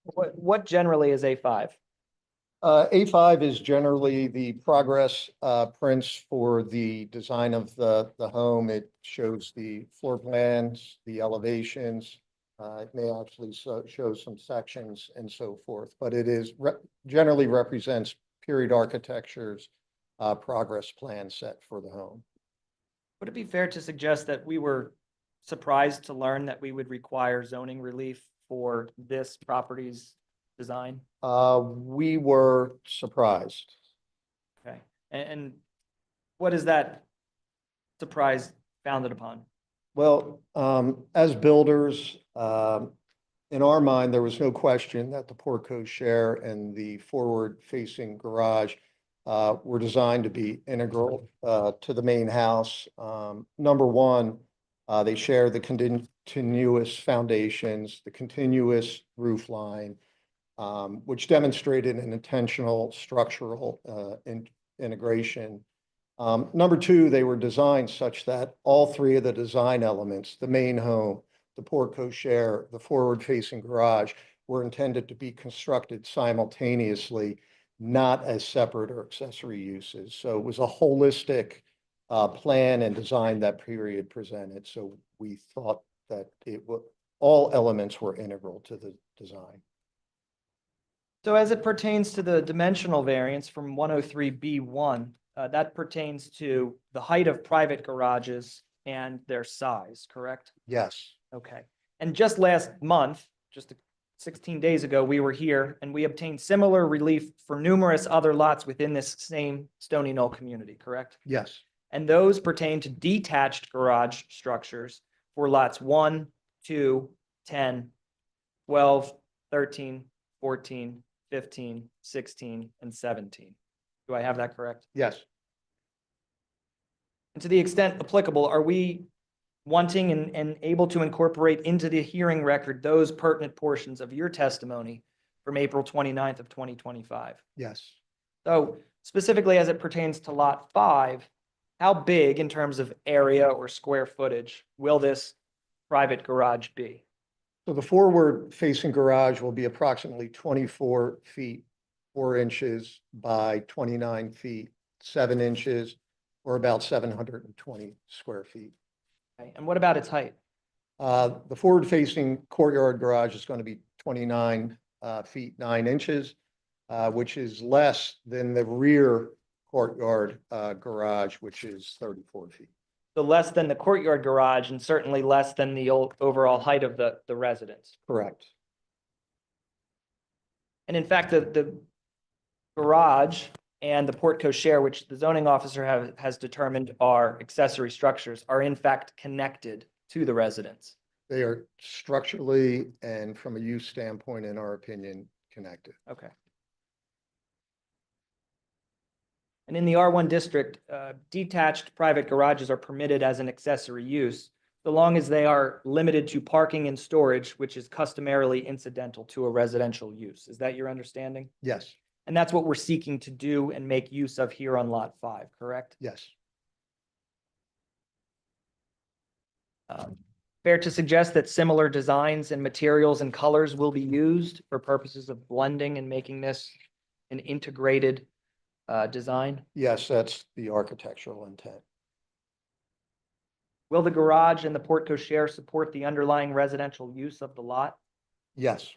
What generally is A5? A5 is generally the progress prints for the design of the home. It shows the floor plans, the elevations. It may actually show some sections and so forth, but it is generally represents period architecture's progress plan set for the home. Would it be fair to suggest that we were surprised to learn that we would require zoning relief for this property's design? We were surprised. Okay, and what is that surprise founded upon? Well, as builders, in our mind, there was no question that the porte cochere and the forward-facing garage were designed to be integral to the main house. Number one, they share the continuous foundations, the continuous roof line, which demonstrated an intentional structural integration. Number two, they were designed such that all three of the design elements, the main home, the portico share, the forward-facing garage were intended to be constructed simultaneously, not as separate or accessory uses. So it was a holistic plan and design that period presented. So we thought that all elements were integral to the design. So as it pertains to the dimensional variance from 103B1, that pertains to the height of private garages and their size, correct? Yes, Okay. And just last month, just 16 days ago, we were here and we obtained similar relief for numerous other lots within this same Stoney Knoll community, correct? yes, And those pertain to detached garage structures for lots 1, 2, 10, 12, 13, 14, 15, 16, and 17. Do I have that correct? yes. And to the extent applicable, are we wanting and able to incorporate into the hearing record those pertinent portions of your testimony from April 29th of 2025? Yes. So specifically as it pertains to Lot 5, how big in terms of area or square footage will this private garage be? So the forward-facing garage will be approximately 24 feet, 4 inches by 29 feet, 7 inches, or about 720 square feet. Okay, and what about its height? The forward-facing courtyard garage is going to be 29 feet, 9 inches, which is less than the rear courtyard garage, which is 34 feet. So less than the courtyard garage and certainly less than the overall height of the residence. Correct. And in fact, the garage and the portico share, which the zoning officer has determined are accessory structures, are in fact connected to the residence. They are structurally and from a use standpoint, in our opinion, connected. Okay. And in the R1 district, detached private garages are permitted as an accessory use, so long as they are limited to parking and storage, which is customarily incidental to a residential use. Is that your understanding? Yes, And that's what we're seeking to do and make use of here on Lot 5, correct? yes, Fair to suggest that similar designs and materials and colors will be used for purposes of blending and making this an integrated design? yes, that's the architectural intent. Will the garage and the portico share support the underlying residential use of the lot? Yes,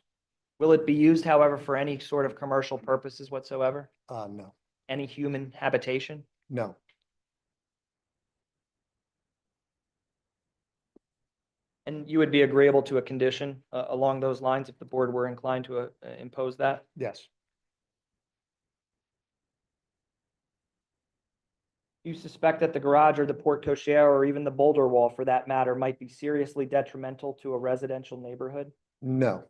Will it be used, however, for any sort of commercial purposes whatsoever? no, Any human habitation? no, And you would be agreeable to a condition along those lines if the board were inclined to impose that? yes, Do you suspect that the garage or the portico share or even the boulder wall for that matter might be seriously detrimental to a residential neighborhood? no,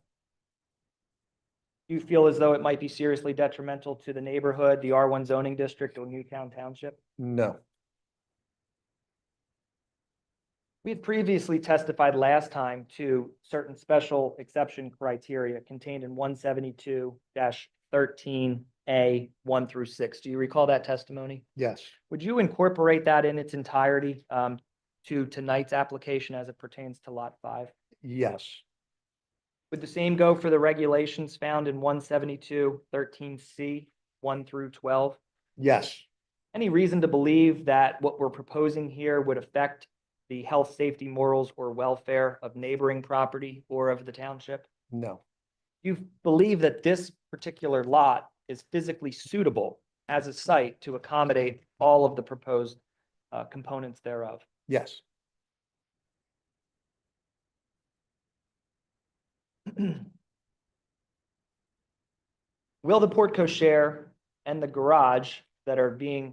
Do you feel as though it might be seriously detrimental to the neighborhood, the R1 zoning district, or Newtown Township? no, We had previously testified last time to certain special exception criteria contained in 172-13A 1 through 6. Do you recall that testimony? yes, Would you incorporate that in its entirety to tonight's application as it pertains to Lot 5? yes, Would the same go for the regulations found in 172-13C 1 through 12? yes, Any reason to believe that what we're proposing here would affect the health, safety, morals, or welfare of neighboring property or of the township? no, You believe that this particular lot is physically suitable as a site to accommodate all of the proposed components thereof? yes, Will the portico share and the garage that are being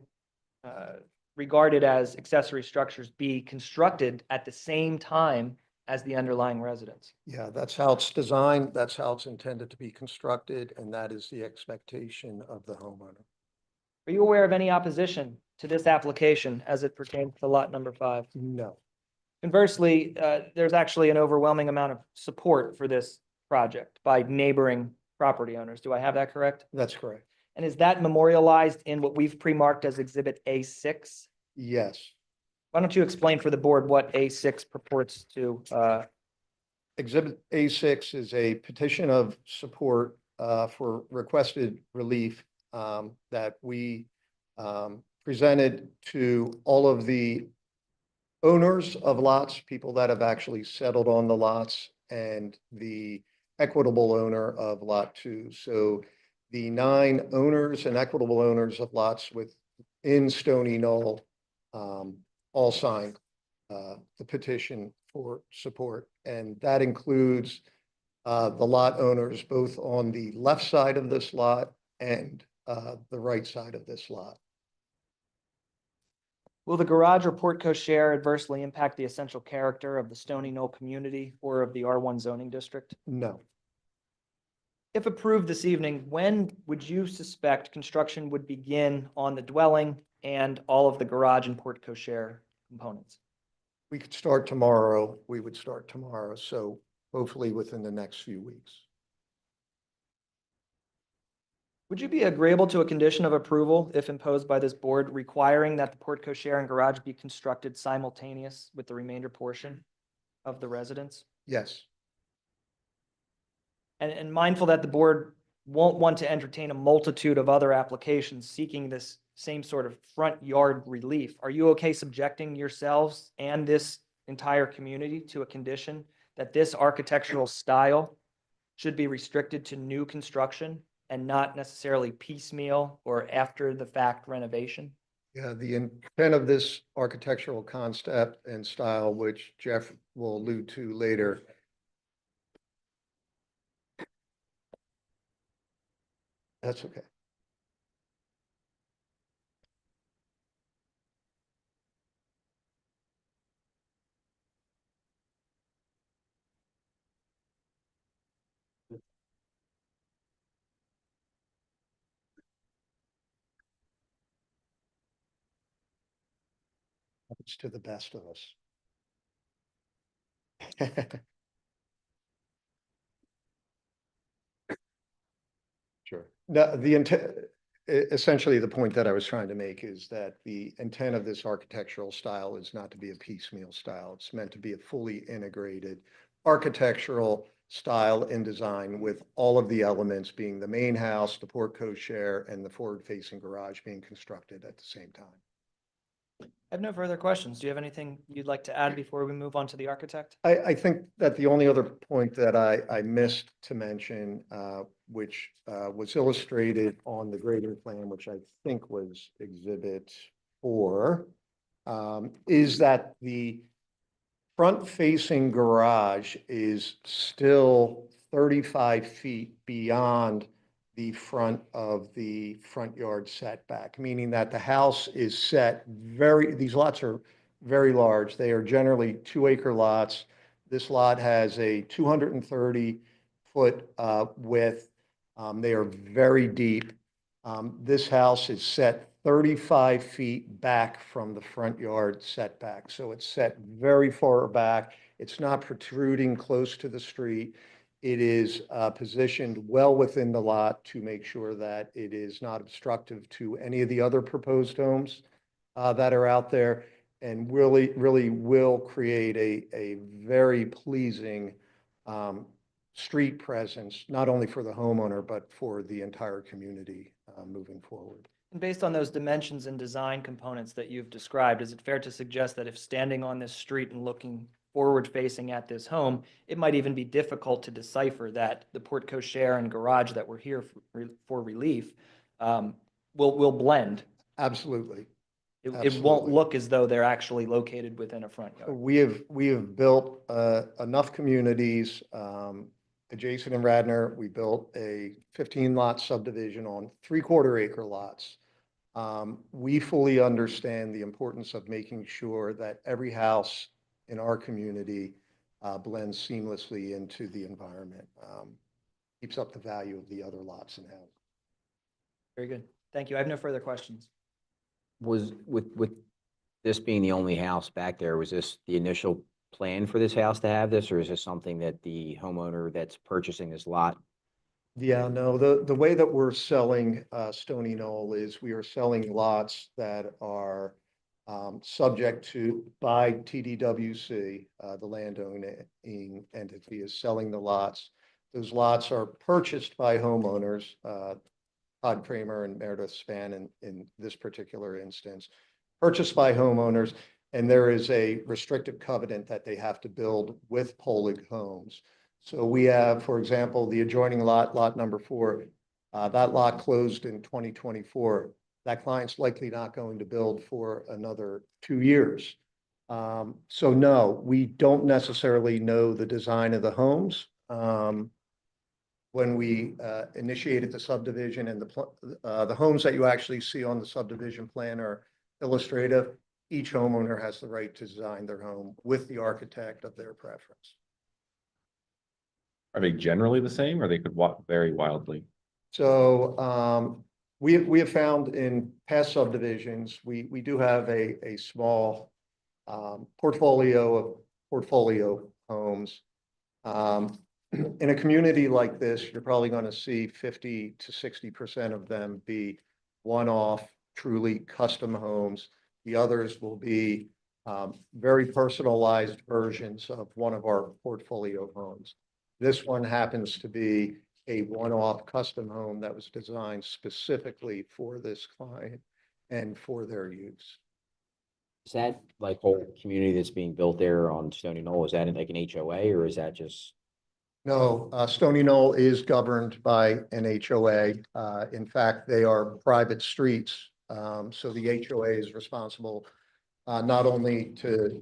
regarded as accessory structures be constructed at the same time as the underlying residence? yeah, that's how it's designed, that's how it's intended to be constructed, and that is the expectation of the homeowner. Are you aware of any opposition to this application as it pertains to lot number 5? No, Conversely, there's actually an overwhelming amount of support for this project by neighboring property owners. Do I have that correct? that's correct. And is that memorialized in what we've pre-marked as Exhibit A6? Yes. Why don't you explain for the board what A6 purports to Exhibit A6 is a petition of support for requested relief that we presented to all of the owners of lots, people that have actually settled on the lots, and the equitable owner of Lot 2. So the 9 owners and equitable owners of lots within Stoney Knoll all signed the petition for support. And that includes the lot owners both on the left side of this lot and the right side of this lot. Will the garage or portico share adversely impact the essential character of the Stoney Knoll community or of the R1 zoning district? No. If approved this evening, when would you suspect construction would begin on the dwelling and all of the garage and portico share components? We could start tomorrow. We would start tomorrow. So hopefully within the next few weeks. Would you be agreeable to a condition of approval if imposed by this board requiring that the portico share and garage be constructed simultaneous with the remainder portion of the residence? Yes. And mindful that the board won't want to entertain a multitude of other applications seeking this same sort of front yard relief, are you okay subjecting yourselves and this entire community to a condition that this architectural style should be restricted to new construction and not necessarily piecemeal or after the fact renovation? Yeah, the intent of this architectural concept and style, which Jeff will allude to later. That's okay. It's to the best of us. Sure. No, the intent, essentially the point that I was trying to make is that the intent of this architectural style is not to be a piecemeal style. It's meant to be a fully integrated architectural style and design with all of the elements being the main house, the portico share, and the forward-facing garage being constructed at the same time. I have no further questions. Do you have anything you'd like to add before we move on to the architect? I think that the only other point that I missed to mention, which was illustrated on the grading plan, which I think was Exhibit 4, is that the front-facing garage is still 35 feet beyond the front of the front yard setback, meaning that the house is set these lots are very large. They are generally 2-acre lots. This lot has a 230-foot width. They are very deep. This house is set 35 feet back from the front yard setback. So it's set very far back. It's not protruding close to the street. It is positioned well within the lot to make sure that it is not obstructive to any of the other proposed homes that are out there, and really will create a very pleasing street presence, not only for the homeowner, but for the entire community moving forward. And based on those dimensions and design components that you've described, is it fair to suggest that if standing on this street and looking forward facing at this home, it might even be difficult to decipher that the portico share and garage that we're here for relief will blend? Absolutely. It won't look as though they're actually located within a front yard. We have built enough communities adjacent in Radnor. We built a 15-lot subdivision on 3/4-acre lots. We fully understand the importance of making sure that every house in our community blends seamlessly into the environment, keeps up the value of the other lots in house. Very good. Thank you. I have no further questions. Was with this being the only house back there, was this the initial plan for this house to have this, or is this something that the homeowner that's purchasing this lot? Yeah, no, the way that we're selling Stoney Knoll is we are selling lots that are subject to by TDWC, the landowning entity is selling the lots. Those lots are purchased by homeowners, Todd Cramer and Meredith Spann in this particular instance, purchased by homeowners, and there is a restrictive covenant that they have to build with Polig Homes. So we have, for example, the adjoining lot, lot number 4, that lot closed in 2024. That client's likely not going to build for another 2 years. So no, we don't necessarily know the design of the homes. When we initiated the subdivision, and the homes that you actually see on the subdivision plan are illustrative. Each homeowner has the right to design their home with the architect of their preference. Are they generally the same, or they could vary wildly? So we have found in past subdivisions, we do have a small portfolio homes. In a community like this, you're probably going to see 50 to 60% of them be one-off, truly custom homes. The others will be very personalized versions of one of our portfolio homes. This one happens to be a one-off custom home that was designed specifically for this client and for their use. Is that like whole community that's being built there on Stoney Knoll? Is that in like an HOA, or is that just? No, Stoney Knoll is governed by an HOA. In fact, they are private streets. So the HOA is responsible not only to,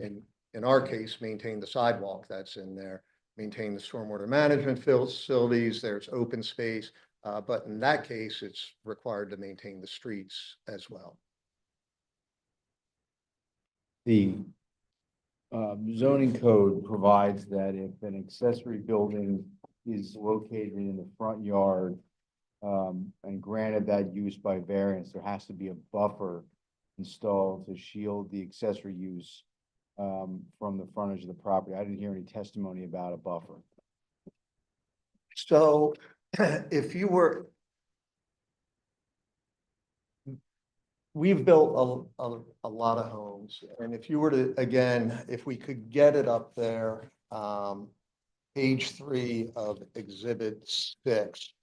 in our case, maintain the sidewalk that's in there, maintain the stormwater management facilities, there's open space, but in that case, it's required to maintain the streets as well. The zoning code provides that if an accessory building is located in the front yard, and granted that use by variance, there has to be a buffer installed to shield the accessory use from the frontage of the property. I didn't hear any testimony about a buffer. So if you were, we've built a lot of homes, and if you were to, again, if we could get it up there, page 3 of Exhibit 6.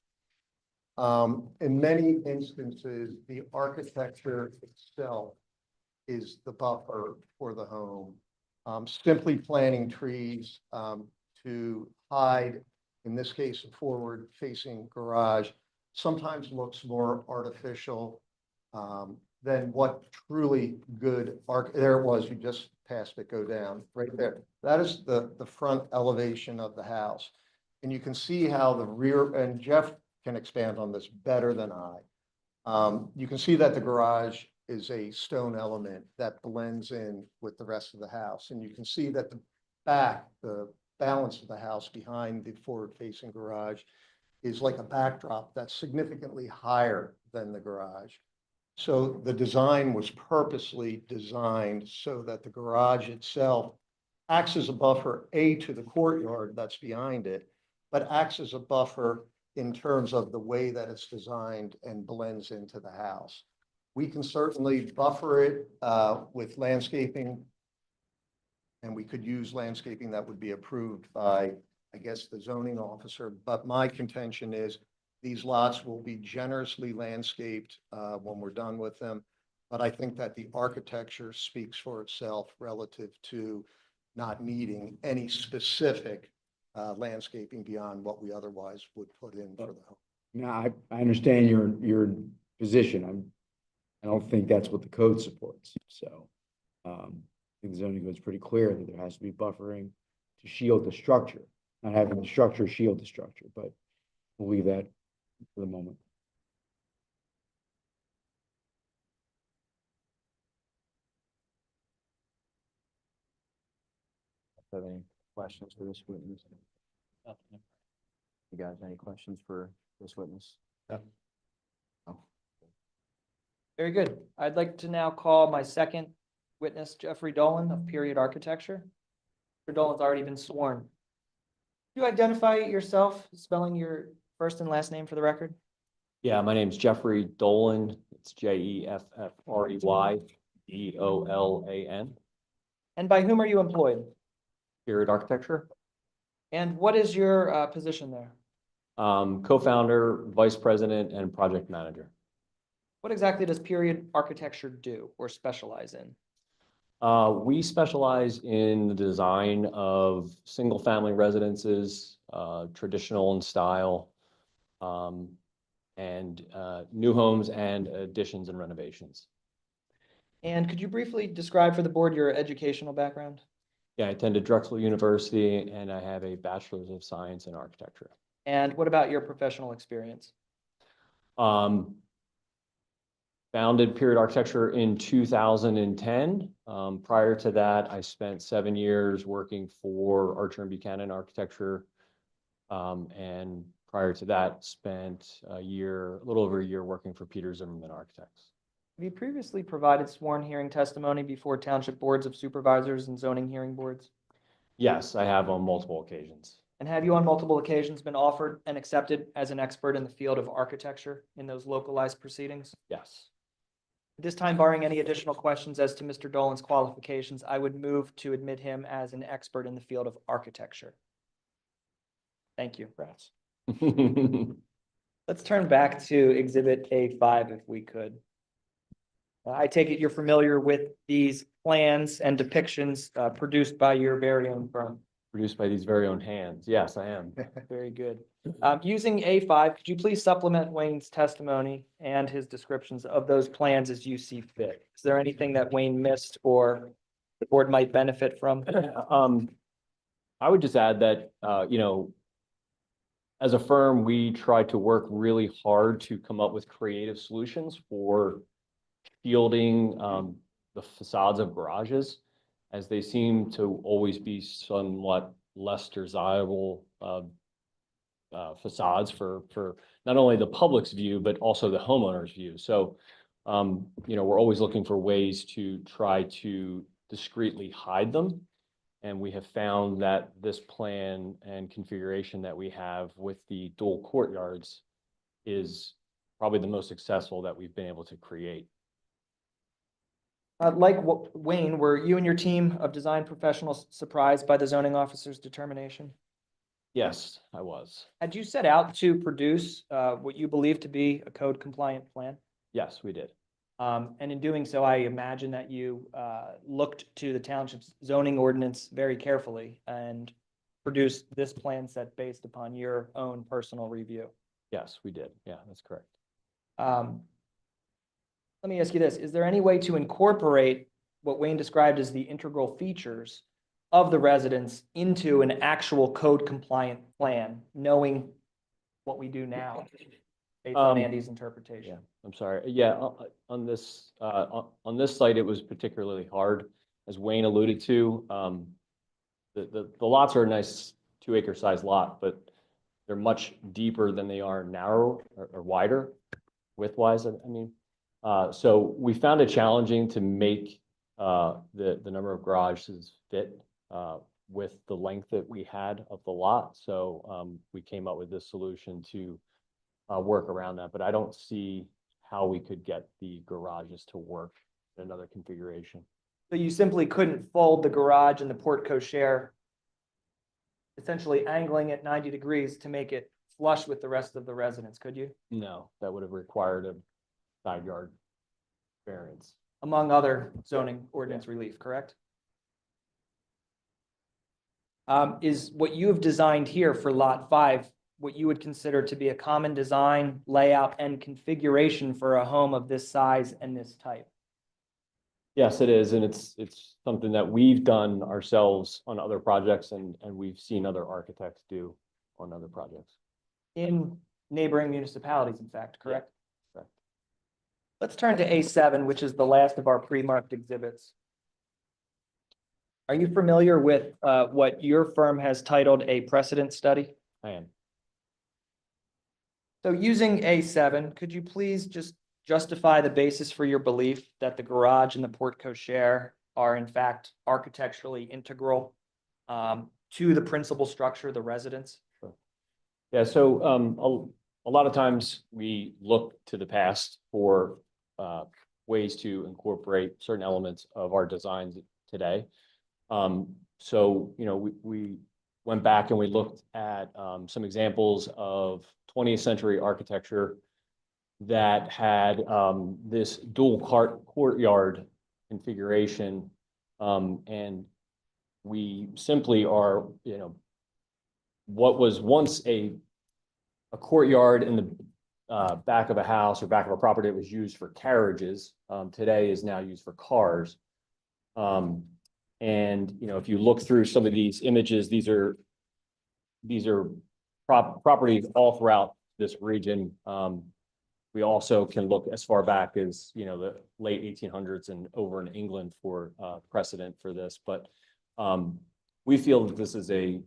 In many instances, the architecture itself is the buffer for the home. Simply planting trees to hide, in this case, a forward-facing garage, sometimes looks more artificial than what truly good there it was, you just passed it, go down, right there. That is the front elevation of the house. And you can see how the rear, and Jeff can expand on this better than I. You can see that the garage is a stone element that blends in with the rest of the house. And you can see that the back, the balance of the house behind the forward-facing garage is like a backdrop that's significantly higher than the garage. So the design was purposely designed so that the garage itself acts as a buffer, to the courtyard that's behind it, but acts as a buffer in terms of the way that it's designed and blends into the house. We can certainly buffer it with landscaping, and we could use landscaping that would be approved by, I guess, the zoning officer. But my contention is these lots will be generously landscaped when we're done with them. But I think that the architecture speaks for itself relative to not needing any specific landscaping beyond what we otherwise would put in for the home. Now, I understand your position. I don't think that's what the code supports. So I think the zoning code is pretty clear that there has to be buffering to shield the structure, not having the structure shield the structure, but we'll leave that for the moment. Have any questions for this witness? You guys, any questions for this witness? Very good. I'd like to now call my second witness, Jeffrey Dolan of Period Architecture. Mr. Dolan's already been sworn. Can you identify yourself, spelling your first and last name for the record? Yeah, my name's Jeffrey Dolan. It's Jeffrey Dolan. And by whom are you employed? Period Architecture. And what is your position there? Co-founder, vice president, and project manager. What exactly does Period Architecture do or specialize in? We specialize in the design of single-family residences, traditional in style, and new homes and additions and renovations. And could you briefly describe for the board your educational background? Yeah, I attended Drexel University, and I have a bachelor's of science in architecture. And what about your professional experience? Founded Period Architecture in 2010. Prior to that, I spent 7 years working for Archer and Buchanan Architecture. And prior to that, spent a little over a year working for Peter Zimmerman Architects. Have you previously provided sworn hearing testimony before township boards of supervisors and zoning hearing boards? Yes, I have on multiple occasions. And have you on multiple occasions been offered and accepted as an expert in the field of architecture in those localized proceedings? Yes. At this time, barring any additional questions as to Mr. Dolan's qualifications, I would move to admit him as an expert in the field of architecture. Thank you. Rats. Let's turn back to Exhibit A5 if we could. I take it you're familiar with these plans and depictions produced by your very own firm. Produced by these very own hands. Yes, I am. Very good. Using A5, could you please supplement Wayne's testimony and his descriptions of those plans as you see fit? Is there anything that Wayne missed or the board might benefit from? I would just add that, as a firm, we try to work really hard to come up with creative solutions for shielding the facades of garages, as they seem to always be somewhat less desirable facades for not only the public's view, but also the homeowner's view. So, we're always looking for ways to try to discreetly hide them. And we have found that this plan and configuration that we have with the dual courtyards is probably the most successful that we've been able to create. Wayne, were you and your team of design professionals surprised by the zoning officer's determination? Yes, I was. Had you set out to produce what you believe to be a code compliant plan? Yes, we did. And in doing so, I imagine that you looked to the township's zoning ordinance very carefully and produced this plan set based upon your own personal review. Yes, we did. Yeah, that's correct. Let me ask you this. Is there any way to incorporate what Wayne described as the integral features of the residence into an actual code compliant plan, knowing what we do now based on Andy's interpretation? Yeah, I'm sorry. Yeah, on this site, it was particularly hard, as Wayne alluded to. The lots are a nice 2-acre size lot, but they're much deeper than they are narrow or wider, width-wise, I mean. So we found it challenging to make the number of garages fit with the length that we had of the lot. So we came up with this solution to work around that, but I don't see how we could get the garages to work in another configuration. So you simply couldn't fold the garage and the porte cochere, essentially angling at 90 degrees to make it flush with the rest of the residence, could you? No, that would have required a side yard variance. Among other zoning ordinance relief, correct? Is what you have designed here for lot 5 what you would consider to be a common design, layout, and configuration for a home of this size and this type? Yes, it is, and it's something that we've done ourselves on other projects, and we've seen other architects do on other projects. In neighboring municipalities, in fact, correct? Yeah, correct. Let's turn to A7, which is the last of our pre-marked exhibits. Are you familiar with what your firm has titled a precedent study? I am. So using A7, could you please just justify the basis for your belief that the garage and the porte cochere are in fact architecturally integral to the principal structure, the residence? Sure. Yeah, so a lot of times we look to the past for ways to incorporate certain elements of our designs today. So, you know, we went back and we looked at some examples of 20th century architecture that had this dual courtyard configuration. And we simply are, you know, what was once a courtyard in the back of a house or back of a property that was used for carriages, today is now used for cars. And, you know, if you look through some of these images, these are properties all throughout this region. We also can look as far back as, you know, the late 1800s and over in England for precedent for this. But we feel that this is a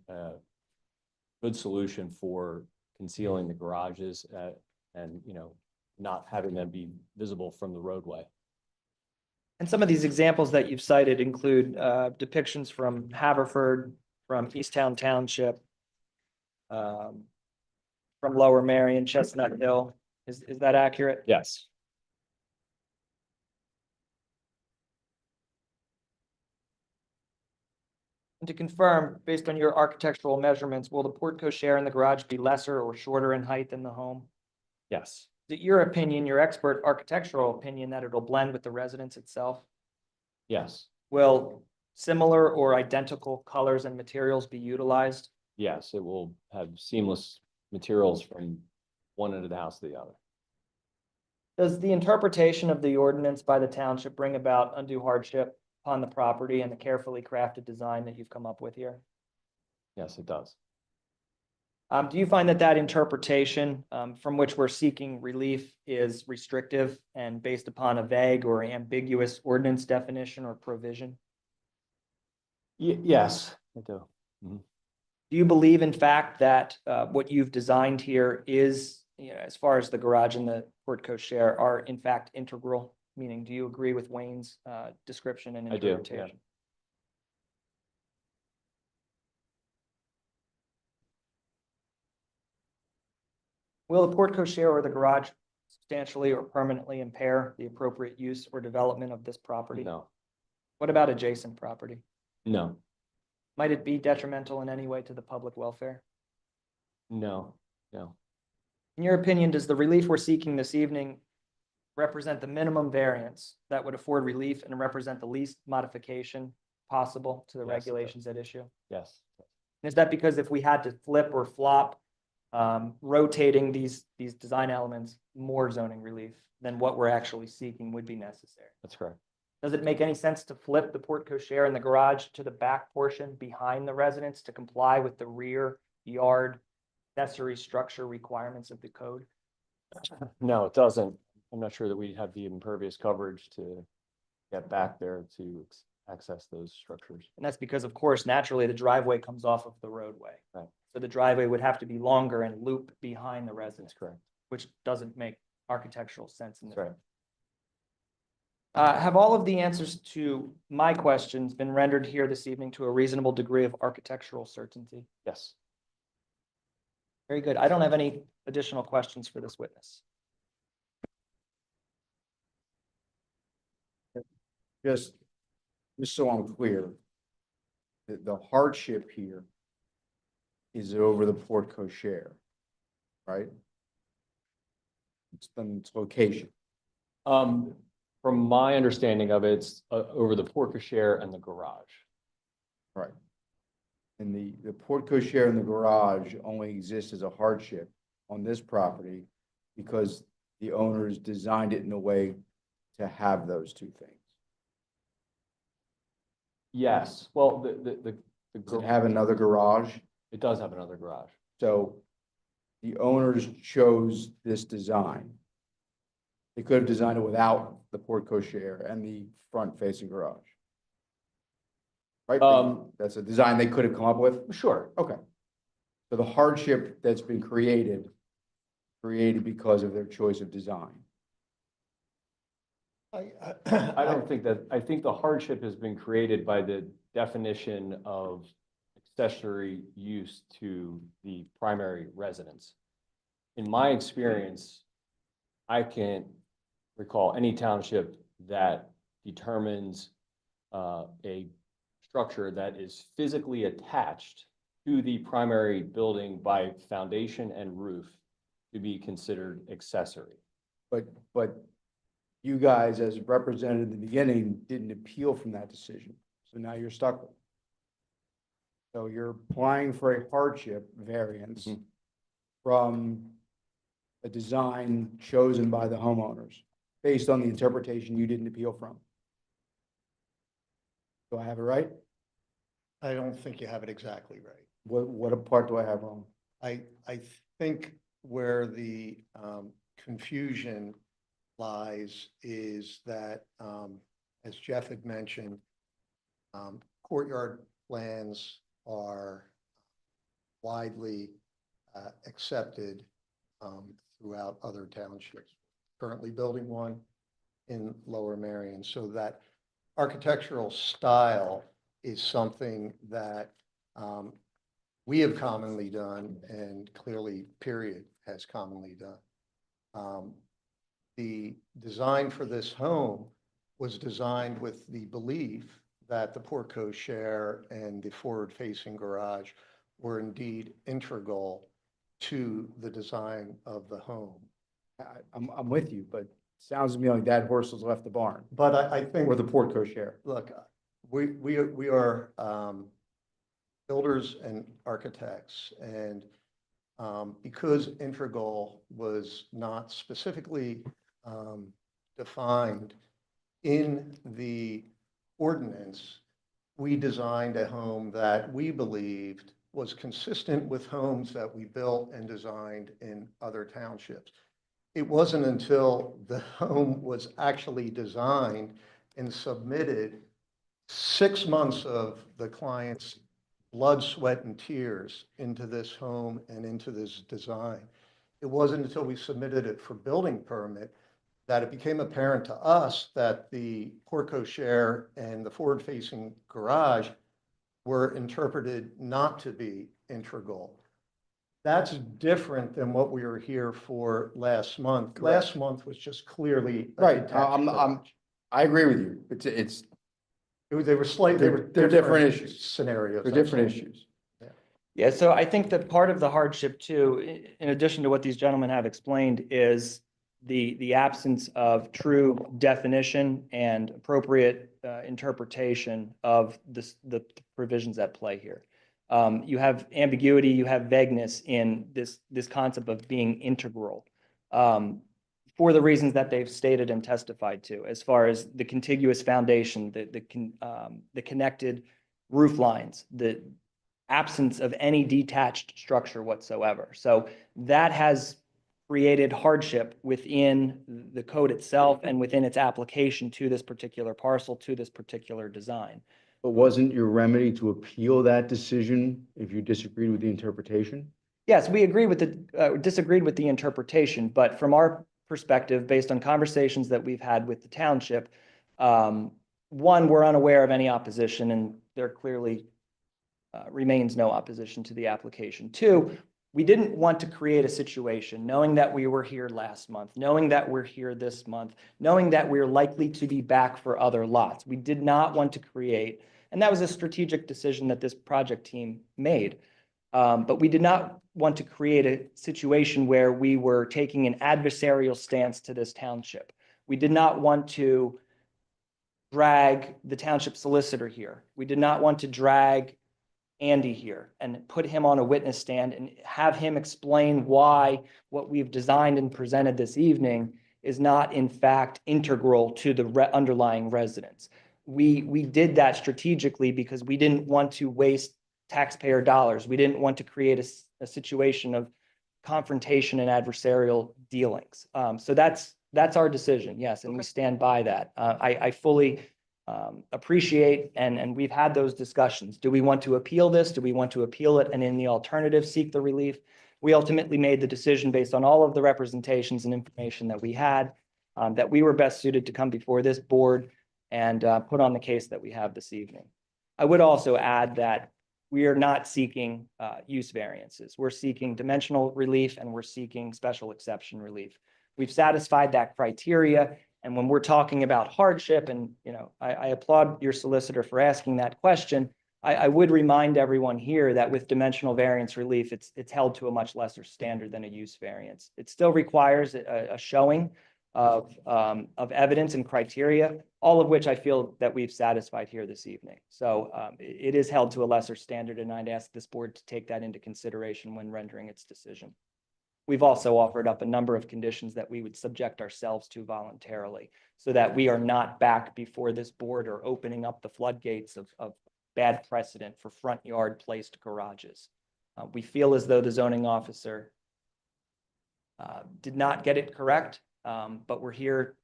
good solution for concealing the garages and, you know, not having them be visible from the roadway. And some of these examples that you've cited include depictions from Haverford, from Easttown Township, from Lower Marion, Chestnut Hill. Is that accurate? Yes. And to confirm, based on your architectural measurements, will the portico share in the garage be lesser or shorter in height than the home? Yes. Is it your opinion, your expert architectural opinion, that it'll blend with the residence itself? Yes. Will similar or identical colors and materials be utilized? Yes, it will have seamless materials from one end of the house to the other. Does the interpretation of the ordinance by the township bring about undue hardship upon the property and the carefully crafted design that you've come up with here? Yes, it does. Do you find that that interpretation from which we're seeking relief is restrictive and based upon a vague or ambiguous ordinance definition or provision? Yes, I do. Do you believe, in fact, that what you've designed here is, you know, as far as the garage and the portico share, are in fact integral? Meaning, do you agree with Wayne's description and I do, yeah. interpretation? Will the portico share or the garage substantially or permanently impair the appropriate use or development of this property? No. What about adjacent property? No. Might it be detrimental in any way to the public welfare? No. No. In your opinion, does the relief we're seeking this evening represent the minimum variance that would afford relief and represent the least modification possible to the Yes, it does. regulations at issue? Yes. And is that because if we had to flip or flop, rotating these design elements, more zoning relief than what we're actually seeking would be necessary? That's correct. Does it make any sense to flip the portico share in the garage to the back portion behind the residence to comply with the rear yard accessory structure requirements of the code? No, it doesn't. I'm not sure that we have the impervious coverage to get back there to access those structures. And that's because, of course, naturally the driveway comes off of the roadway. Right. So the driveway would have to be longer and loop behind the residence, That's correct. which doesn't make architectural sense in this. That's right. Have all of the answers to my questions been rendered here this evening to a reasonable degree of architectural certainty? Yes. Very good. I don't have any additional questions for this witness. Just so I'm clear, the hardship here is over the portico share, right? It's its location. From my understanding of it, it's over the portico share and the garage. Right. And the portico share in the garage only exists as a hardship on this property because the owners designed it in a way to have those two things. Yes. Well, Does it have another garage? it does have another garage. So the owners chose this design. They could have designed it without the portico share and the front facing garage. Right? That's a design they could have come up with? Sure. Okay. So the hardship that's been created because of their choice of design. I don't think that, I think the hardship has been created by the definition of accessory use to the primary residence. In my experience, I can't recall any township that determines a structure that is physically attached to the primary building by foundation and roof to be considered accessory. But you guys, as represented in the beginning, didn't appeal from that decision. So now you're stuck with it. So you're applying for a hardship variance from a design chosen by the homeowners based on the interpretation you didn't appeal from. Do I have it right? I don't think you have it exactly right. What part do I have wrong? I think where the confusion lies is that, as Jeff had mentioned, courtyard plans are widely accepted throughout other townships. Currently building one in Lower Merion, so that architectural style is something that we have commonly done, and clearly Period has commonly done. The design for this home was designed with the belief that the portico share and the forward-facing garage were indeed integral to the design of the home. I'm with you, but it sounds to me like that horse has left the barn. But I think, Or the portico share. look, we are builders and architects, and because integral was not specifically defined in the ordinance, we designed a home that we believed was consistent with homes that we built and designed in other townships. It wasn't until the home was actually designed and submitted, 6 months of the client's blood, sweat, and tears into this home and into this design. It wasn't until we submitted it for building permit that it became apparent to us that the portico share and the forward-facing garage were interpreted not to be integral. That's different than what we were here for last month. Last month was just clearly a Right, detached garage. I agree with you. They were slightly, They're different issues. scenarios. They're that's different all. issues. Yeah, so I think that part of the hardship too, in addition to what these gentlemen have explained, is the absence of true definition and appropriate interpretation of the provisions at play here. You have ambiguity, you have vagueness in this concept of being integral, for the reasons that they've stated and testified to, as far as the contiguous foundation, the connected roof lines, the absence of any detached structure whatsoever. So that has created hardship within the code itself and within its application to this particular parcel, to this particular design. But wasn't your remedy to appeal that decision if you disagreed with the interpretation? Yes, we agree with disagreed with the interpretation, but from our perspective, based on conversations that we've had with the township, one, we're unaware of any opposition, and there clearly remains no opposition to the application. Two, we didn't want to create a situation, knowing that we were here last month, knowing that we're here this month, knowing that we're likely to be back for other lots. We did not want to create, and that was a strategic decision that this project team made. But we did not want to create a situation where we were taking an adversarial stance to this township. We did not want to drag the township solicitor here. We did not want to drag Andy here and put him on a witness stand and have him explain why what we've designed and presented this evening is not in fact integral to the underlying residence. We did that strategically because we didn't want to waste taxpayer dollars. We didn't want to create a situation of confrontation and adversarial dealings. So that's our decision, yes, and we stand by that. I fully appreciate, and we've had those discussions. Do we want to appeal this? Do we want to appeal it and in the alternative seek the relief? We ultimately made the decision based on all of the representations and information that we had, that we were best suited to come before this board and put on the case that we have this evening. I would also add that we are not seeking use variances. We're seeking dimensional relief and we're seeking special exception relief. We've satisfied that criteria, And when we're talking about hardship, and, I applaud your solicitor for asking that question, I would remind everyone here that with dimensional variance relief, it's held to a much lesser standard than a use variance. It still requires a showing of evidence and criteria, all of which I feel that we've satisfied here this evening. So it is held to a lesser standard, and I'd ask this board to take that into consideration when rendering its decision. We've also offered up a number of conditions that we would subject ourselves to voluntarily, so that we are not back before this board or opening up the floodgates of bad precedent for front yard placed garages. We feel as though the zoning officer did not get it correct, but we're here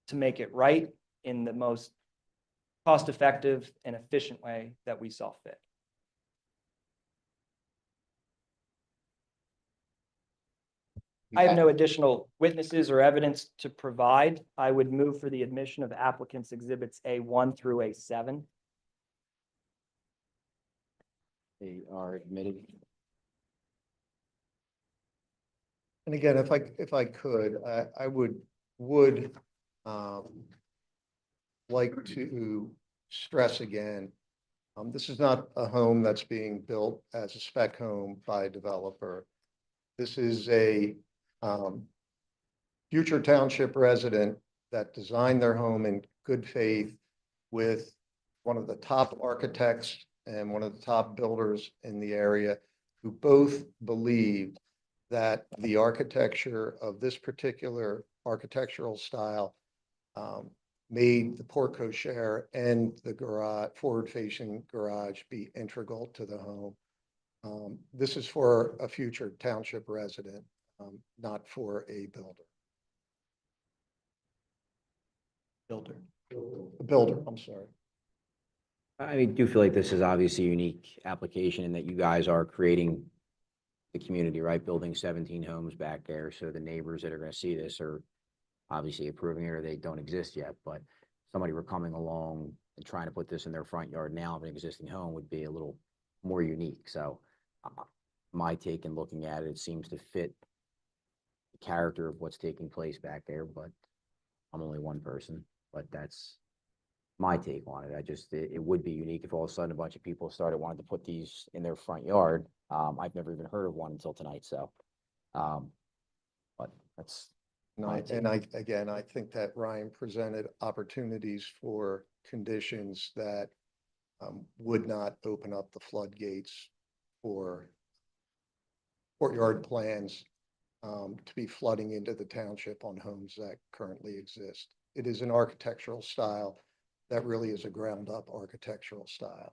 to make it right in the most cost-effective and efficient way that we saw fit. I have no additional witnesses or evidence to provide. I would move for the admission of applicants exhibits A1 through A7. They are admitted. And again, if I could, I would like to stress again, this is not a home that's being built as a spec home by a developer. This is a future township resident that designed their home in good faith with one of the top architects and one of the top builders in the area, who both believed that the architecture of this particular architectural style made the porte cochere and the garage, forward-facing garage, be integral to the home. This is for a future township resident, not for a builder. A builder, I'm sorry. I do feel like this is obviously a unique application in that you guys are creating the community, right? Building 17 homes back there. So the neighbors that are going to see this are obviously approving it, or they don't exist yet. But somebody were coming along and trying to put this in their front yard now of an existing home would be a little more unique. So my take in looking at it, it seems to fit the character of what's taking place back there. But I'm only one person, but that's my take on it. It would be unique if all of a sudden a bunch of people wanted to put these in their front yard. I've never even heard of one until tonight. So, but that's. Again, I think that Ryan presented opportunities for conditions that would not open up the floodgates for courtyard plans to be flooding into the township on homes that currently exist. It is an architectural style that really is a ground up architectural style.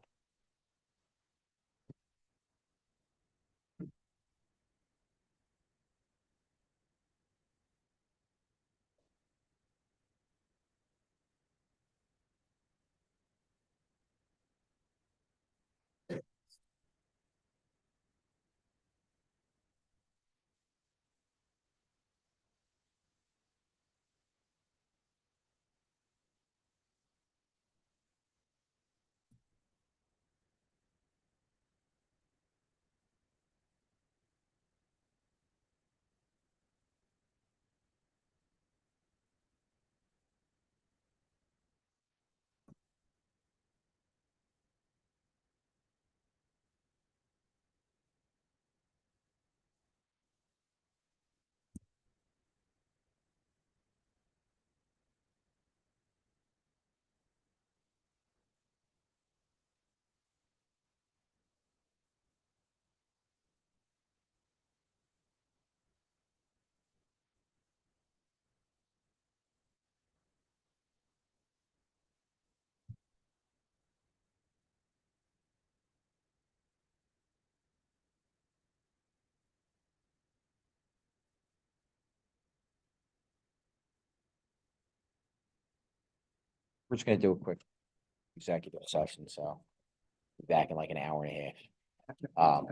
We're just going to do a quick executive session. So be back in like an hour and a half.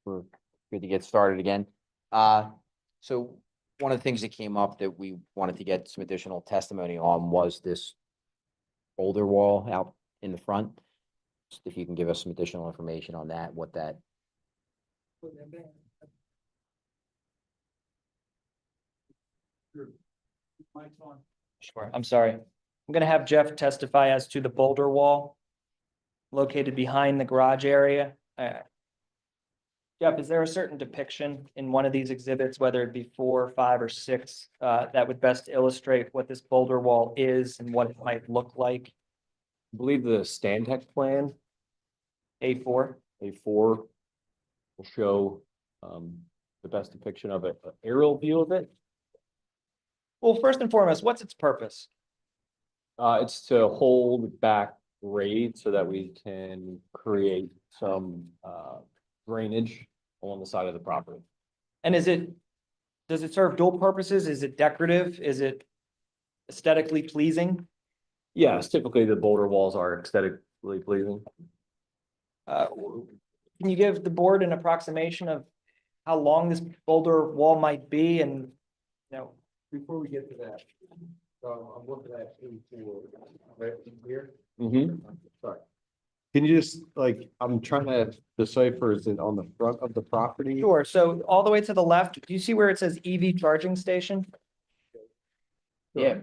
we're good to get started again. So one of the things that came up that we wanted to get some additional testimony on was this boulder wall out in the front. Just if you can give us some additional information on that, what that. Sure, I'm sorry. I'm gonna have Jeff testify as to the boulder wall located behind the garage area. Jeff, is there a certain depiction in one of these exhibits, whether it be 4, 5, or 6, that would best illustrate what this boulder wall is and what it might look like? I believe the Stantec plan, A4? A4, will show the best depiction of it, an aerial view of it. Well, first and foremost, what's its purpose? It's to hold back grade so that we can create some drainage along the side of the property. And does it serve dual purposes? Is it decorative? Is it aesthetically pleasing? Yes, typically the boulder walls are aesthetically pleasing. Can you give the board an approximation of how long this boulder wall might be and, Before we get to that, I'm looking at A4, right here. Sorry. Can you just, like, I'm trying to decipher, is it on the front of the property? Sure, so all the way to the left, do you see where it says EV charging station? Yeah.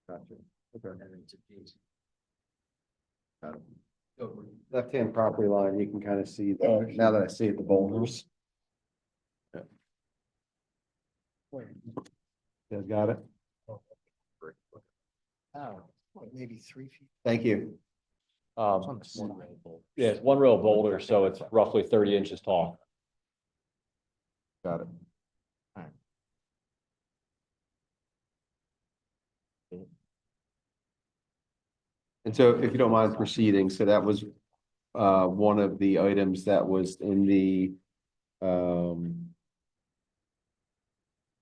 Gotcha. Okay. Left-hand property line, you can kind of see, now that I see it, the boulders. Yeah. You guys got it? Oh, maybe 3 feet. Thank you. Yeah, it's one row of boulder, so it's roughly 30 inches tall. Got it. And so if you don't mind proceeding, so that was one of the items that was in the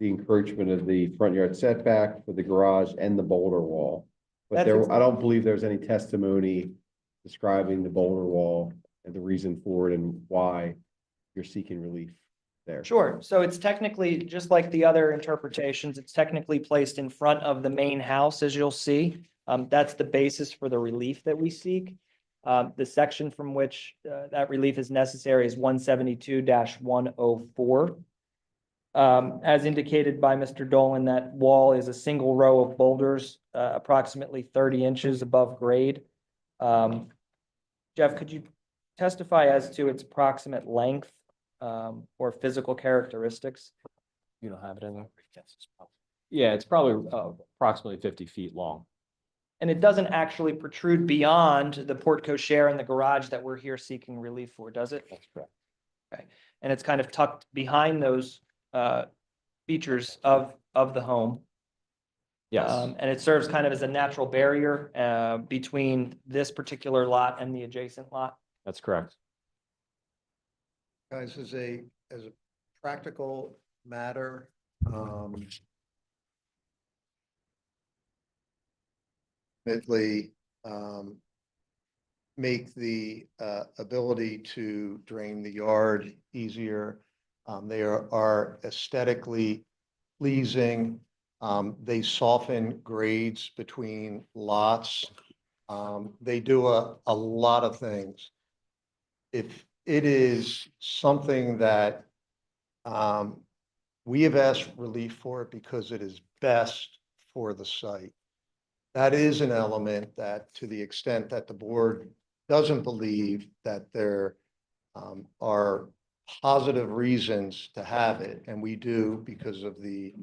encroachment of the front yard setback for the garage and the boulder wall. But That's I don't believe there's any testimony describing the boulder wall and the reason for it and why you're seeking relief there. Sure, so it's technically, just like the other interpretations, it's technically placed in front of the main house, as you'll see. That's the basis for the relief that we seek. The section from which that relief is necessary is 172-104. As indicated by Mr. Dolan, that wall is a single row of boulders, approximately 30 inches above grade. Jeff, could you testify as to its approximate length or physical characteristics? You don't have it in there? Yeah, it's probably approximately 50 feet long. And it doesn't actually protrude beyond the porte cochere and the garage that we're here seeking relief for, does it? That's correct. Okay, and it's kind of tucked behind those features of the home. Yes. And it serves kind of as a natural barrier between this particular lot and the adjacent lot. That's correct. Guys, as a practical matter, ultimately, make the ability to drain the yard easier. They are aesthetically pleasing. They soften grades between lots. They do a lot of things. If it is something that we have asked relief for it because it is best for the site. That is an element that, to the extent that the board doesn't believe that there are positive reasons to have it, and we do because of the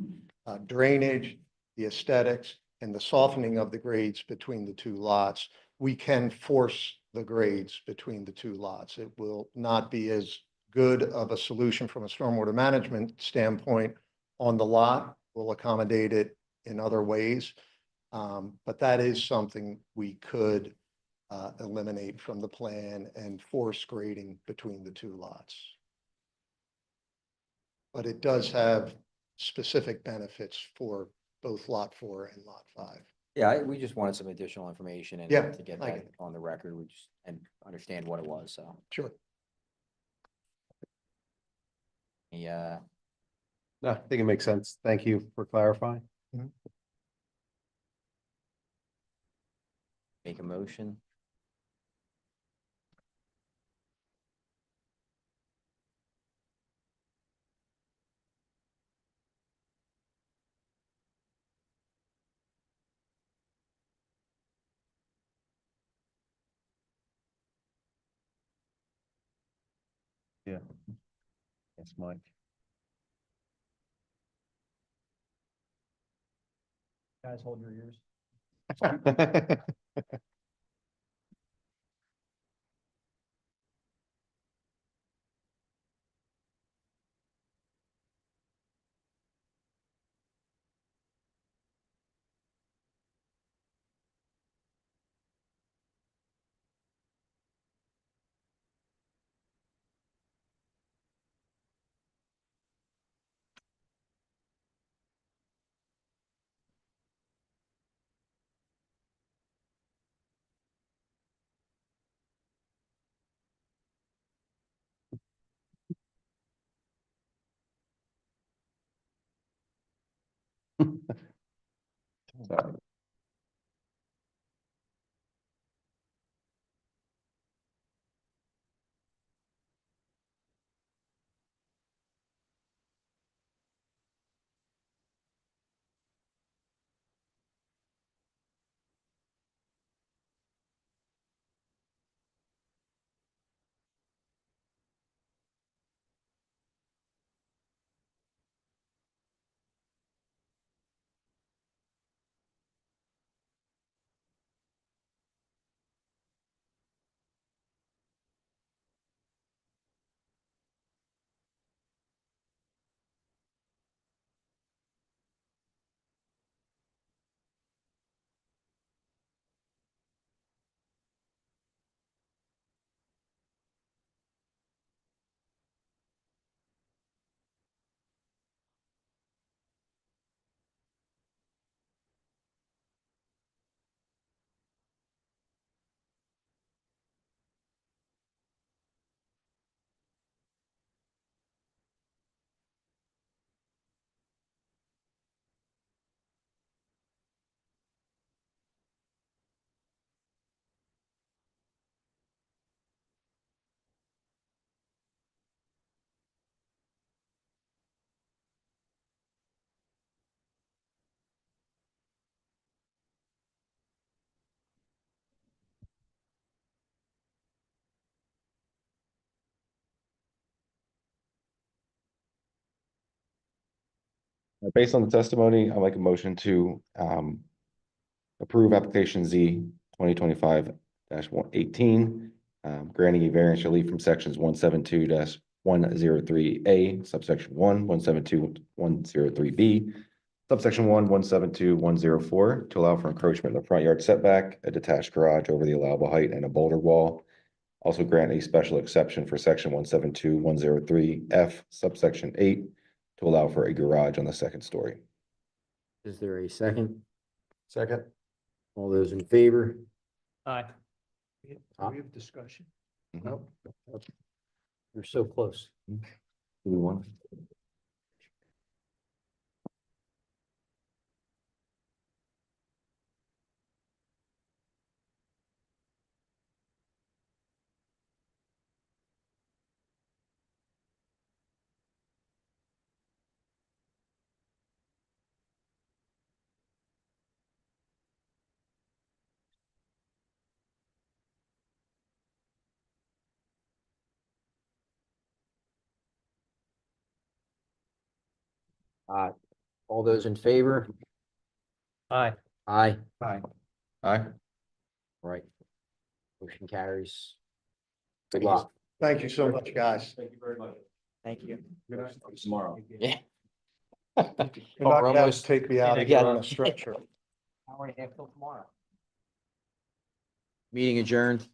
drainage, the aesthetics, and the softening of the grades between the two lots, we can force the grades between the two lots. It will not be as good of a solution from a stormwater management standpoint on the lot. We'll accommodate it in other ways. But that is something we could eliminate from the plan and force grading between the two lots. But it does have specific benefits for both lot 4 and lot 5. Yeah, we just wanted some additional information and Yeah, to get I that get it. on the record, we just, and understand what it was, so. Sure. Yeah, No, I think it makes sense. Thank you for clarifying. make a motion. Yeah. Yes, Mike. Guys, hold your ears. Sorry. Based on the testimony, I'd like a motion to approve application Z 2025-118, granting a variance relief from sections 172-103A, subsection 1, 172-103B, subsection 1, 172-104, to allow for encroachment in the front yard setback, a detached garage over the allowable height, and a boulder wall. Also grant a special exception for section 172-103F, subsection 8, to allow for a garage on the second story. Is there a second? Second. All those in favor? Aye. We have discussion. Nope. You're so close. Do we want? All those in favor? Aye. Aye. Aye. Right. Motion carries. Good luck. Thank you so much, guys. Thank you very much. Thank you. Tomorrow. Yeah. You're not we're gonna have almost- to take me out of Yeah. here on a stretcher. Hour and a half till tomorrow. Meeting adjourned.